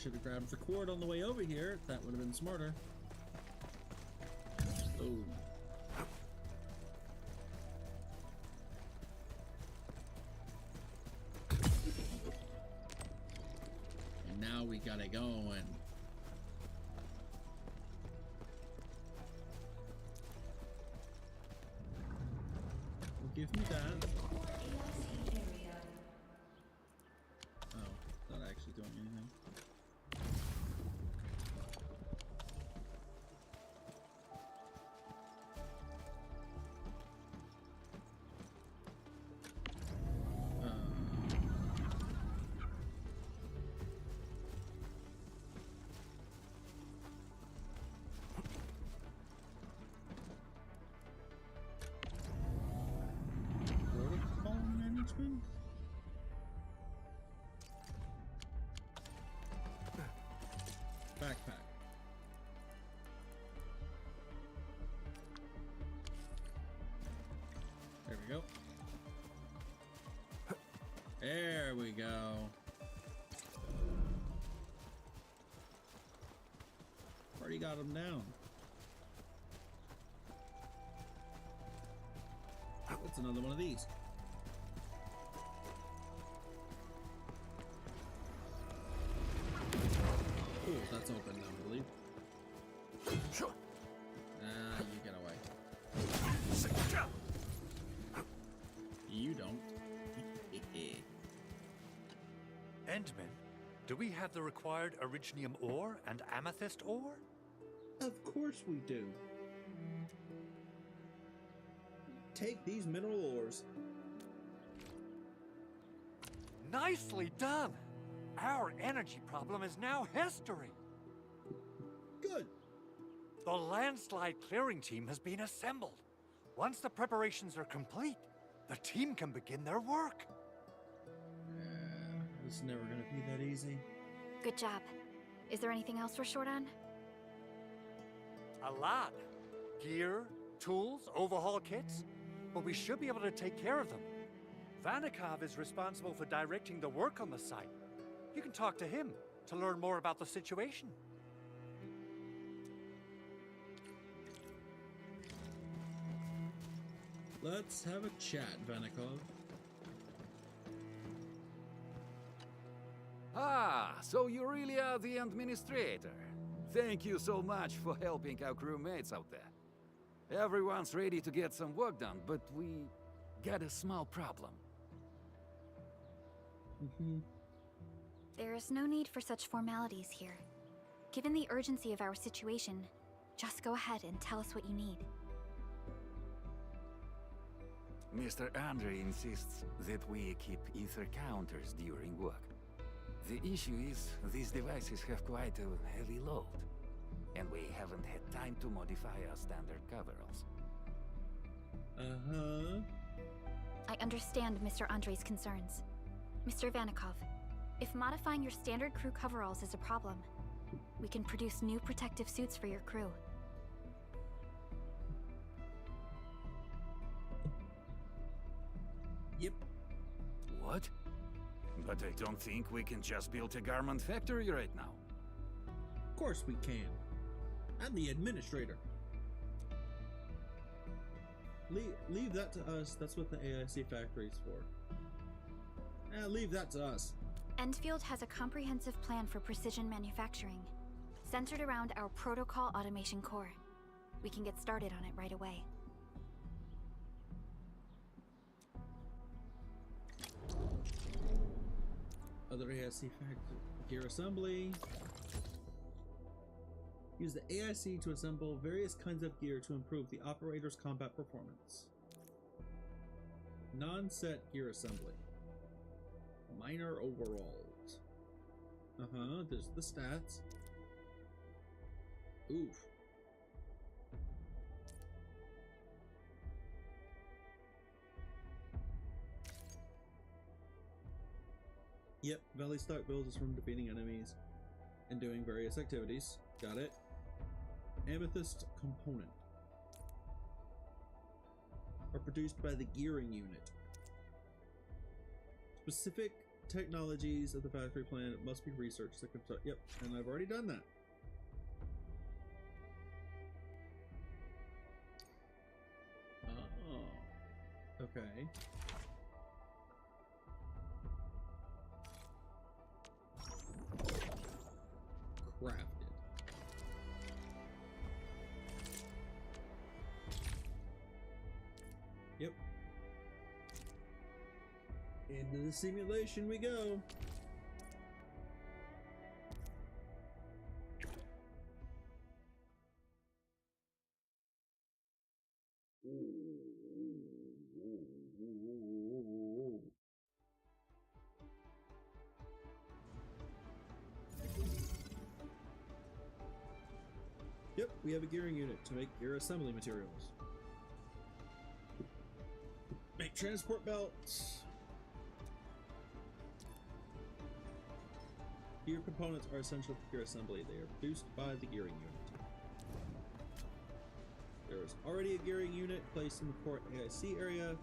should have grabbed the cord on the way over here. That would have been smarter. Oh. And now we got it going. Give me that. Oh, not actually doing anything. Backpack. There we go. There we go. Already got him down. What's another one of these? Cool, that's open now, I believe. Sure. You get away. You don't. Endman, do we have the required Originium ore and amethyst ore? Of course we do. Take these mineral ores. Nicely done! Our energy problem is now history. Good. The landslide clearing team has been assembled. Once the preparations are complete, the team can begin their work. This is never gonna be that easy. Good job. Is there anything else we're short on? A lot. Gear, tools, overhaul kits. But we should be able to take care of them. Vanikov is responsible for directing the work on the site. You can talk to him to learn more about the situation. Let's have a chat, Vanikov. Ah, so you really are the administrator. Thank you so much for helping our crewmates out there. Everyone's ready to get some work done, but we got a small problem. There is no need for such formalities here. Given the urgency of our situation, just go ahead and tell us what you need. Mr. Andre insists that we keep ether counters during work. The issue is, these devices have quite a heavy load, and we haven't had time to modify our standard coveralls. I understand Mr. Andre's concerns. Mr. Vanikov, if modifying your standard crew coveralls is a problem, we can produce new protective suits for your crew. Yep. What? But I don't think we can just build a garment factory right now. Of course we can. I'm the administrator. Leave that to us. That's what the AIC factory is for. Leave that to us. Endfield has a comprehensive plan for precision manufacturing, centered around our protocol automation core. We can get started on it right away. Other AIC factory gear assembly. Use the AIC to assemble various kinds of gear to improve the operator's combat performance. Non-set gear assembly. Minor overalls. There's the stats. Oof. Yep, Valley stock builds is from defeating enemies and doing various activities. Got it. Amethyst component. Are produced by the gearing unit. Specific technologies of the factory plan must be researched. Yep, and I've already done that. Oh, okay. Crafted. Yep. Into the simulation we go. Yep, we have a gearing unit to make gear assembly materials. Make transport belts. Gear components are essential for gear assembly. They are produced by the gearing unit. There is already a gearing unit placed in the port AIC area.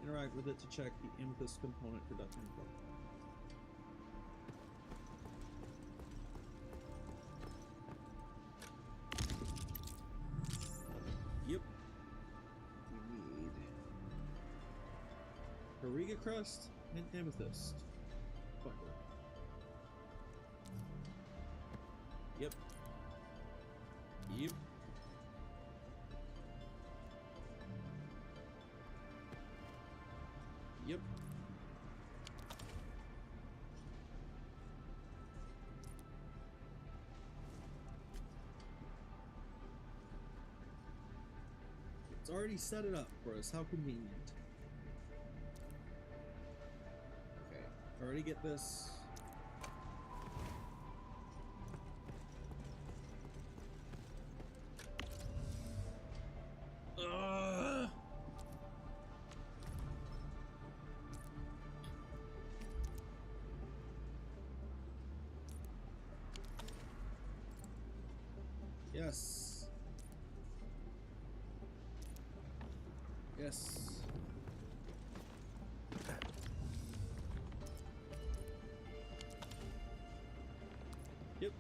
Interact with it to check the amethyst component production protocol. Yep. We need Hariga crust and amethyst. Fuck it. Yep. Yep. Yep. It's already set it up for us. How convenient. Okay. Already get this. Yes. Yes. Yep.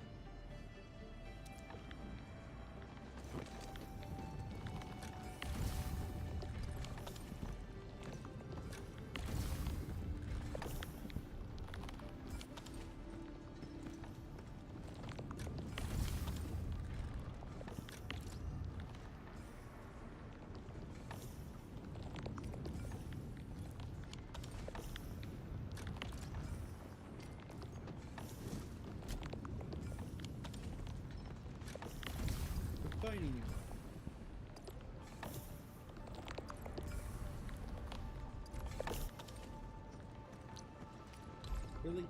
Finding you. Really?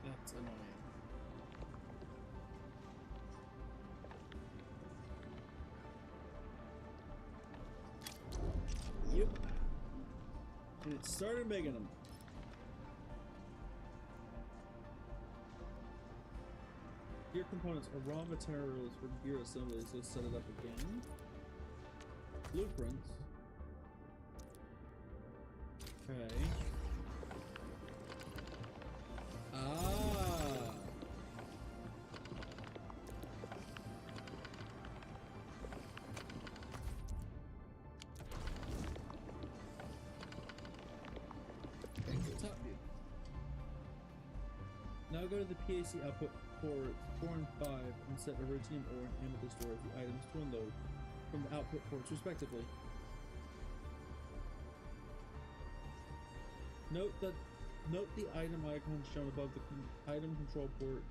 That's annoying. Yep. And it started making them. Gear components are raw materials for gear assembly, so set it up again. Blueprints. Okay. Ah. Now go to the PAC output ports 4 and 5 and set Iridium ore and amethyst ore as the items to unload from the output ports respectively. Note the item icon shown above the item control port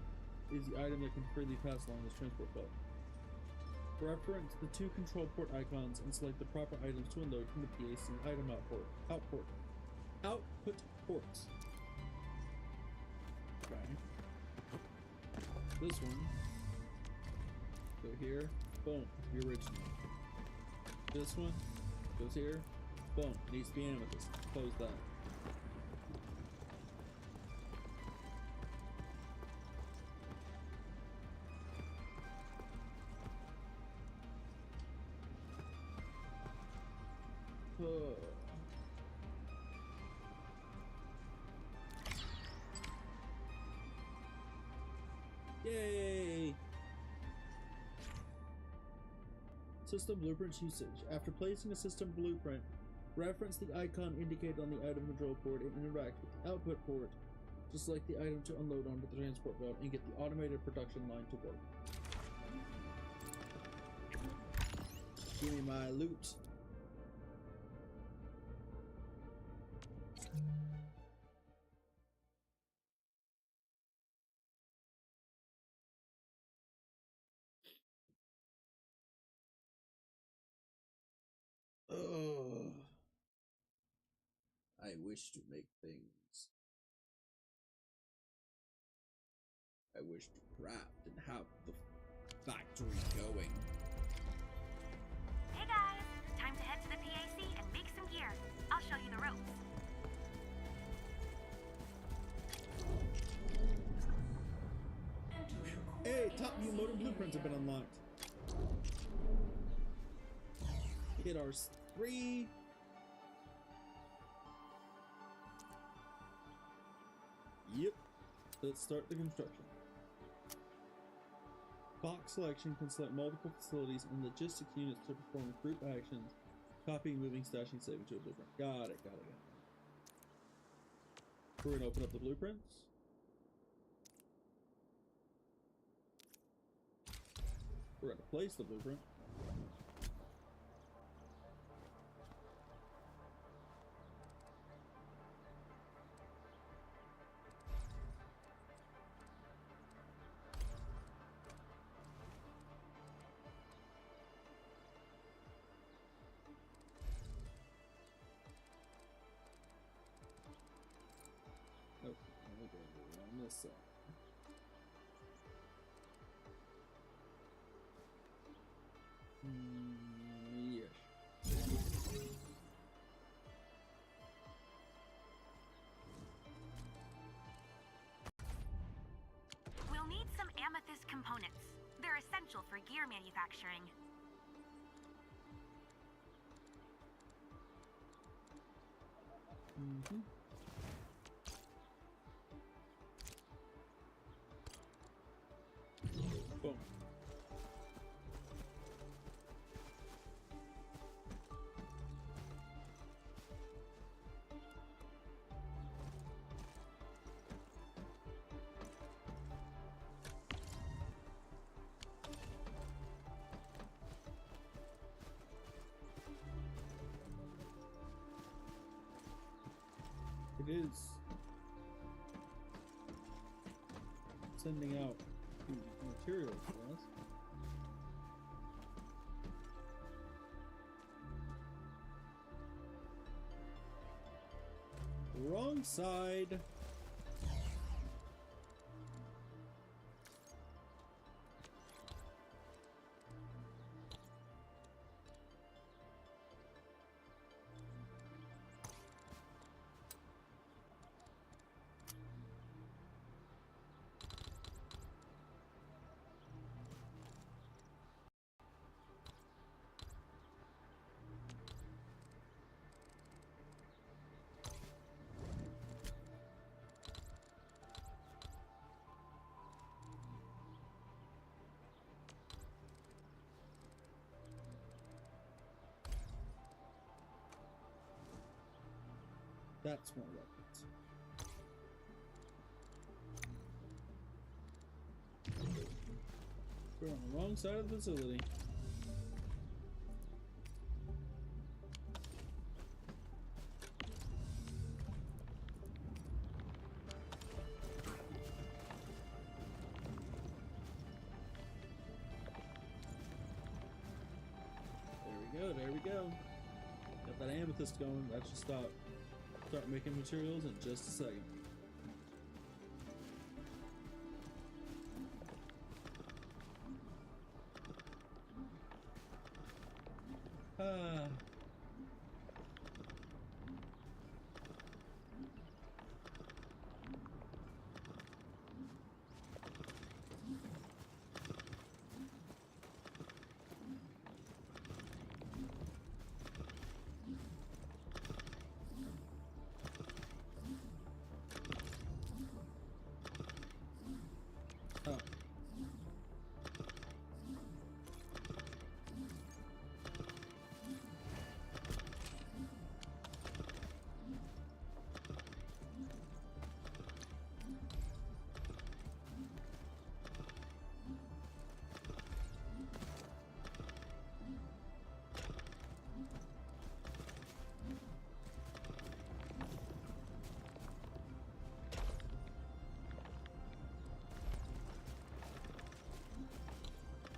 is the item that can freely pass along this transport belt. For reference the two control port icons and select the proper items to unload from the PAC item output ports. Okay. This one. Go here. Boom. The original. This one goes here. Boom. Needs to be amethyst. Close that. Yay! System blueprints usage. After placing a system blueprint, reference the icon indicated on the item control port and interact with the output port to select the item to unload onto the transport belt and get the automated production line to work. Give me my loot. Oh, I wish to make things. I wish to craft and have the factory going. Hey guys, time to head to the PAC and make some gear. I'll show you the ropes. Hey, top view modem blueprints have been unlocked. Hit our 3. Yep. Let's start the construction. Box selection can select multiple facilities and logistics units to perform group actions. Copying, moving, stashing, saving to a blueprint. Got it. We're gonna open up the blueprints. We're gonna place the blueprint. On this side. Yes. We'll need some amethyst components. They're essential for gear manufacturing. Mm-hmm. Boom. It is sending out materials for us. Wrong side. That's more weapons. We're on the wrong side of the facility. There we go. Got that amethyst going. That should start making materials in just a second.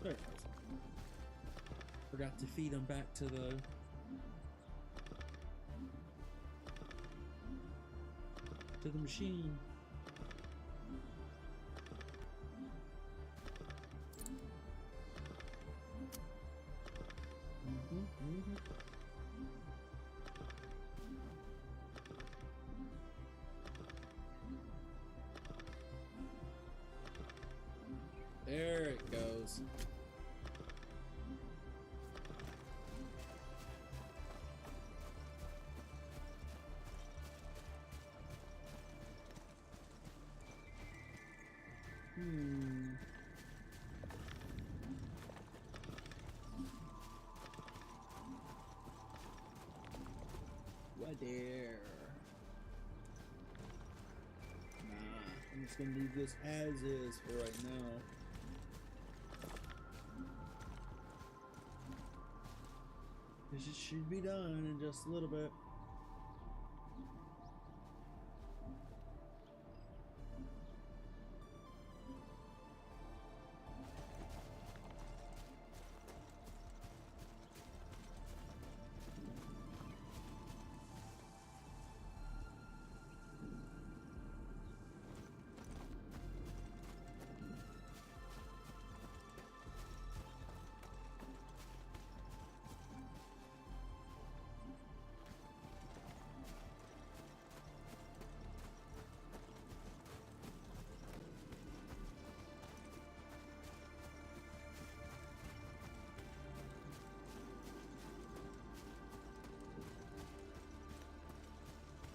There it goes. Forgot to feed him back to the machine. There it goes. Right there. Nah, I'm just gonna leave this as is for right now. This should be done in just a little bit.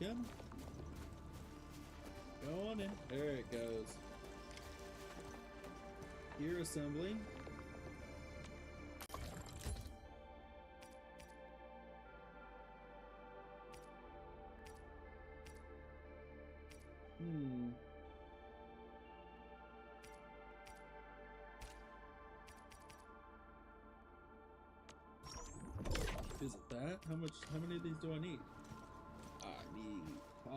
Come. Go on in. There it goes. Gear assembly. Is it that? How many of these do I need? I need 5,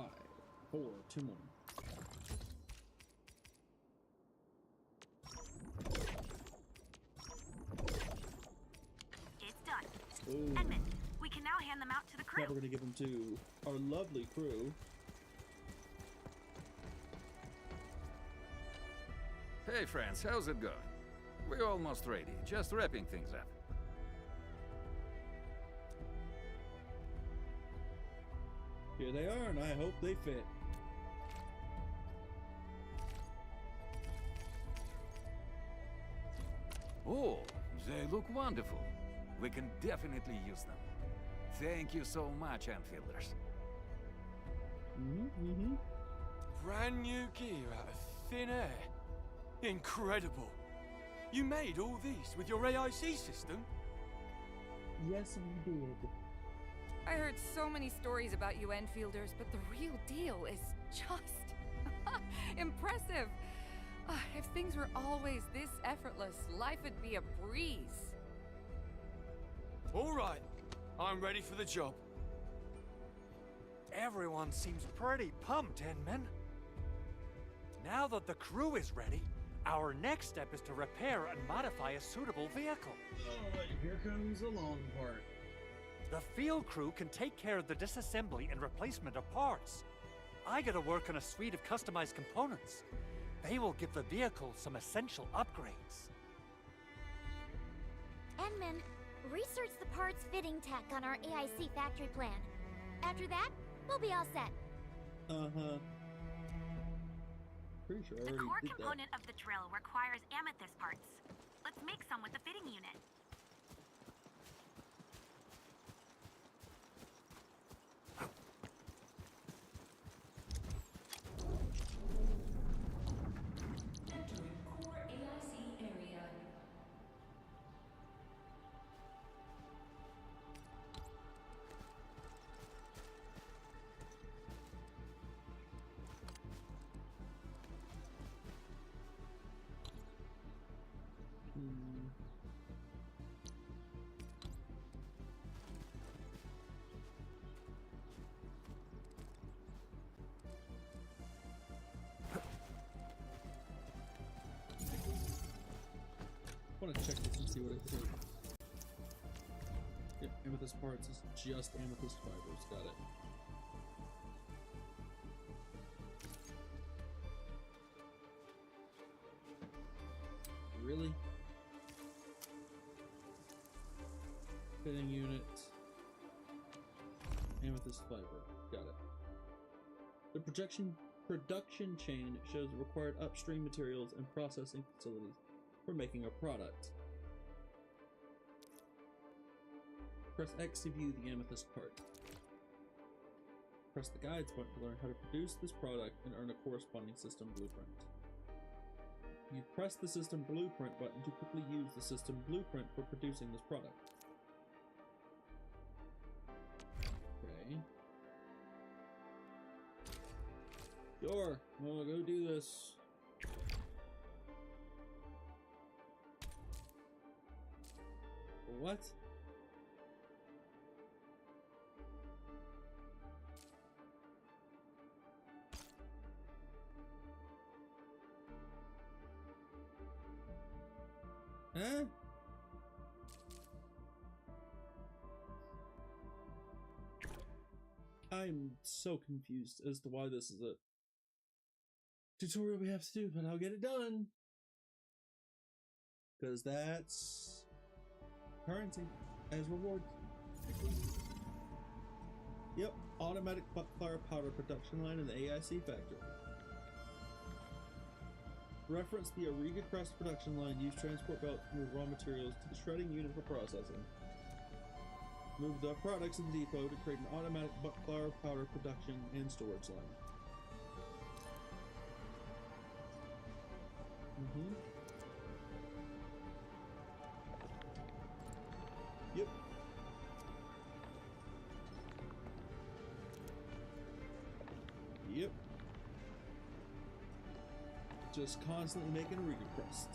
4, 2 more. It's done. Ooh. Edmund, we can now hand them out to the crew. Now we're gonna give them to our lovely crew. Hey friends, how's it going? We're almost ready, just wrapping things up. Here they are, and I hope they fit. Oh, they look wonderful. We can definitely use them. Thank you so much, Anfielders. Brand new gear out of thin air. Incredible. You made all these with your AIC system? Yes, we did. I heard so many stories about you Enfielders, but the real deal is just impressive. If things were always this effortless, life would be a breeze. All right, I'm ready for the job. Everyone seems pretty pumped, Enman. Now that the crew is ready, our next step is to repair and modify a suitable vehicle. Alright, here comes the long part. The field crew can take care of the disassembly and replacement of parts. I gotta work on a suite of customized components. They will give the vehicle some essential upgrades. Enman, research the parts fitting tech on our AIC factory plan. After that, we'll be all set. Pretty sure I The already core did component of the drill requires amethyst parts. Let's make some with the fitting unit. Entering core AIC area. want to check this and see what it is. Yep, amethyst parts is just amethyst fibers. Got it. Really? Fitting unit. Amethyst fiber. Got it. The production chain shows the required upstream materials and processing facilities for making a product. Press X to view the amethyst part. Press the guides button to learn how to produce this product and earn a corresponding system blueprint. You press the system blueprint button to quickly use the system blueprint for producing this product. Okay. Sure, we'll go do this. What? Huh? I'm so confused as to why this is a tutorial we have to do, but I'll get it done. Because that's currency as reward. Yep, automatic butt-fire powder production line in the AIC factory. Reference the Auriga Crest production line. Use transport belts to move raw materials to the shredding unit for processing. Move the products in the depot to create an automatic butt-fire powder production and storage line. Yep. Yep. Just constantly making a Auriga Crest.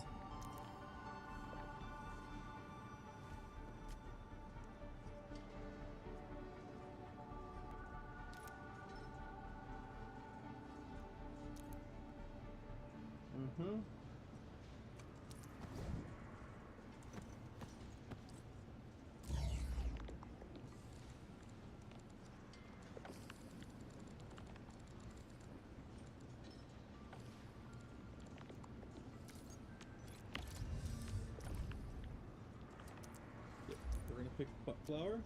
We're gonna pick butt flour.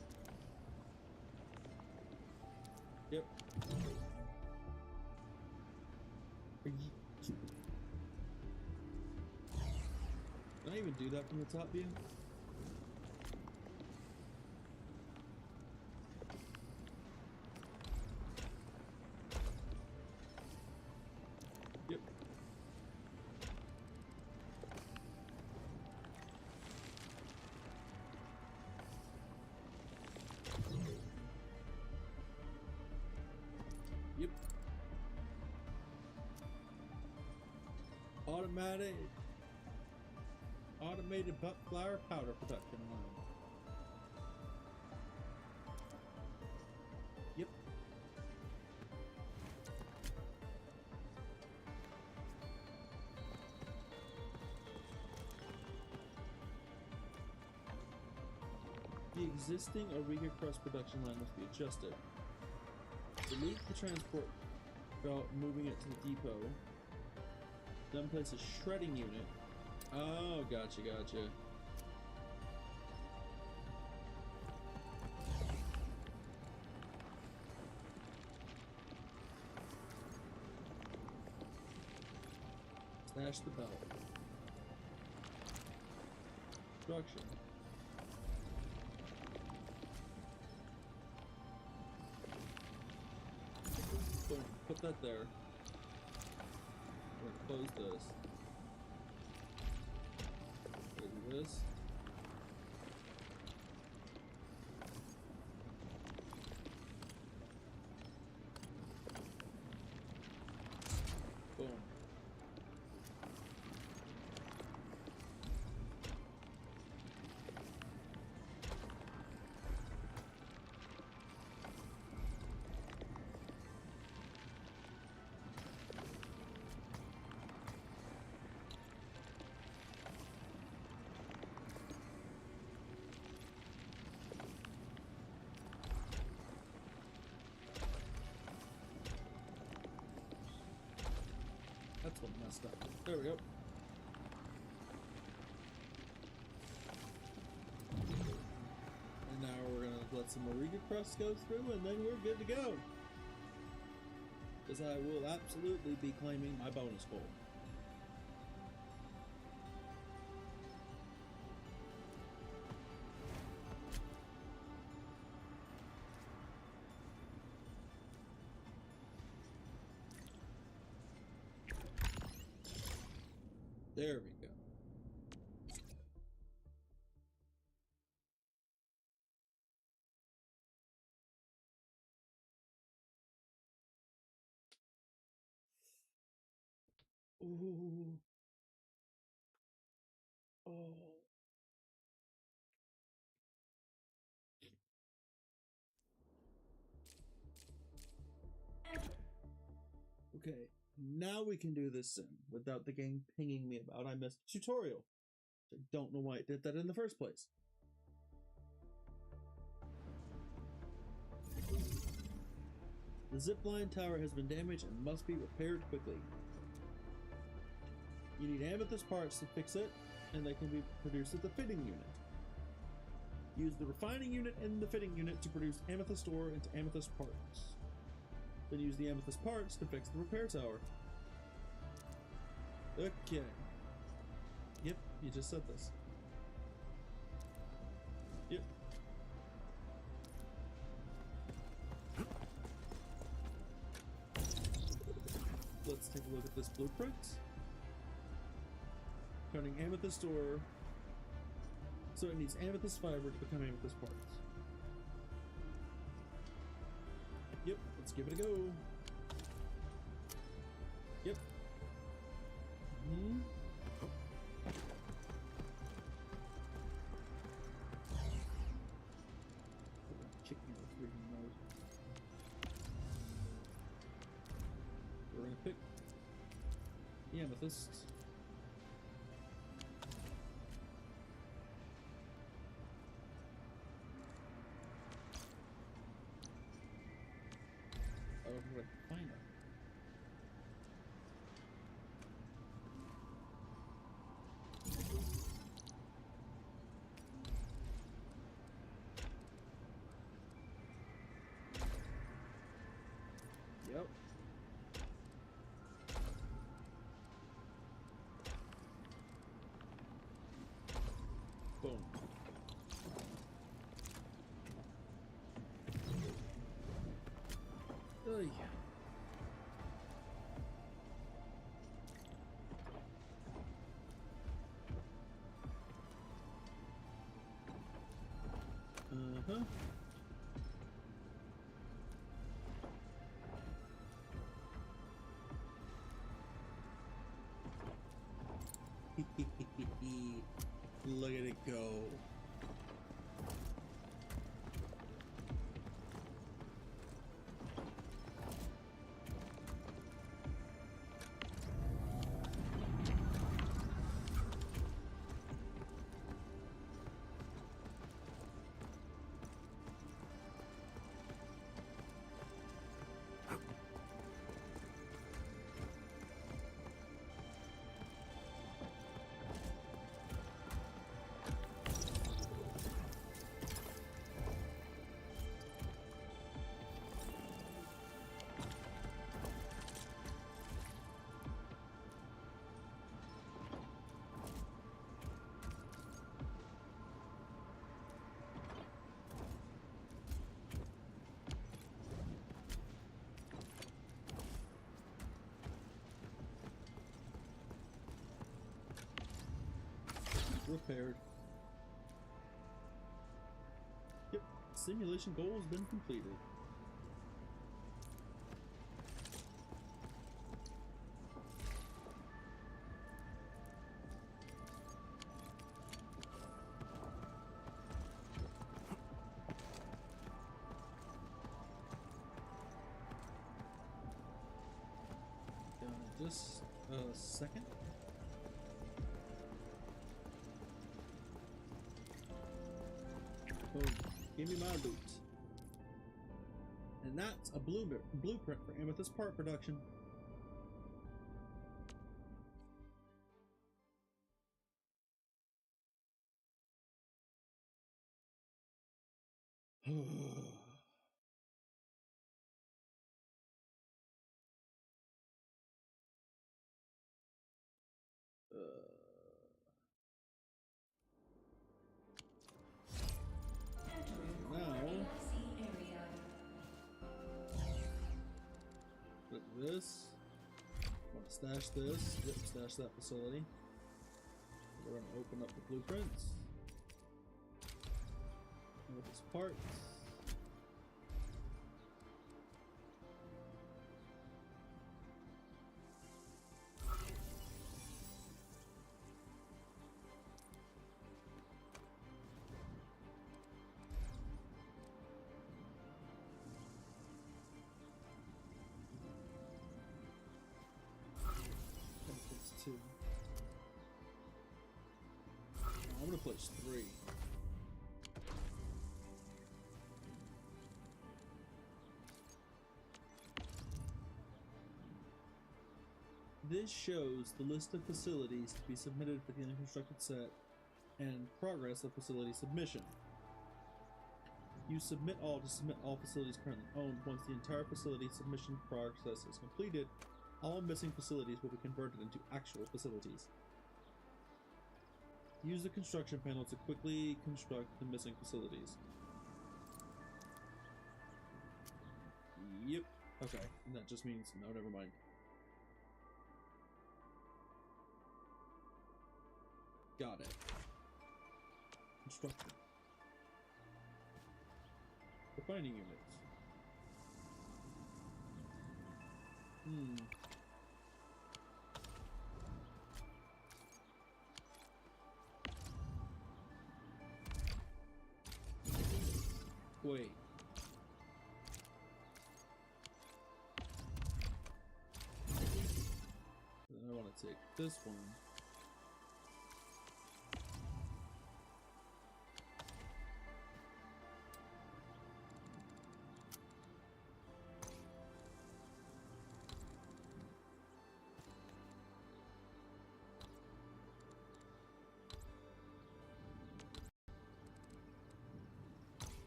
Yep. Can I even do that from the top view? Yep. Yep. Automated butt flour powder production line. Yep. The existing Auriga Crest production line must be adjusted. Delete the transport belt, moving it to the depot. Then place a shredding unit. Oh, gotcha. Smash the belt. Construction. Boom. Put that there. We're gonna close this. This. Boom. messed up. There we go. And now we're gonna let some Auriga Crust go through, and then we're good to go. Because I will absolutely be claiming my bonus goal. There we go. Ooh. Oh. Okay, now we can do this sim without the game pinging me about I missed a tutorial. I don't know why it did that in the first place. The zipline tower has been damaged and must be repaired quickly. You need amethyst parts to fix it, and they can be produced at the fitting unit. Use the refining unit and the fitting unit to produce amethyst ore into amethyst parts. Then use the amethyst parts to fix the repair tower. Okay. Yep, you just said this. Yep. Let's take a look at this blueprint. Turning amethyst ore. So it needs amethyst fiber to become amethyst parts. Yep, let's give it a go. Yep. Chicken with freaking nose. We're gonna pick the amethyst. Find it. Yep. Boom. Oh yeah. Uh-huh. Look at it go. Repaired. Yep, simulation goal has been completed. Just a second. Oh, give me my loot. And that's a blueprint for amethyst part production. Put this. Want to stash this? Yep, stash that facility. We're going to open up the blueprints. With his parts. Two. I'm gonna place 3. This shows the list of facilities to be submitted for the unconstructed set and progress of facility submission. You submit all to submit all facilities currently owned. Once the entire facility submission process is completed, all missing facilities will be converted into actual facilities. Use the construction panel to quickly construct the missing facilities. Yep. Okay. And that just means no, never mind. Got it. Construction. Refining units. Wait. Then I want to take this one.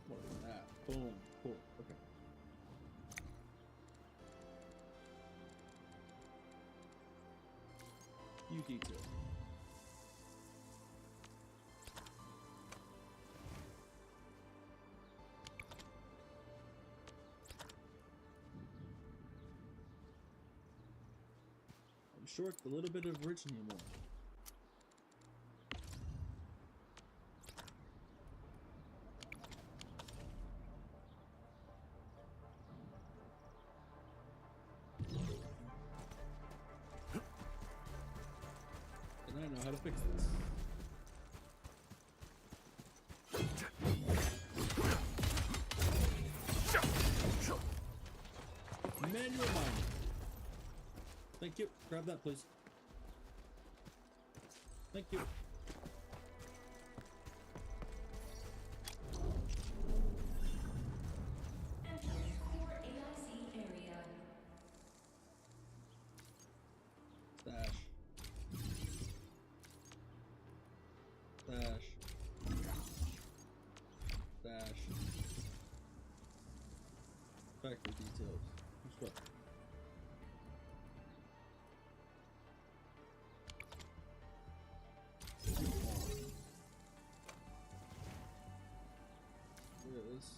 What is that? Boom. Cool. Okay. You detail. I'm short a little bit of Richnium ore. And I know how to fix this. Manual mining. Thank you. Grab that, please. Thank you. Stash. Stash. Stash. Factory details. Construct. This.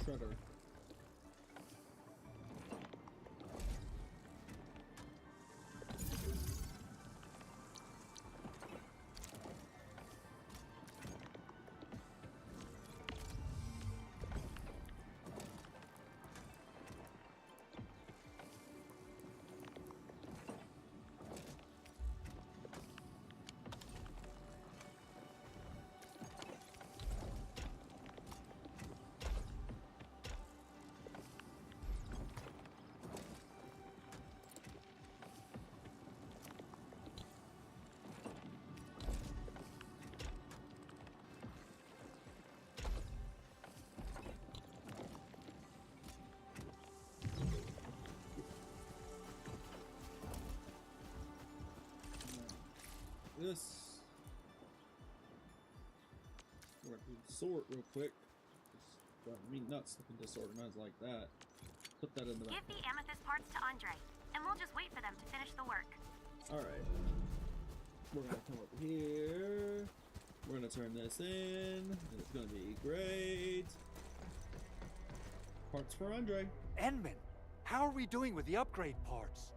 shredder. This we're gonna sort real quick. I mean, not something disorganized like that. Put that in the back. Give the amethyst parts to Andre, and we'll just wait for them to finish the work. All right. We're gonna come over here. We're gonna turn this in. And it's gonna be great. Parts for Andre. Enman, how are we doing with the upgrade parts?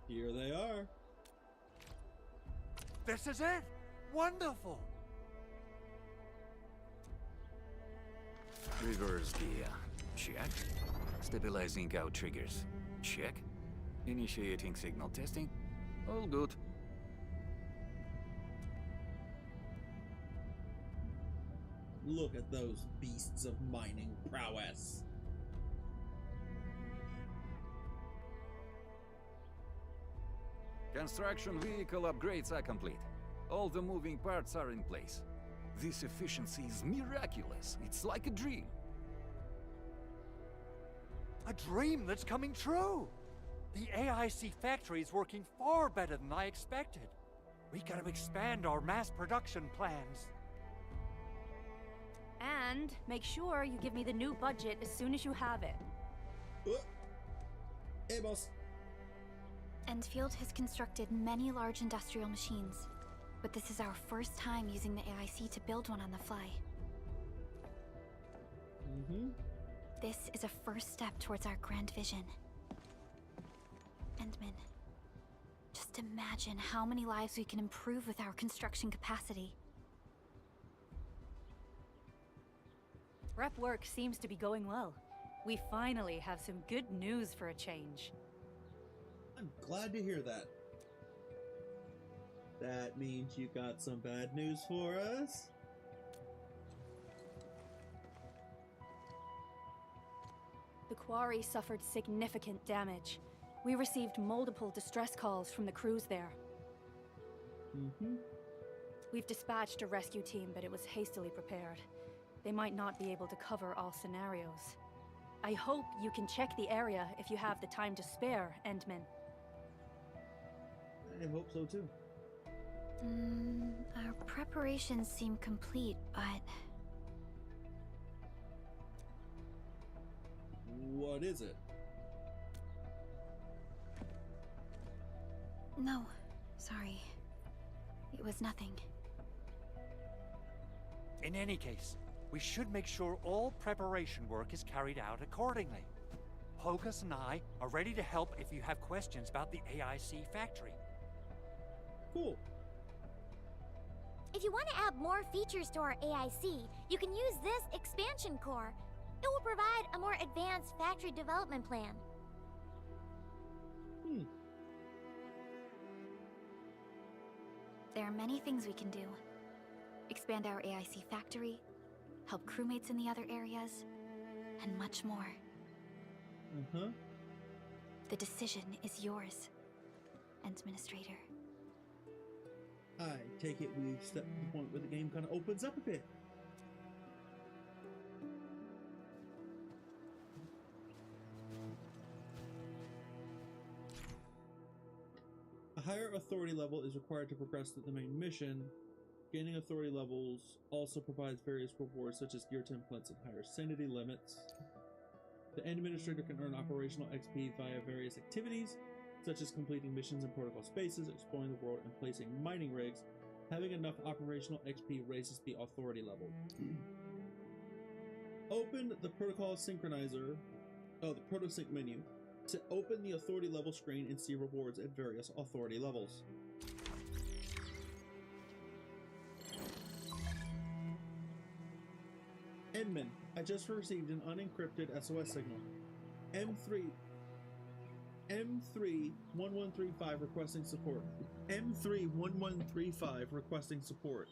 Here they are. This is it! Wonderful! Reverse gear. Check. Stabilizing out triggers. Check. Initiating signal testing. All good. Look at those beasts of mining prowess. Construction vehicle upgrades are complete. All the moving parts are in place. This efficiency is miraculous. It's like a dream. A dream that's coming true! The AIC factory is working far better than I expected. We gotta expand our mass production plans. And make sure you give me the new budget as soon as you have it. Hey, boss. Enfield has constructed many large industrial machines, but this is our first time using the AIC to build one on the fly. This is a first step towards our grand vision. Endman, just imagine how many lives we can improve with our construction capacity. Prep work seems to be going well. We finally have some good news for a change. I'm glad to hear that. That means you got some bad news for us? The quarry suffered significant damage. We received multiple distress calls from the crews there. We've dispatched a rescue team, but it was hastily prepared. They might not be able to cover all scenarios. I hope you can check the area if you have the time to spare, Endman. I hope so too. Our preparations seem complete, but... What is it? No, sorry. It was nothing. In any case, we should make sure all preparation work is carried out accordingly. Pogus and I are ready to help if you have questions about the AIC factory. Cool. If you want to add more features to our AIC, you can use this expansion core. It will provide a more advanced factory development plan. There are many things we can do. Expand our AIC factory, help crewmates in the other areas, and much more. The decision is yours, Administrator. I take it we've stepped to the point where the game kind of opens up a bit. A higher authority level is required to progress to the main mission. Gaining authority levels also provides various rewards such as gear templates and higher sanity limits. The Administrator can earn operational XP via various activities, such as completing missions in protocol spaces, exploring the world, and placing mining rigs Having enough operational XP raises the authority level. Open the protocol synchronizer, the protosync menu to open the authority level screen and see rewards at various authority levels. Edmund, I just received an unencrypted SOS signal. M31135 requesting support. M31135 requesting support.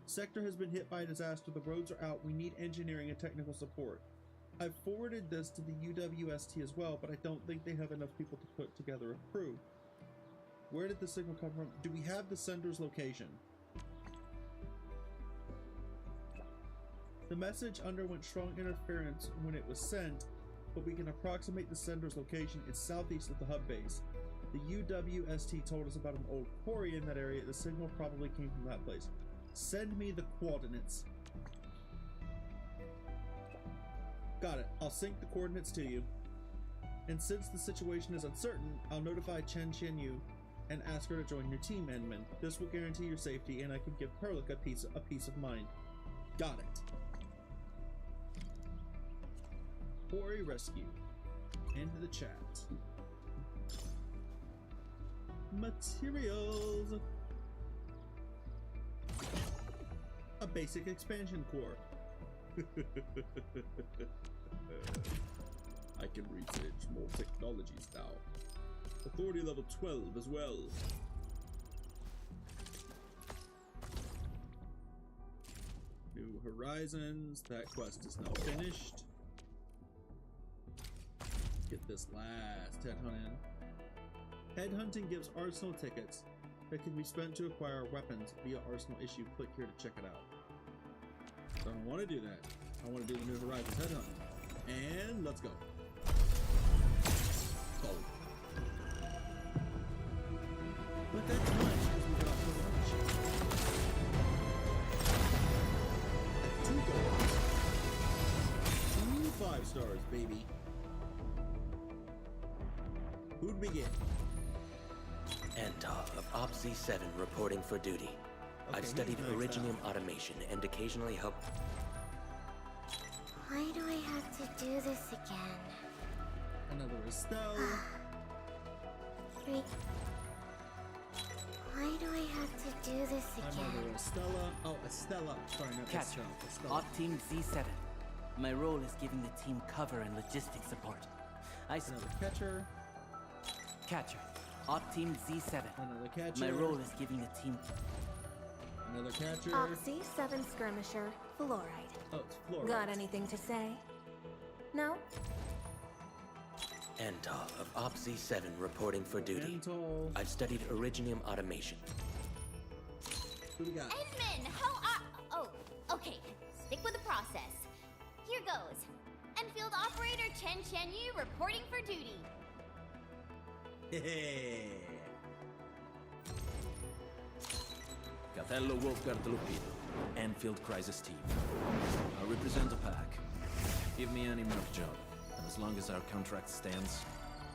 Sector has been hit by a disaster. The roads are out. We need engineering and technical support. I've forwarded this to the UWST as well, but I don't think they have enough people to put together a crew. Where did the signal come from? Do we have the sender's location? The message underwent strong interference when it was sent, but we can approximate the sender's location. It's southeast of the hub base. The UWST told us about an old quarry in that area. The signal probably came from that place. Send me the coordinates. Got it. I'll sync the coordinates to you. And since the situation is uncertain, I'll notify Chen Qianyu and ask her to join your team, Edmund. This will guarantee your safety, and I can give Perlic a peace of mind. Got it. Quarry rescue. Into the chat. Materials. A basic expansion core. I can research more technologies now. Authority level 12 as well. New Horizons. That quest is now finished. Get this last headhunt in. Headhunting gives Arsenal tickets that can be spent to acquire weapons via Arsenal issue. Click here to check it out. I don't want to do that. I want to do the New Horizons headhunt. And let's go. Oh. But that's fine because we got the lunch. 2 goals. 2 5-stars, baby. Who'd we get? Antar of OPZ-7 reporting for duty. Okay, I've studied he's maxed Originium automation and occasionally helped. Why do I have to do this again? Another Estelle. Why do I have to do this again? Another Estella. Oh, Estella. Sorry, not Catcher, Estelle. Op Team Z7. My role is giving the team cover and logistics support. Another catcher. Catcher, Op Team Z7. Another catcher. My role is giving the team. Another catcher. OPZ-7 skirmisher, Fluoride. Oh, it's Fluoride. Got anything to say? No? Antar of OPZ-7 reporting for duty. Antal. I've studied Originium automation. Who we got? Edmund, how are... Oh, okay. Stick with the process. Here goes. Enfield Operator Chen Qianyu reporting for duty. Catello Wolfguard Lupido, Enfield Crisis Team. I represent the pack. Give me any merc job, and as long as our contract stands,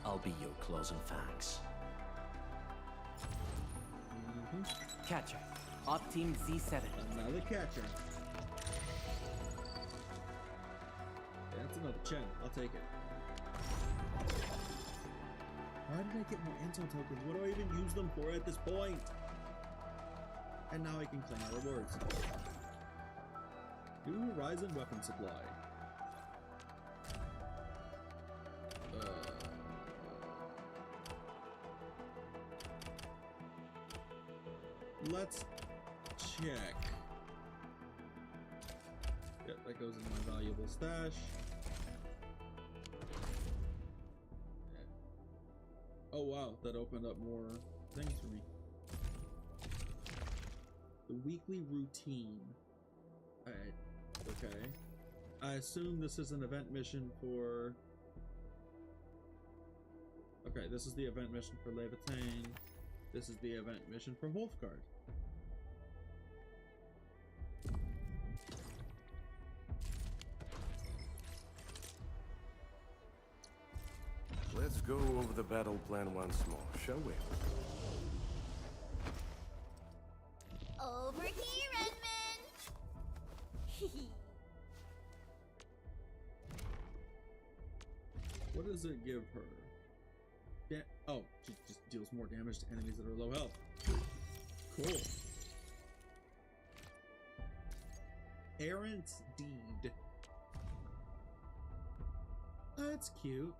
I'll be your claws and fangs. Catcher, Op Team Z7. Another catcher. That's another Chen. I'll take it. Why did I get more intel tokens? What do I even use them for at this point? And now I can claim my rewards. New Horizon weapon supply. Let's check. Yep, that goes in my valuable stash. Oh wow, that opened up more things for me. The weekly routine. Alright, okay. I assume this is an event mission for... Okay, this is the event mission for Levitain. This is the event mission for Wolfguard. Let's go over the battle plan once more, shall we? What does it give her? Oh, she just deals more damage to enemies that are low health. Cool. Errant's Deed. That's cute.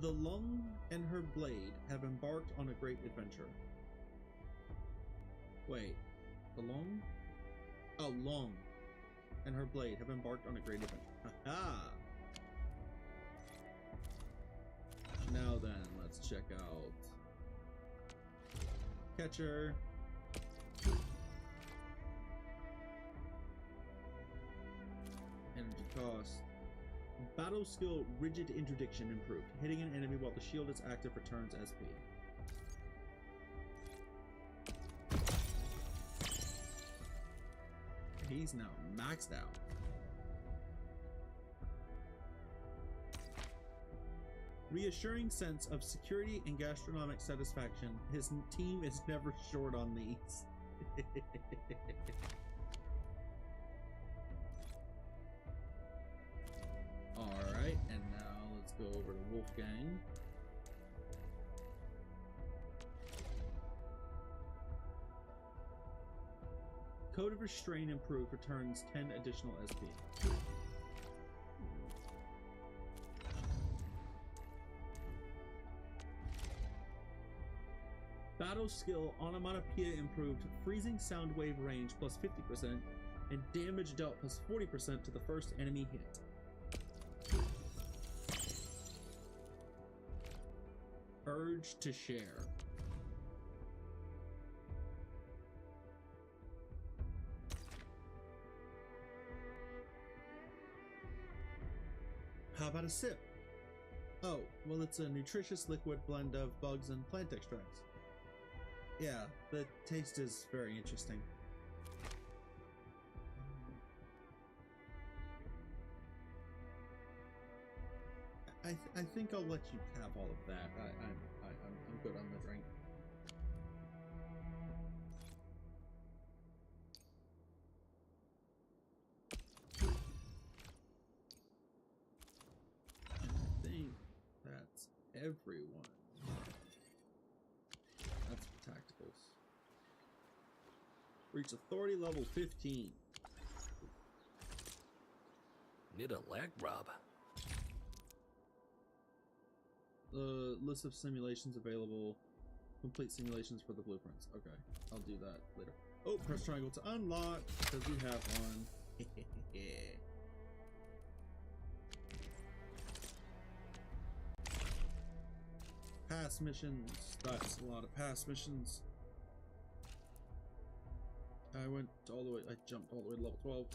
The Lung and her blade have embarked on a great adventure. Wait, the Lung? Oh, Lung and her blade have embarked on a great adventure. Haha! Now then, let's check out Catcher. Energy cost. Battle skill rigid interdiction improved. Hitting an enemy while the shield is active returns SP. He's now maxed out. Reassuring sense of security and gastronomic satisfaction. His team is never short on these. Alright, and now let's go over to Wolfgang. Code of Restraint improved, returns 10 additional SP. Battle skill Onomatopoeia improved, freezing sound wave range plus 50%, and damage dealt plus 40% to the first enemy hit. Urge to share. How about a sip? Oh, well, it's a nutritious liquid blend of bugs and plant extracts. Yeah, the taste is very interesting. I think I'll let you have all of that. I'm good on the drink. I think that's everyone. That's for tacticals. Reach authority level 15. Need a leg rub. List of simulations available. Complete simulations for the blueprints. Okay, I'll do that later. Oh, press triangle to unlock, because we have one. Pass missions. That's a lot of pass missions. I jumped all the way to level 12.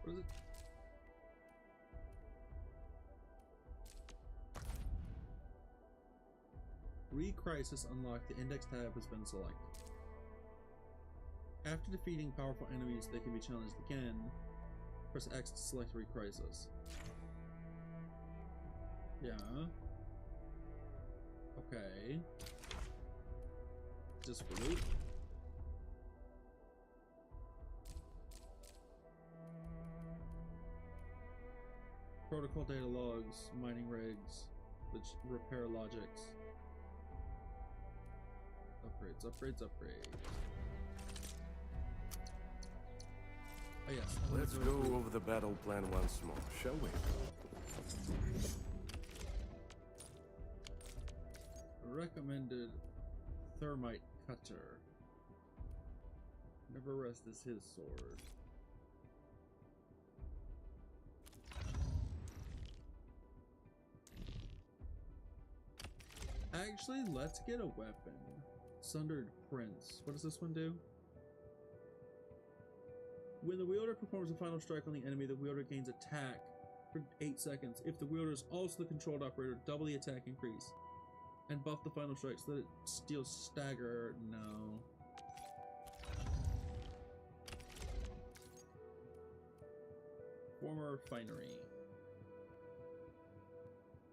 What is it? Re-Crisis unlocked. The index tab has been selected. After defeating powerful enemies, they can be challenged again. Press X to select Re-Crisis. Yeah. Okay. Just for loot. Protocol data logs, mining rigs, repair logics. Upgrades. Oh yes. Let's go over the battle plan once more, shall we? Recommended thermite cutter. Never rest is his sword. Actually, let's get a weapon. Sundered Prince. What does this one do? When the wielder performs a final strike on the enemy, the wielder gains attack for 8 seconds. If the wielder is also the controlled operator, double the attack increase. And buff the final strike so that it deals stagger. No. Former Finery.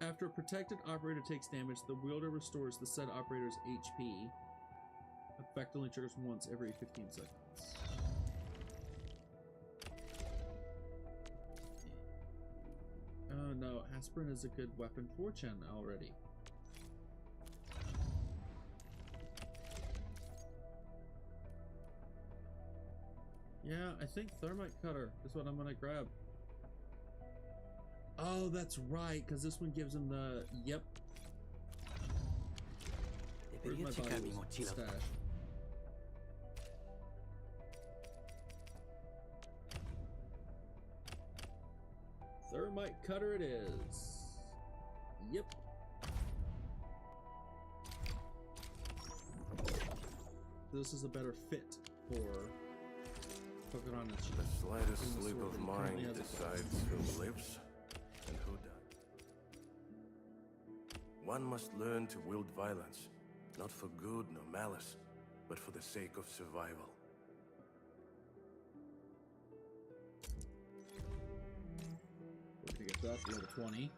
After a protected operator takes damage, the wielder restores the said operator's HP. Effect only triggers once every 15 seconds. Oh no, aspirin is a good weapon for Chen already. Yeah, I think Thermite Cutter is what I'm gonna grab. Oh, that's right, because this one gives him the... Yep. Where's my valuable stash? Thermite Cutter it is. Yep. This is a better fit for Pocahontas. The slightest slip of mind decides who lives and who dies. One must learn to wield violence, not for good nor malice, but for the sake of survival. We're gonna get that to level 20.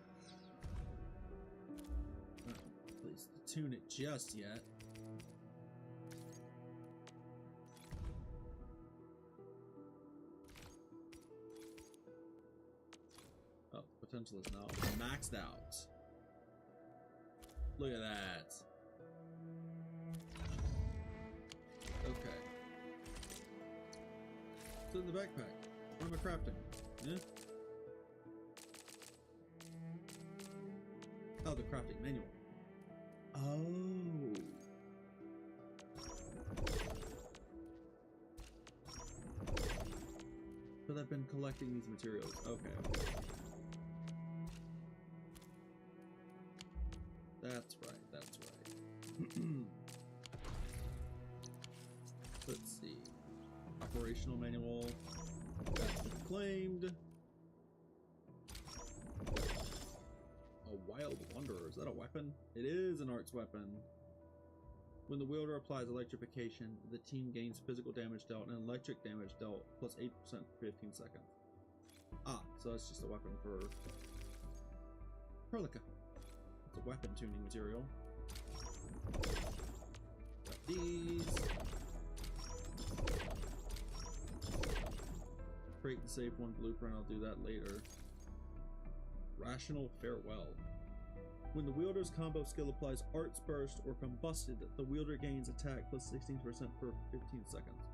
Please tune it just yet. Oh, potential is now maxed out. Look at that. Okay. It's in the backpack. What am I crafting? Yeah? Oh, the crafting manual. Oh. But I've been collecting these materials. Okay. That's right, that's right. Let's see. Operational manual. That's been claimed. A Wild Wanderer. Is that a weapon? It is an arts weapon. When the wielder applies electrification, the team gains physical damage dealt and electric damage dealt plus 8% for 15 seconds. Ah, so that's just a weapon for Perlica. It's a weapon tuning material. Got these. Create and save one blueprint. I'll do that later. Rational Farewell. When the wielder's combo skill applies Arts Burst or Combusted, the wielder gains attack plus 16% for 15 seconds.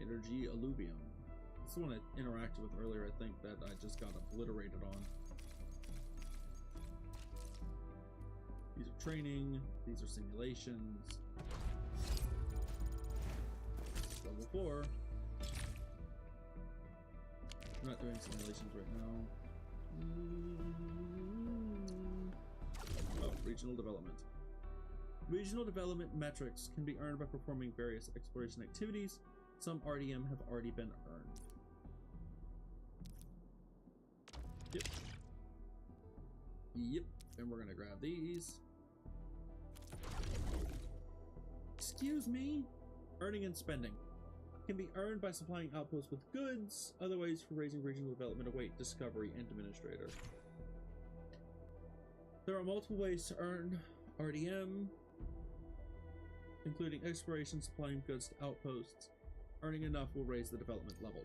Energy Alluvium. This is the one I interacted with earlier, I think, that I just got obliterated on. These are training, these are simulations. Level 4. I'm not doing simulations right now. Oh, regional development. Regional development metrics can be earned by performing various exploration activities. Some RDM have already been earned. Yep. Yep. And we're gonna grab these. Excuse me? Earning and spending. Can be earned by supplying outposts with goods, otherwise for raising regional development await discovery and administrator. There are multiple ways to earn RDM, including exploration, supplying goods to outposts. Earning enough will raise the development level.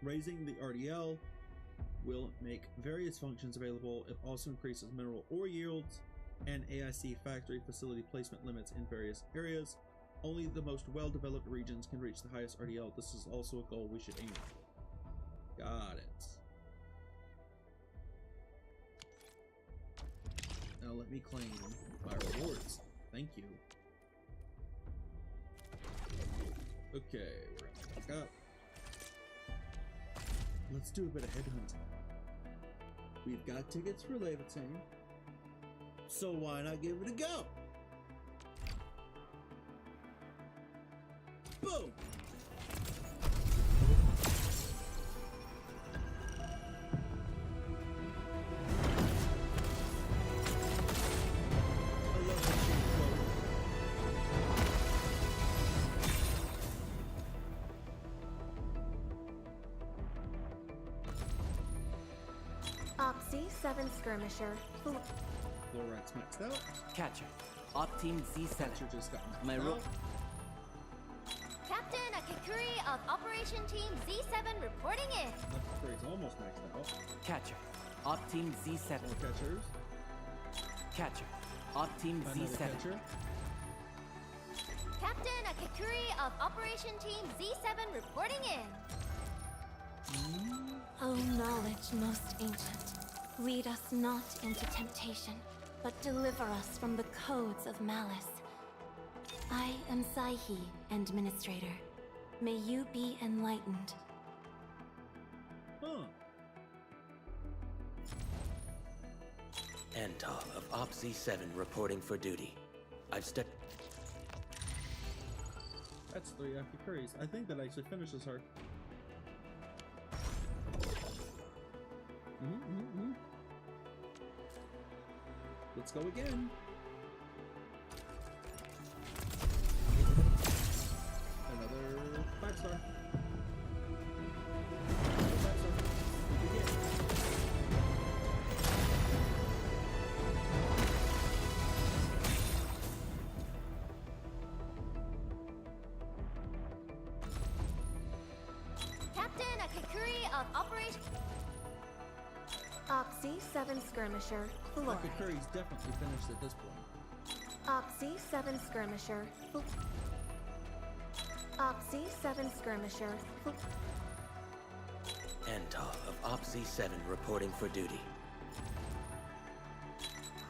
Raising the RDL will make various functions available. It also increases mineral ore yields and AIC factory facility placement limits in various areas. Only the most well-developed regions can reach the highest RDL. This is also a goal we should aim at. Got it. Now let me claim my rewards. Thank you. Okay, we're gonna back up. Let's do a bit of headhunting. We've got tickets for Levitine, so why not give it a go? Boom! Opsy 7 Skirmisher. Fluorite's maxed out. Catcher. Op Team Z7. Catcher just got My maxed role. out. Captain Akakuri of Operation Team Z7 reporting in. Upgrade's almost maxed out. Catcher. Op Team Z7. More catchers. Catcher. Op Team Another Z7. catcher. Captain Akakuri of Operation Team Z7 reporting in. O knowledge most ancient, lead us not into temptation, but deliver us from the codes of malice. I am Saihi, Administrator. May you be enlightened. Huh. Antal of Op Z7 reporting for duty. I've stepped. That's 3 Akakuris. I think that actually finishes her. Let's go again. Another 5-star. Another 5-star. We did it. Captain Akakuri of Operation... Opsy 7 Skirmisher. Fluorite. Akakuri's definitely finished at this point. Opsy 7 Skirmisher. Opsy 7 Skirmisher. Antal of Op Z7 reporting for duty.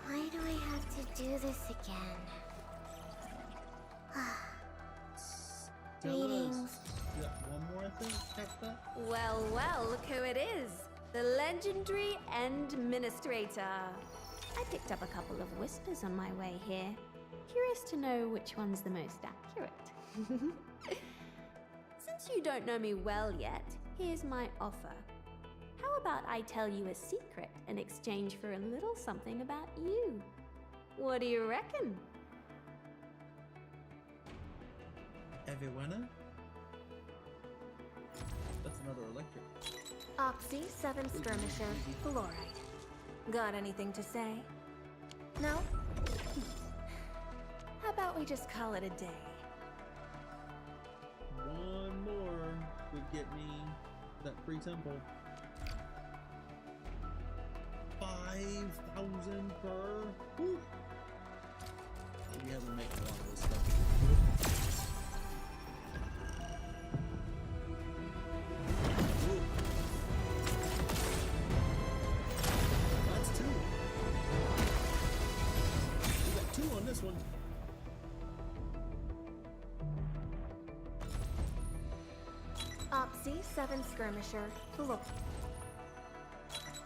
Why do I have to do this again? Greetings. You got one more, I think, Hector? Well, well, look who it is. The legendary Administrator. I picked up a couple of whispers on my way here. Curious to know which one's the most accurate. Since you don't know me well yet, here's my offer. How about I tell you a secret in exchange for a little something about you? What do you reckon? Everyone? That's another electric. Opsy 7 Skirmisher. Fluorite. Got anything to say? No? How about we just call it a day? One more would get me that free temple. 5,000 per. Woo. We haven't made a lot of this stuff. That's 2. We got 2 on this one. Opsy 7 Skirmisher.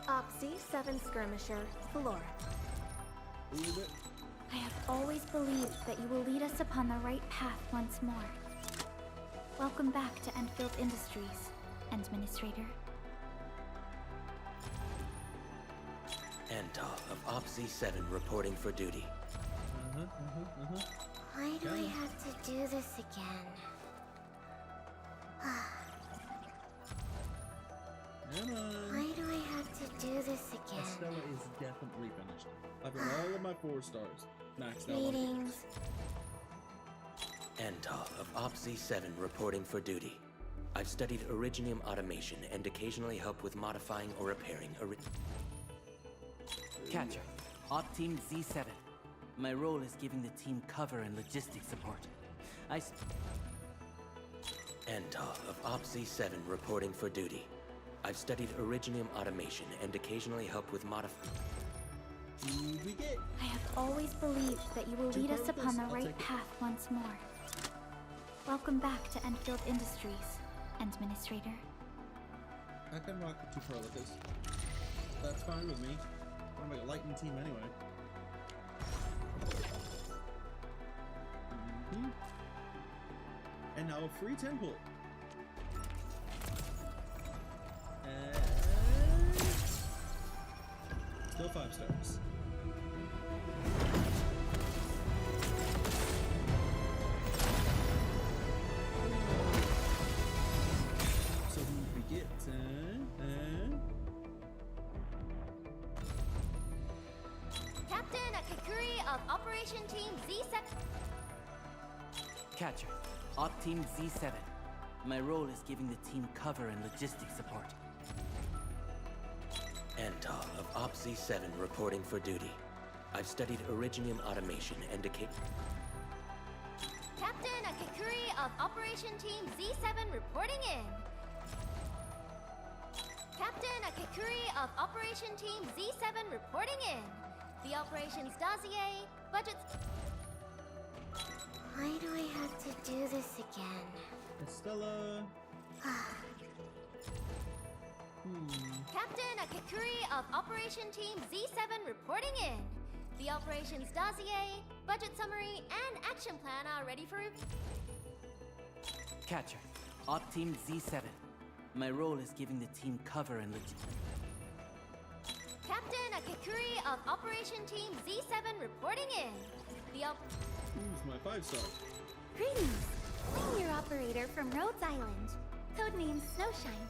Opsy 7 Skirmisher. Fluorite. I have always believed that you will lead us upon the right path once more. Welcome back to Enfield Industries, Administrator. Antal of Op Z7 reporting for duty. Why do I have to do this again? Why do I have to do this again? Estella is definitely finished. I've got all of my 4 stars maxed out. Greetings. Antal of Op Z7 reporting for duty. I've studied Originium automation and occasionally help with modifying or repairing Catcher. Op Team Z7. My role is giving the team cover and logistics support. Antal of Op Z7 reporting for duty. I've studied Originium automation and occasionally help with I have always believed that you will lead us upon the right path once more. Welcome back to Enfield Industries, Administrator. I can rock the 2 Perlicas. That's fine with me. I'm like a lightning team anyway. And now a free temple. And still 5 stars. So who we get? of Operation Team Z7. Catcher, Op Team Z7. My role is giving the team cover and logistics support. Antal of Op Z7 reporting for duty. I've studied Originium automation and decay. Captain Akakuri of Operation Team Z7 reporting in. Captain Akakuri of Operation Team Z7 reporting in. The operations dossier, budget... Why do I have to do this again? Estella. Captain Akakuri of Operation Team Z7 reporting in. The operations dossier, budget summary, and action plan are ready for review. Catcher, Op Team Z7. My role is giving the team cover and Captain Akakuri of Operation Team Z7 reporting in. The Who's my 5-star? Greetings! I'm your operator from Rhodes Island, codenamed Snowshine.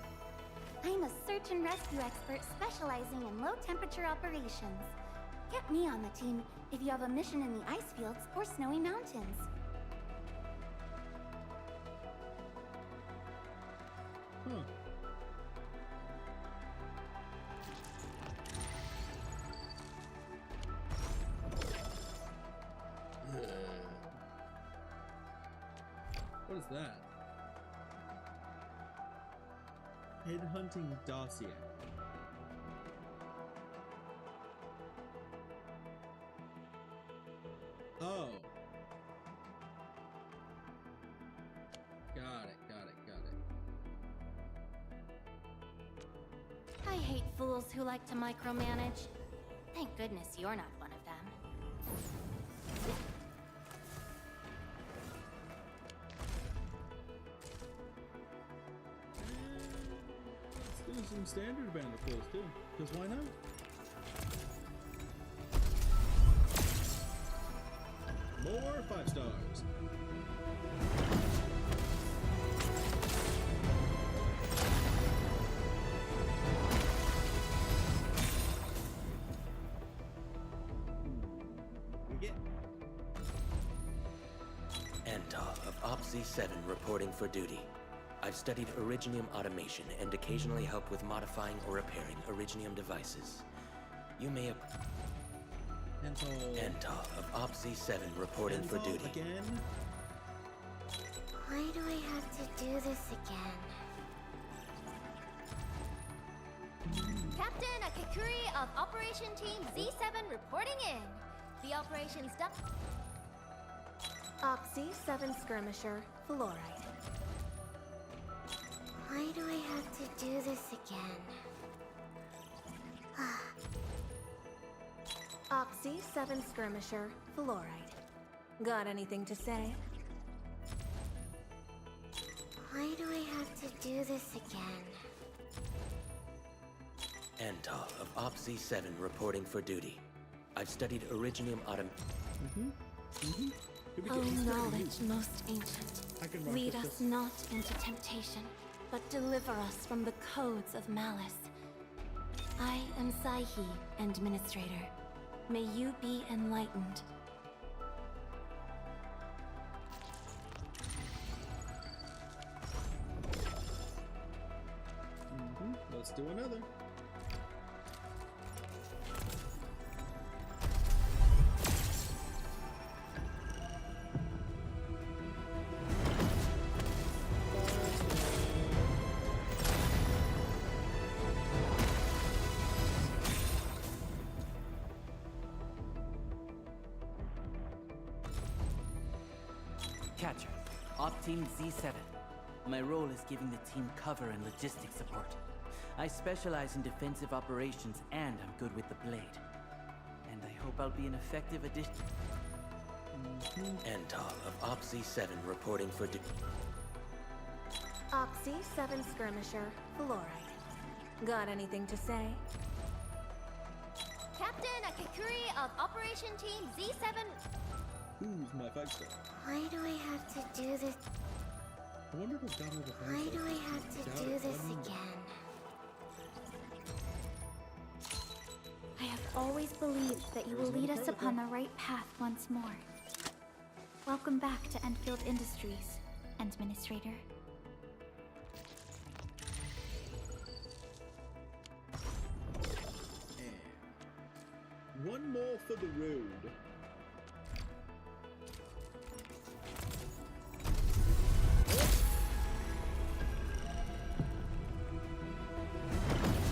I'm a search and rescue expert specializing in low-temperature operations. Get me on the team if you have a mission in the ice fields or snowy mountains. Huh. What is that? Headhunting dossier. Oh. Got it. I hate fools who like to micromanage. Thank goodness you're not one of them. Let's do some standard Vanderpools too, because why not? More 5 stars. Antal of Op Z7 reporting for duty. I've studied Originium automation and occasionally help with modifying or repairing Originium devices. You may have... Antal of Op Z7 reporting for duty. Again? Why do I have to do this again? Captain Akakuri of Operation Team Z7 reporting in. The operations Op Z7 Skirmisher, Fluoride. Why do I have to do this again? Op Z7 Skirmisher, Fluoride. Got anything to say? Why do I have to do this again? Antal of Op Z7 reporting for duty. I've studied Originium O knowledge most ancient, lead us not into temptation, but deliver us from the codes of malice. I am Saihi, Administrator. May you be enlightened. Let's do another. Catcher, Op Team Z7. My role is giving the team cover and logistics support. I specialize in defensive operations and I'm good with the blade. And I hope I'll be an effective addition. Antal of Op Z7 reporting for duty. Op Z7 Skirmisher, Fluoride. Got anything to say? Captain Akakuri of Operation Team Z7. Who's my 5-star? Why do I have to do this? I wonder if got all the 5 Why stars. do I have to do this again? I have always believed that you will lead us upon the right path once more. Welcome back to Enfield Industries, Administrator. And one more for the road.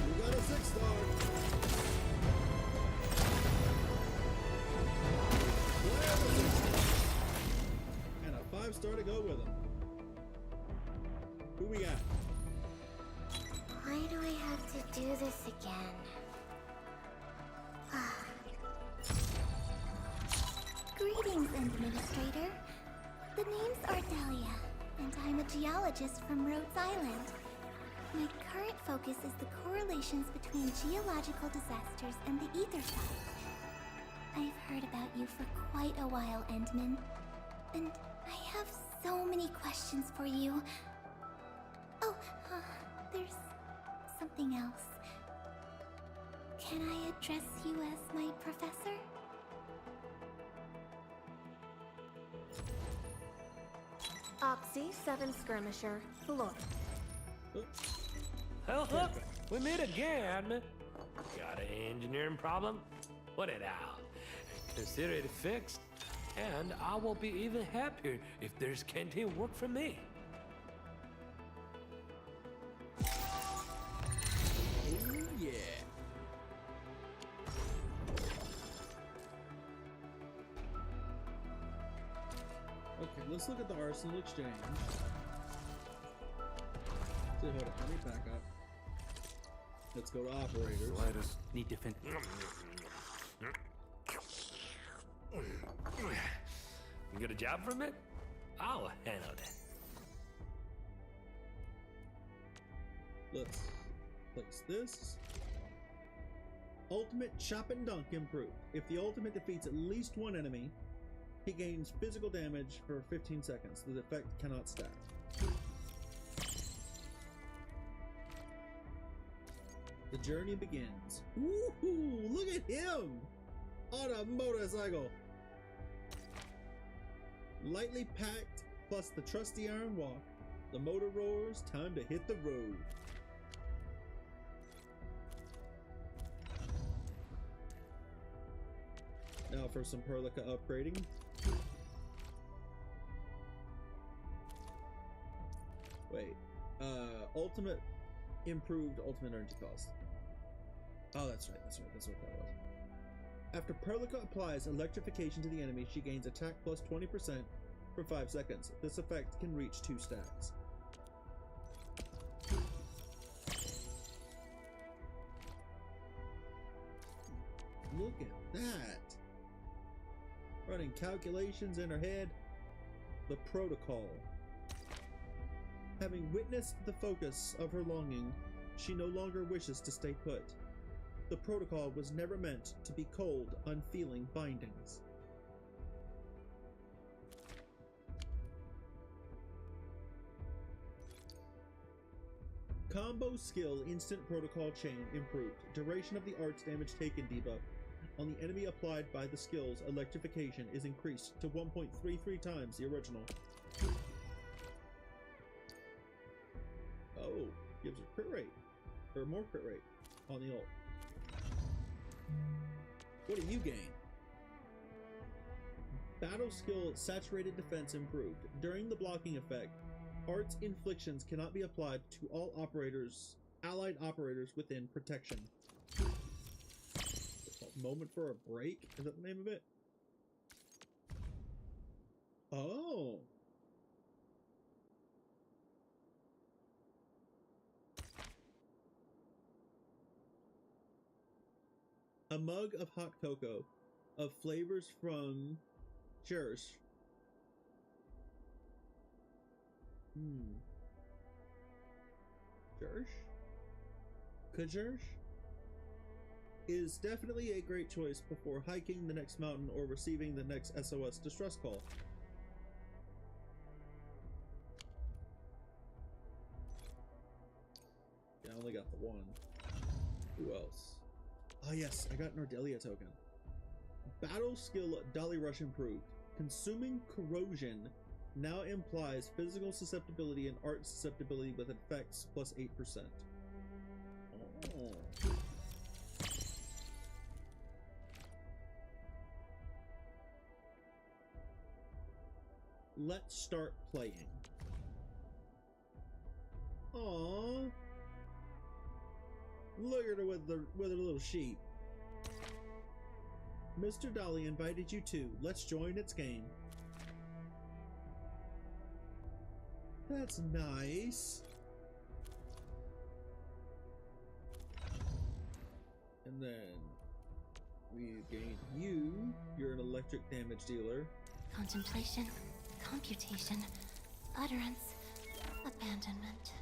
We got a 6-star. And a 5-star to go with them. Who we got? Why do I have to do this again? Greetings, Administrator. The name's Ardelia, and I'm a geologist from Rhodes Island. My current focus is the correlations between geological disasters and the ether side. I've heard about you for quite a while, Endman, and I have so many questions for you. Oh, there's something else. Can I address you as my professor? Opsy 7 Skirmisher, Floor. Oh, we meet again. Got an engineering problem? Put it out. Consider it fixed, and I will be even happier if there's canteen work for me. Oh, yeah. Okay, let's look at the Arsenal Exchange. So, hold on, let me back up. Let's go to operators. Latest. Need to fin- You get a job from it? I'll handle it. Let's place this. Ultimate Chop and Dunk improved. If the ultimate defeats at least one enemy, he gains physical damage for 15 seconds. The effect cannot stack. The journey begins. Woohoo! Look at him! On a motorcycle! Lightly packed, plus the trusty iron walk. The motor roars, time to hit the road. Now for some Perlica upgrading. Wait, ultimate improved ultimate energy cost. Oh, that's right, that's what that was. After Perlica applies electrification to the enemy, she gains attack plus 20% for 5 seconds. This effect can reach 2 stacks. Look at that! Running calculations in her head. The protocol. Having witnessed the focus of her longing, she no longer wishes to stay put. The protocol was never meant to be cold, unfeeling bindings. Combo skill instant protocol chain improved. Duration of the art's damage taken debuff on the enemy applied by the skill's electrification is increased to 1.33 times the original. Oh, gives her crit rate. Or more crit rate on the ult. What do you gain? Battle skill saturated defense improved. During the blocking effect, Art's inflictions cannot be applied to all operators, allied operators within protection. Moment for a break? Is that the name of it? Oh. A mug of hot cocoa of flavors from Cherish. Cherish? Kajerish? Is definitely a great choice before hiking the next mountain or receiving the next SOS distress call. Yeah, I only got the one. Who else? Ah yes, I got an Ardelia token. Battle skill Dolly Rush improved. Consuming corrosion now implies physical susceptibility and art susceptibility with effects plus 8%. Oh. Let's start playing. Aww. Look at her with her little sheep. Mr. Dolly invited you too. Let's join its game. That's nice. And then we gained you. You're an electric damage dealer. Contemplation, computation, utterance, abandonment.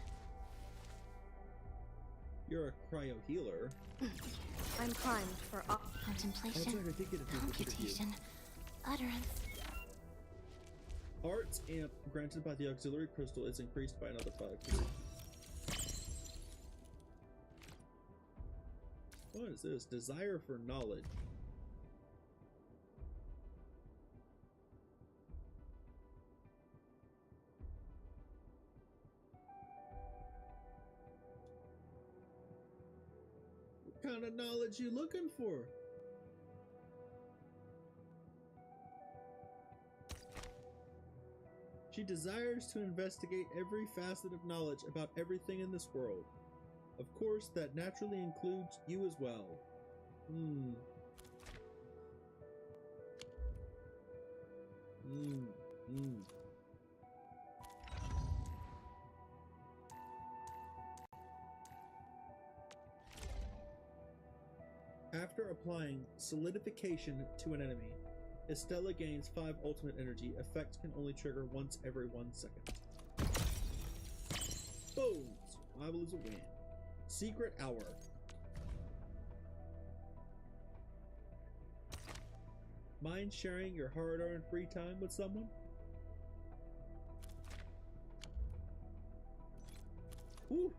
You're a cryo healer. I'm primed for contemplation, computation, utterance. Arts amp granted by the auxiliary crystal is increased by another 5%. What is this? Desire for knowledge. What kind of knowledge you looking for? She desires to investigate every facet of knowledge about everything in this world. Of course, that naturally includes you as well. After applying solidification to an enemy, Estella gains 5 ultimate energy. Effects can only trigger once every 1 second. Boom! Survival is a win. Secret Hour. Mind sharing your hard-earned free time with someone? Woo!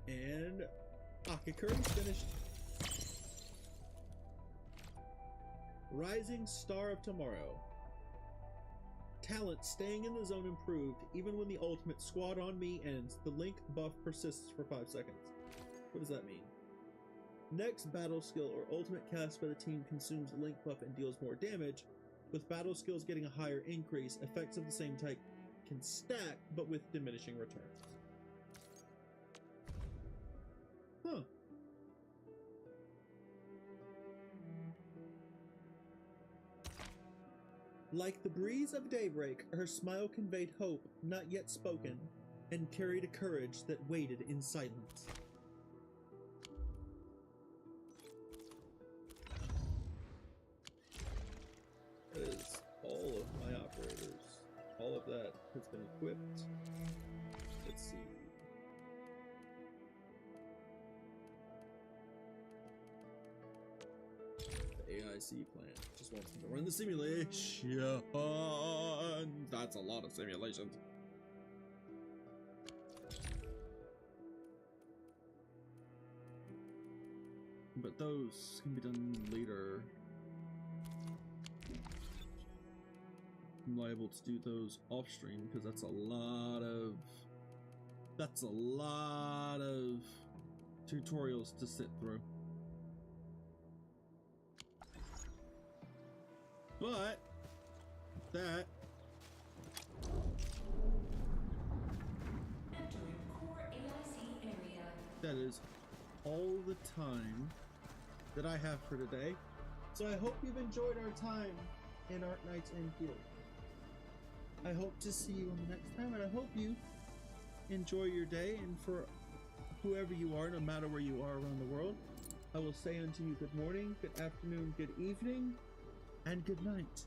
And Akakuri's finished. Rising Star of Tomorrow. Talent staying in the zone improved even when the ultimate squad on me ends. The link buff persists for 5 seconds. What does that mean? Next battle skill or ultimate cast by the team consumes link buff and deals more damage. With battle skills getting a higher increase, effects of the same type can stack but with diminishing returns. Huh. Like the breeze of daybreak, her smile conveyed hope not yet spoken, and carried a courage that waited in silence. That is all of my operators. All of that has been equipped. Let's see. AIC plan just wants me to run the simulation. That's a lot of simulations. But those can be done later. I'm liable to do those off stream because that's a lot of tutorials to sit through. But that Entering core AIC area. That is all the time that I have for today. So I hope you've enjoyed our time in Arknights Enfield. I hope to see you on the next time, and I hope you enjoy your day. And for whoever you are, no matter where you are around the world, I will say unto you good morning, good afternoon, good evening, and good night.